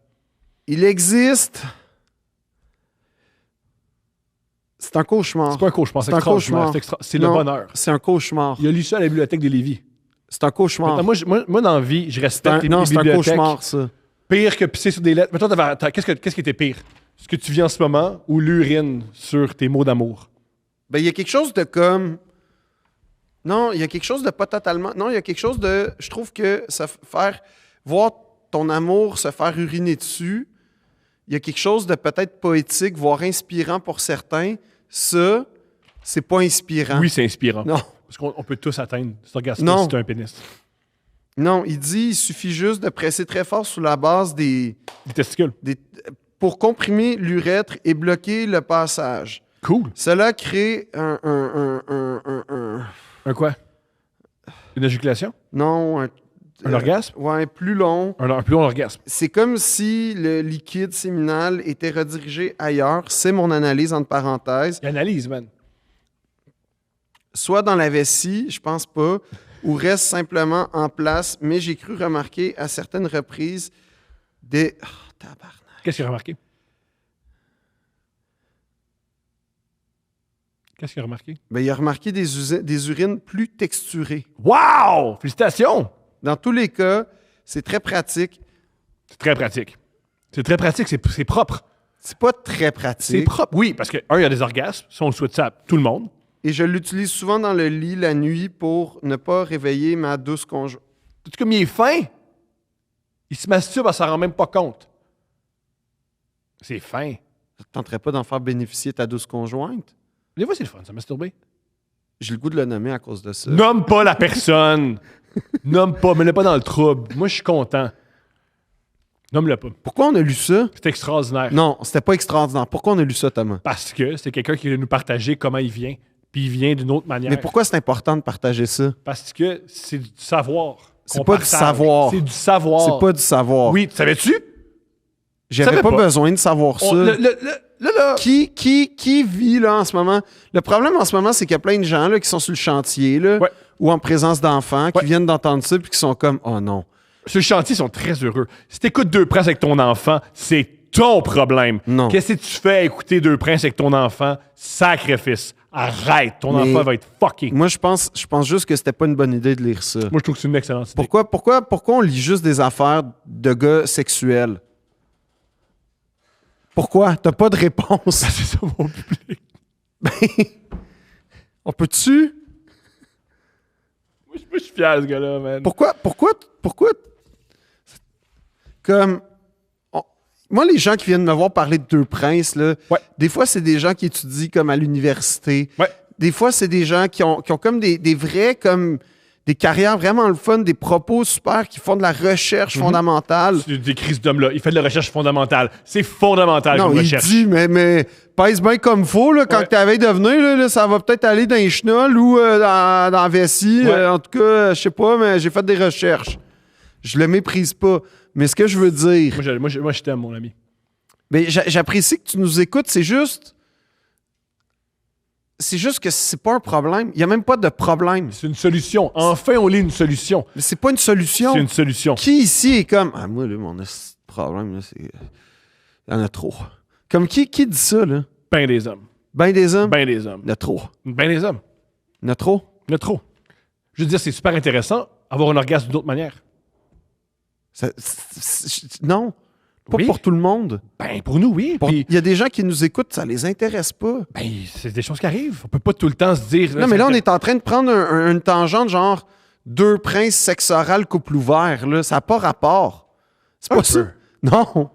il existe. C'est un cauchemar. C'est pas un cauchemar, c'est C'est un extraordinaire. cauchemar. C'est le Non, bonheur. C'est un cauchemar. Il a lu ça à la bibliothèque de Lévis. C'est un cauchemar. Moi, dans la vie, je respecte les Non, c'est un bibliothèques. cauchemar, ça. Pire que pisser sur des lettres. Mettons, qu'est-ce qui était pire? Ce que tu vis en ce moment ou l'urine sur tes mots d'amour? Ben, il y a quelque chose de comme. Non, il y a quelque chose de pas totalement. Non, il y a quelque chose de. Je trouve que faire. Voir ton amour se faire uriner dessus, il y a quelque chose de peut-être poétique, voire inspirant pour certains. Ça, c'est pas inspirant. Oui, c'est inspirant. Non. Parce qu'on peut tous atteindre cet orgasme Non. si tu as un pénis. Non, il dit il suffit juste de presser très fort sous la base Des testicules. pour comprimer l'urètre et bloquer le passage. Cool. Cela crée Un quoi? Une éjaculation? non, Un orgasme? Ouais, plus long. Un plus long orgasme. C'est comme si le liquide séminal était redirigé ailleurs. C'est mon analyse entre parenthèses. Il analyse, man. Soit dans la vessie, je pense pas, ou reste simplement en place, mais j'ai cru remarquer à certaines reprises des... Oh, tabarnak. Qu'est-ce qu'il a remarqué? Qu'est-ce qu'il a remarqué? Ben, il a remarqué des urines plus texturées. Wow! Félicitations! Dans tous les cas, c'est très pratique. C'est très pratique. C'est très pratique, c'est propre. C'est pas très C'est pratique. propre. Oui, parce que, il y a des orgasmes. Ça, on le souhaite ça à tout le monde. Et je l'utilise souvent dans le lit la nuit pour ne pas réveiller ma douce conjointe. Tout comme il est fin, il se masturbe, elle s'en rend même pas compte. C'est fin. Ça te tenterait pas d'en faire bénéficier ta douce conjointe? Des fois, c'est le fun, ça masturber. J'ai le goût de le nommer à cause de ça. Nomme pas la personne. Nomme pas, mets-le pas dans le trouble. Moi, je suis content. Nomme-le pas. Pourquoi on a lu ça? C'est extraordinaire. Non, c'était pas extraordinaire. Pourquoi on a lu ça, Thomas? Parce que c'est quelqu'un qui veut nous partager comment il vient. Puis il vient d'une autre manière. Mais pourquoi c'est important de partager ça? Parce que c'est du savoir. C'est qu'on pas du partage. savoir. C'est du savoir. C'est pas du savoir. Oui, tu savais-tu? J'avais savais pas pas. besoin de savoir ça. Là. Qui vit là en ce moment? Le problème en ce moment, c'est qu'il y a plein de gens là, qui sont sur le chantier là, Ouais. ou en présence d'enfants qui Ouais. viennent d'entendre ça puis qui sont comme oh non. Sur le chantier, ils sont très heureux. Si t'écoutes Deux Princes avec ton enfant, c'est ton problème. Non. Qu'est-ce que tu fais à écouter Deux Princes avec ton enfant? Sacrifice. Arrête. Ton Mais- enfant va être fucking. Moi, je pense juste que c'était pas une bonne idée de lire ça. Moi, je trouve que c'est une excellente idée. Pourquoi on lit juste des affaires de gars sexuels? Pourquoi? T'as pas de réponse. C'est ça, mon public. On peut-tu? Moi, je suis fier de ce gars-là, man. Pourquoi? Comme. Moi, les gens qui viennent me voir parler de Deux Princes, là, Ouais. des fois, c'est des gens qui étudient comme à l'université. Ouais. Des fois, c'est des gens qui ont comme des vrais, comme des carrières vraiment le fun, des propos super, qui font de la recherche fondamentale. Tu décris cet homme-là. Il fait de la recherche fondamentale. C'est fondamental Non, comme il recherche. dit, mais pèse bien comme faut, là, quand Ouais. t'es à la veille de venir, là, ça va peut-être aller dans les chenolles ou dans la vessie. Ouais. En tout cas, je sais pas, mais j'ai fait des recherches. Je le méprise pas. Mais ce que je veux dire, Moi, je t'aime, mon ami. mais j'apprécie que tu nous écoutes, c'est juste que c'est pas un problème. Il y a même pas de problème. C'est une solution. Enfin, on lit une solution. Mais c'est pas une solution. C'est une solution. Qui ici est comme ah moi là mon problème là, c'est il y en a trop. Comme qui dit ça là? Ben des hommes. Ben des hommes. Ben des hommes. Il y en a trop. Ben des hommes. Il y en a trop. Il y en a trop. Je veux dire, c'est super intéressant avoir un orgasme d'une autre manière. Non. Pas Oui. pour tout le monde. Ben, pour nous, oui. Il Puis, y a des gens qui nous écoutent, ça les intéresse pas. ben, c'est des choses qui arrivent. On peut pas tout le temps se dire. Non, mais là, on est en train de prendre une tangente genre Deux Princes, sexe oral, couple ouvert. Là. Ça n'a pas rapport. C'est Un pas ça. peu. Non.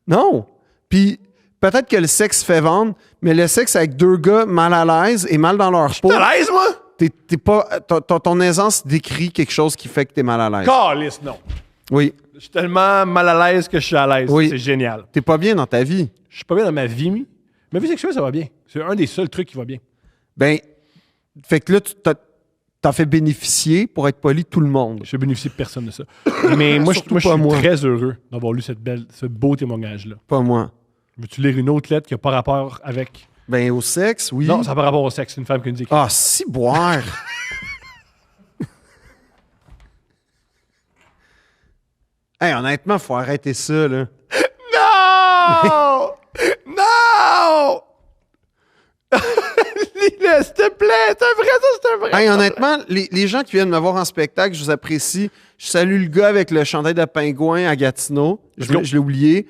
Non. Puis peut-être que le sexe fait vendre, mais le sexe avec deux gars mal à l'aise et mal dans leur peau, T'es à l'aise, moi? t'es pas, ton aisance décrit quelque chose qui fait que t'es mal à l'aise. Calisse, non. Oui. Je suis tellement mal à l'aise que je suis à l'aise. Oui. C'est génial. T'es pas bien dans ta vie. Je suis pas bien dans ma vie. Ma vie sexuelle, ça va bien. C'est un des seuls trucs qui va bien. Ben, fait que là, t'en fais bénéficier, pour être poli, tout le monde. Je bénéficie de personne de ça. Mais moi, je Surtout suis pas moi. très heureux d'avoir lu ce beau témoignage-là. Pas moi. Veux-tu lire une autre lettre qui n'a pas rapport avec... Ben, au sexe, oui. Non, ça n'a pas rapport au sexe. C'est une femme qui nous dit... Ah, si boire! Hey, honnêtement, faut arrêter ça, là. Non! Non! Lis-le, s'il te plaît! C'est un vrai, ça, c'est un vrai! Hey, honnêtement, les gens qui viennent me voir en spectacle, je vous apprécie. Je salue le gars avec le chandail de pingouin à Gatineau. Je l'ai oublié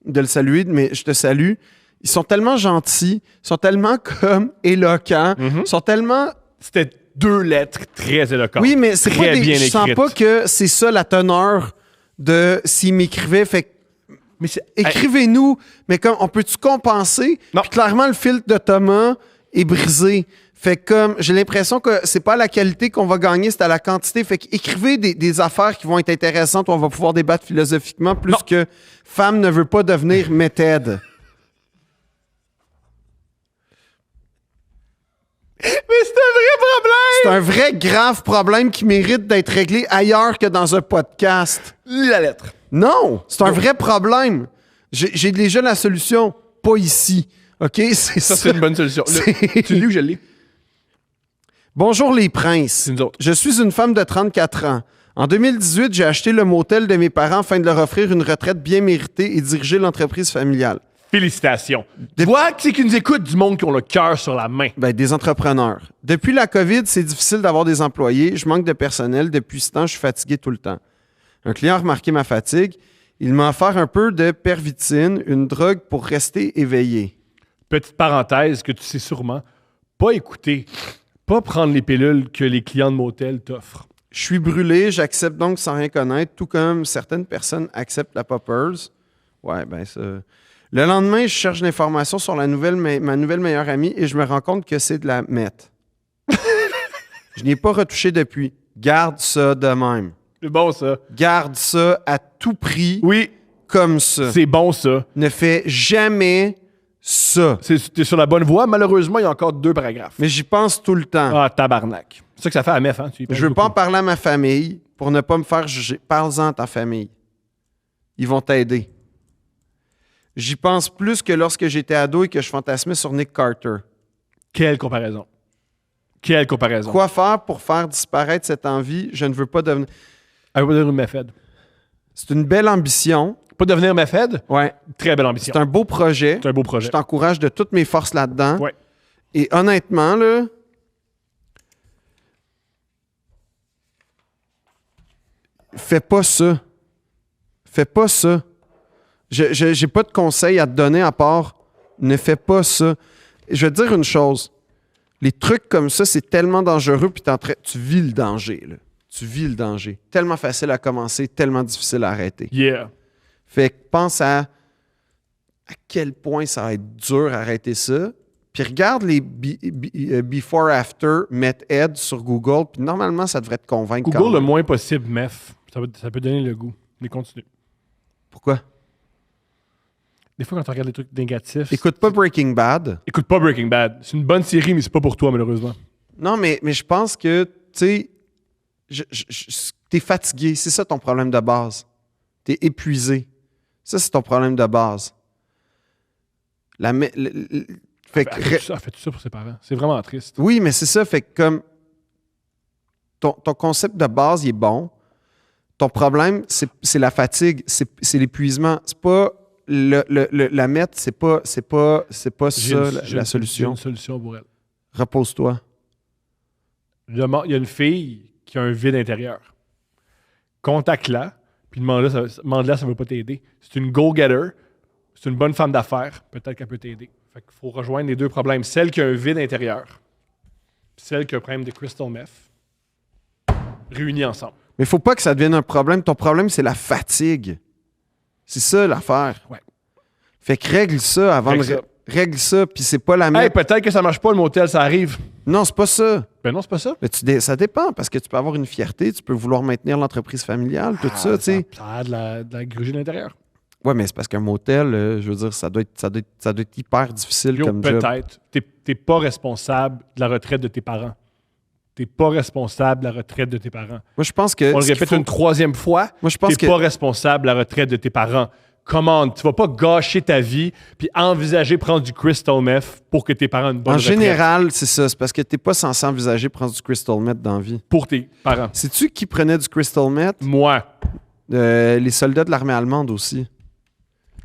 de le saluer, mais je te salue. Ils sont tellement gentils, ils sont tellement comme éloquents, ils sont tellement... C'était 2 lettres très éloquentes. Oui, mais c'est très pas bien je sens écrites. pas que c'est ça la teneur de s'ils m'écrivaient. Fait que Mais c'est... écrivez-nous, mais comme on peut-tu compenser? Non. Puis clairement, le filtre de Thomas est brisé. Fait que comme j'ai l'impression que c'est pas la qualité qu'on va gagner, c'est à la quantité. Fait que écrivez des affaires qui vont être intéressantes où on va pouvoir débattre philosophiquement plus Non. que femme ne veut pas devenir méthode. Mais c'est un vrai problème! C'est un vrai grave problème qui mérite d'être réglé ailleurs que dans un podcast. Lis la lettre. Non, c'est un vrai problème. J'ai déjà la solution, pas ici. OK? C'est Ça, c'est une bonne solution. C'est- Tu lis ou je le lis? Bonjour les princes. C'est nous autres. Je suis une femme de 34 ans. En 2018, j'ai acheté le motel de mes parents afin de leur offrir une retraite bien méritée et diriger l'entreprise familiale. Félicitations. Tu vois que c'est qu'ils nous écoutent du monde qui ont le cœur sur la main. Ben, des entrepreneurs. Depuis la COVID, c'est difficile d'avoir des employés. Je manque de personnel. Depuis ce temps, je suis fatigué tout le temps. Un client a remarqué ma fatigue. Il m'a offert un peu de pervitine, une drogue pour rester éveillé. Petite parenthèse que tu sais sûrement, pas écouter, pas prendre les pilules que les clients de motel t'offrent. Je suis brûlé, j'accepte donc sans rien connaître, tout comme certaines personnes acceptent la poppers. Ouais, ben ça... Le lendemain, je cherche l'information sur ma nouvelle meilleure amie et je me rends compte que c'est de la meth. Je n'y ai pas retouché depuis. Garde ça de même. C'est bon, ça. Garde ça à tout prix, Oui, comme ça. c'est bon, ça. Ne fais jamais ça. T'es sur la bonne voie. Malheureusement, il y a encore 2 paragraphes. Mais j'y pense tout le temps. Ah, tabarnak. C'est ça que ça fait à MEF, hein? Tu y penses Je veux pas en beaucoup. parler à ma famille pour ne pas me faire juger. Parle-en à ta famille. Ils vont t'aider. J'y pense plus que lorsque j'étais ado et que je fantasmais sur Nick Carter. Quelle comparaison. Quelle comparaison. Quoi faire pour faire disparaître cette envie? Je ne veux pas devenir... Elle veut pas devenir MEFED. C'est une belle ambition. Pas devenir MEFED? Ouais. Très belle ambition. C'est un beau projet. C'est un beau Je projet. t'encourage de toutes mes forces là-dedans. Ouais. Et honnêtement, là... Fais pas ça. Fais pas ça. J'ai pas de conseils à te donner à part ne fais pas ça. Je vais te dire une chose. Les trucs comme ça, c'est tellement dangereux, puis tu vis le danger. Là. Tu vis le danger. Tellement facile à commencer, tellement difficile à arrêter. Yeah. Fait que pense à quel point ça va être dur à arrêter ça. Puis regarde les before after met Ed sur Google, puis normalement, ça devrait te convaincre quand Google le même. moins possible, MEF. Ça peut donner le goût. Mais continue. Pourquoi? Des fois, quand tu regardes les trucs négatifs... Écoute pas Breaking Bad. Écoute pas Breaking Bad. C'est une bonne série, mais c'est pas pour toi, malheureusement. Non, mais je pense que, tu sais, t'es fatigué. C'est ça ton problème de base. T'es épuisé. Ça, c'est ton problème de base. Fait que- Elle fait tout ça pour ses parents. C'est vraiment triste. oui, mais c'est ça. Fait que comme ton concept de base, il est bon. Ton problème, c'est la fatigue, c'est l'épuisement. C'est pas la mettre, c'est pas ça la solution. J'ai une solution pour elle. Repose-toi. Il y a une fille qui a un vide intérieur. Contacte-la, puis demande-la, ça ne va pas t'aider. C'est une go-getter, c'est une bonne femme d'affaires, peut-être qu'elle peut t'aider. Fait qu'il faut rejoindre les 2 problèmes. Celle qui a un vide intérieur, puis celle qui a un problème de crystal meth, réunis ensemble. Mais il faut pas que ça devienne un problème. Ton problème, c'est la fatigue. C'est ça l'affaire. Ouais. Fait que règle ça avant Règle ça. Règle ça, puis c'est pas la Hey, même. peut-être que ça marche pas, le motel, ça arrive. Non, c'est pas ça. Ben non, c'est pas ça. Mais ça dépend, parce que tu peux avoir une fierté, tu peux vouloir maintenir l'entreprise familiale, tout ça, tu sais. Ça a de la grugie de l'intérieur. Ouais, mais c'est parce qu'un motel, je veux dire, ça doit être hyper difficile Yo, comme job. peut-être. T'es pas responsable de la retraite de tes parents. T'es pas responsable de la retraite de tes parents. Moi, je pense que. On le ce qu'il répète faut- une troisième fois. Moi, je pense T'es que. pas responsable de la retraite de tes parents. Commande, tu vas pas gâcher ta vie puis envisager prendre du crystal meth pour que tes parents aient une bonne En retraite. général, c'est ça. C'est parce que t'es pas censé envisager prendre du crystal meth dans la vie. Pour tes parents. Sais-tu qui prenait du crystal meth? Moi, Les soldats de l'armée allemande aussi.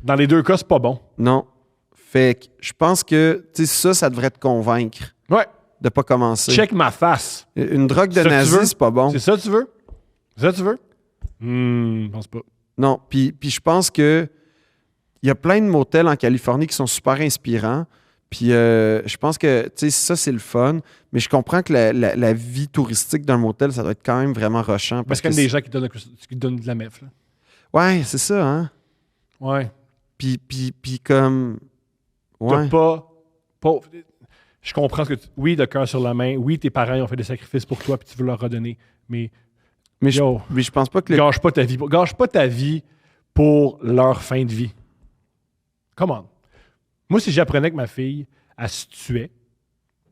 dans les deux cas, c'est pas bon. Non. Fait que je pense que tu sais, ça devrait te convaincre Ouais. de pas commencer. Check ma face. Une drogue de C'est ça que tu nazi, veux? c'est pas bon. C'est ça que tu veux? C'est ça que tu veux? Je pense pas. Non. Puis je pense que il y a plein de motels en Californie qui sont super inspirants. Puis je pense que tu sais, ça, c'est le fun. Mais je comprends que la vie touristique d'un motel, ça doit être quand même vraiment rushant. Parce qu'il y a des gens qui donnent de la meth. Là. Ouais, c'est ça, hein? Ouais. Puis comme. Ouais. T'as pas. Je comprends ce que tu. Oui, de cœur sur la main. Oui, tes parents ils ont fait des sacrifices pour toi puis tu veux leur redonner. Mais Mais yo, je pense pas que le. gâche pas ta vie. Gâche pas ta vie pour leur fin de vie. Come on. Moi, si j'apprenais que ma fille, elle se tuait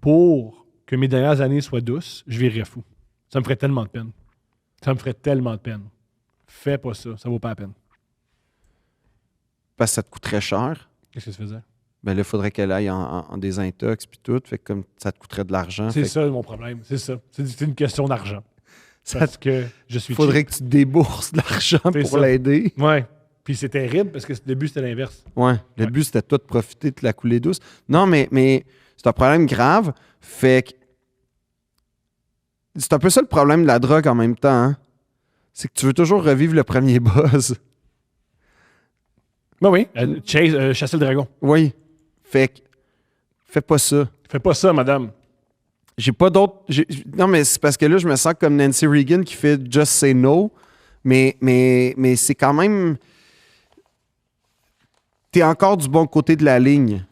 pour que mes dernières années soient douces, je virerais fou. Ça me ferait tellement de peine. Ça me ferait tellement de peine. Fais pas ça. Ça vaut pas la peine. Parce que ça te coûterait cher. Qu'est-ce que tu faisais? Ben là, il faudrait qu'elle aille en désintox puis tout. Fait que comme ça te coûterait de l'argent. C'est fait ça mon problème. C'est ça. C'est une question d'argent. Ça Parce que je suis faudrait que tu débourses de l'argent C'est pour ça. l'aider. Ouais. Puis c'est terrible parce que au début, c'était l'inverse. Ouais. Le Ouais. but, c'était toi de profiter de la coulée douce. Non, mais c'est un problème grave. Fait que. C'est un peu ça le problème de la drogue en même temps. Hein? C'est que tu veux toujours revivre le premier buzz. Ben oui. Chasser le dragon. Oui. Fait que. Fais pas ça. Fais pas ça, madame. J'ai pas d'autres. Non, mais c'est parce que là, je me sens comme Nancy Reagan qui fait Just Say No. Mais c'est quand même. T'es encore du bon côté de la ligne.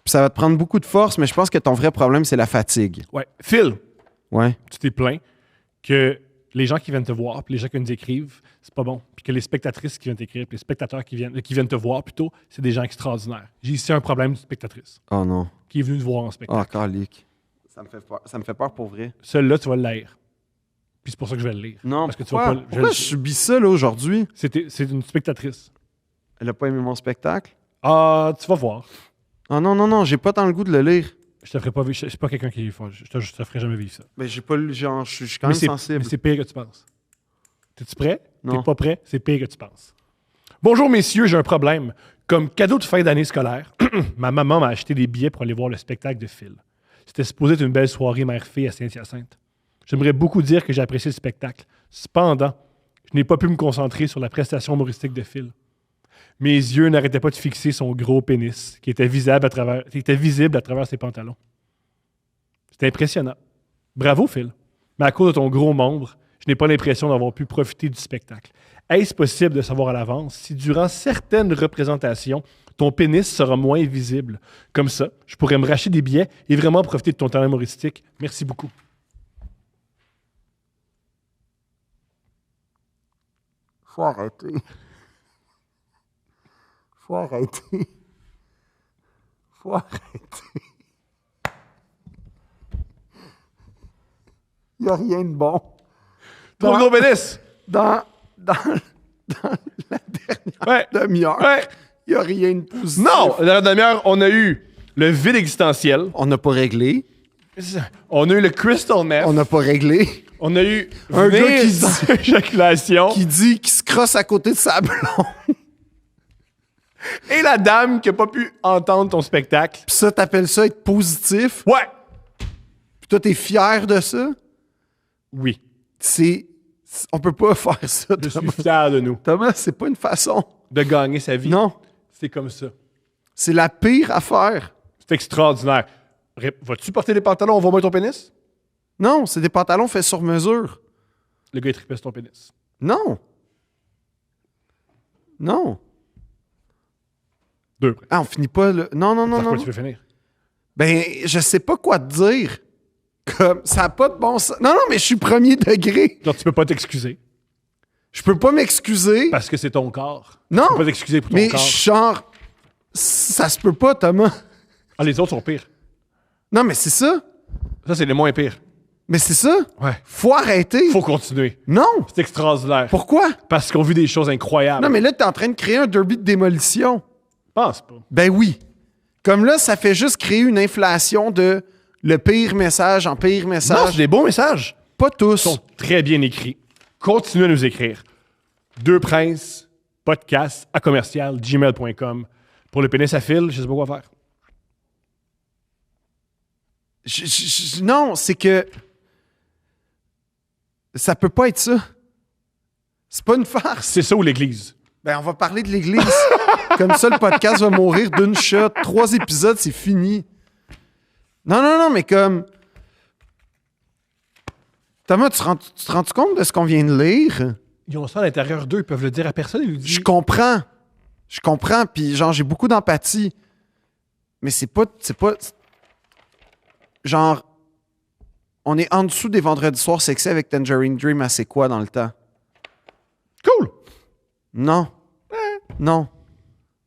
Puis ça va te prendre beaucoup de force, mais je pense que ton vrai problème, c'est la fatigue. Ouais. Phil, Ouais. tu t'es plaint que les gens qui viennent te voir, puis les gens qui nous écrivent, c'est pas bon. Puis que les spectatrices qui viennent t'écrire, puis les spectateurs qui viennent te voir plutôt, c'est des gens extraordinaires. J'ai ici un problème d'une spectatrice Oh non. qui est venue te voir en spectacle. Oh, calique. Ça me fait peur. Ça me fait peur pour vrai. Celui-là, tu vas le lire. Puis c'est pour ça que je vais le lire. Non, parce que tu pourquoi, vas pas. pourquoi je subis ça là aujourd'hui? C'est une spectatrice. Elle a pas aimé mon spectacle? Ah, tu vas voir. Oh non, j'ai pas tant le goût de le lire. Je te ferai pas vivre. Je suis pas quelqu'un qui est fort. Je te ferai jamais vivre ça. Mais j'ai pas le genre, je suis quand Mais même sensible. c'est pire que tu penses. T'es-tu prêt? Non. T'es pas prêt? C'est pire que tu penses. Bonjour, messieurs, j'ai un problème. Comme cadeau de fin d'année scolaire, ma maman m'a acheté des billets pour aller voir le spectacle de Phil. C'était supposé être une belle soirée mère-fille à Saint-Hyacinthe. J'aimerais beaucoup dire que j'ai apprécié le spectacle. Cependant, je n'ai pas pu me concentrer sur la prestation humoristique de Phil. Mes yeux n'arrêtaient pas de fixer son gros pénis qui était visible à travers ses pantalons. C'était impressionnant. Bravo, Phil. Mais à cause de ton gros membre, je n'ai pas l'impression d'avoir pu profiter du spectacle. Est-ce possible de savoir à l'avance si durant certaines représentations, ton pénis sera moins visible? Comme ça, je pourrais me racheter des billets et vraiment profiter de ton talent humoristique. Merci beaucoup. Faut arrêter. Faut arrêter. Faut arrêter. Il n'y a rien de bon. Trop gros pénis! Dans la dernière Ouais. demi-heure, Ouais. il n'y a rien de positif. Non! Dans la demi-heure, on a eu le vide existentiel. On n'a pas réglé. On a eu le crystal meth. On n'a pas réglé. On a eu Un gars qui vide éjaculation. Qui dit qu'il se crosse à côté de sa blonde. Et la dame qui n'a pas pu entendre ton spectacle. Puis ça, t'appelles ça être positif? Ouais! Puis toi, t'es fier de ça? Oui. On peut pas faire ça, Je suis Thomas. fier de nous. Thomas, c'est pas une façon. De gagner sa vie. Non. C'est comme ça. C'est la pire affaire. C'est extraordinaire. Vas-tu porter des pantalons? On va voir ton pénis? Non, c'est des pantalons faits sur mesure. Le gars, il tripait sur ton pénis. Non. Non. 2 princes. Ah, on finit pas là. Non, non, non, Par quoi non. tu veux finir? Ben, je sais pas quoi te dire. Comme, ça n'a pas de bon sens. Non, non, mais je suis premier degré. Genre, tu peux pas t'excuser Je peux pas m'excuser. parce que c'est ton corps. Non. Tu peux pas t'excuser pour ton Mais corps. genre, ça se peut pas, Thomas. Ah, les autres sont pires. Non, mais c'est ça. Ça, c'est les moins pires. Mais c'est ça. Ouais. Faut arrêter. Faut continuer. Non. C'est extraordinaire. Pourquoi? Parce qu'on vit des choses incroyables. Non, mais là, t'es en train de créer un derby de démolition. Je pense pas. Ben oui. Comme là, ça fait juste créer une inflation de le pire message en pire Non, message. c'est des bons messages. Pas tous. Ils sont très bien écrits. Continuez à nous écrire. 2 princes, podcast, à commercial, gmail.com. Pour le pénis à fil, je sais pas quoi faire. Non, c'est que ça peut pas être ça. C'est pas une farce. C'est ça ou l'église? Ben, on va parler de l'Église. Comme ça, le podcast va mourir d'une shot. 3 épisodes, c'est fini. Non, non, non, mais comme... Thomas, tu te rends compte de ce qu'on vient de lire? Ils ont ça à l'intérieur d'eux, ils peuvent le dire à personne. Ils nous disent... Je comprends. Je comprends, puis genre, j'ai beaucoup d'empathie. Mais c'est pas... Genre, on est en dessous des vendredis soirs sexy avec Tangerine Dream à c'est quoi dans le temps? Cool! Non. Non.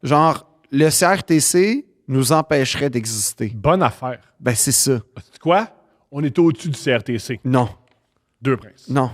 Genre, le CRTC nous empêcherait d'exister. Bonne affaire. Ben, c'est ça. Tu sais quoi? On est au-dessus du CRTC. Non. 2 princes. Non.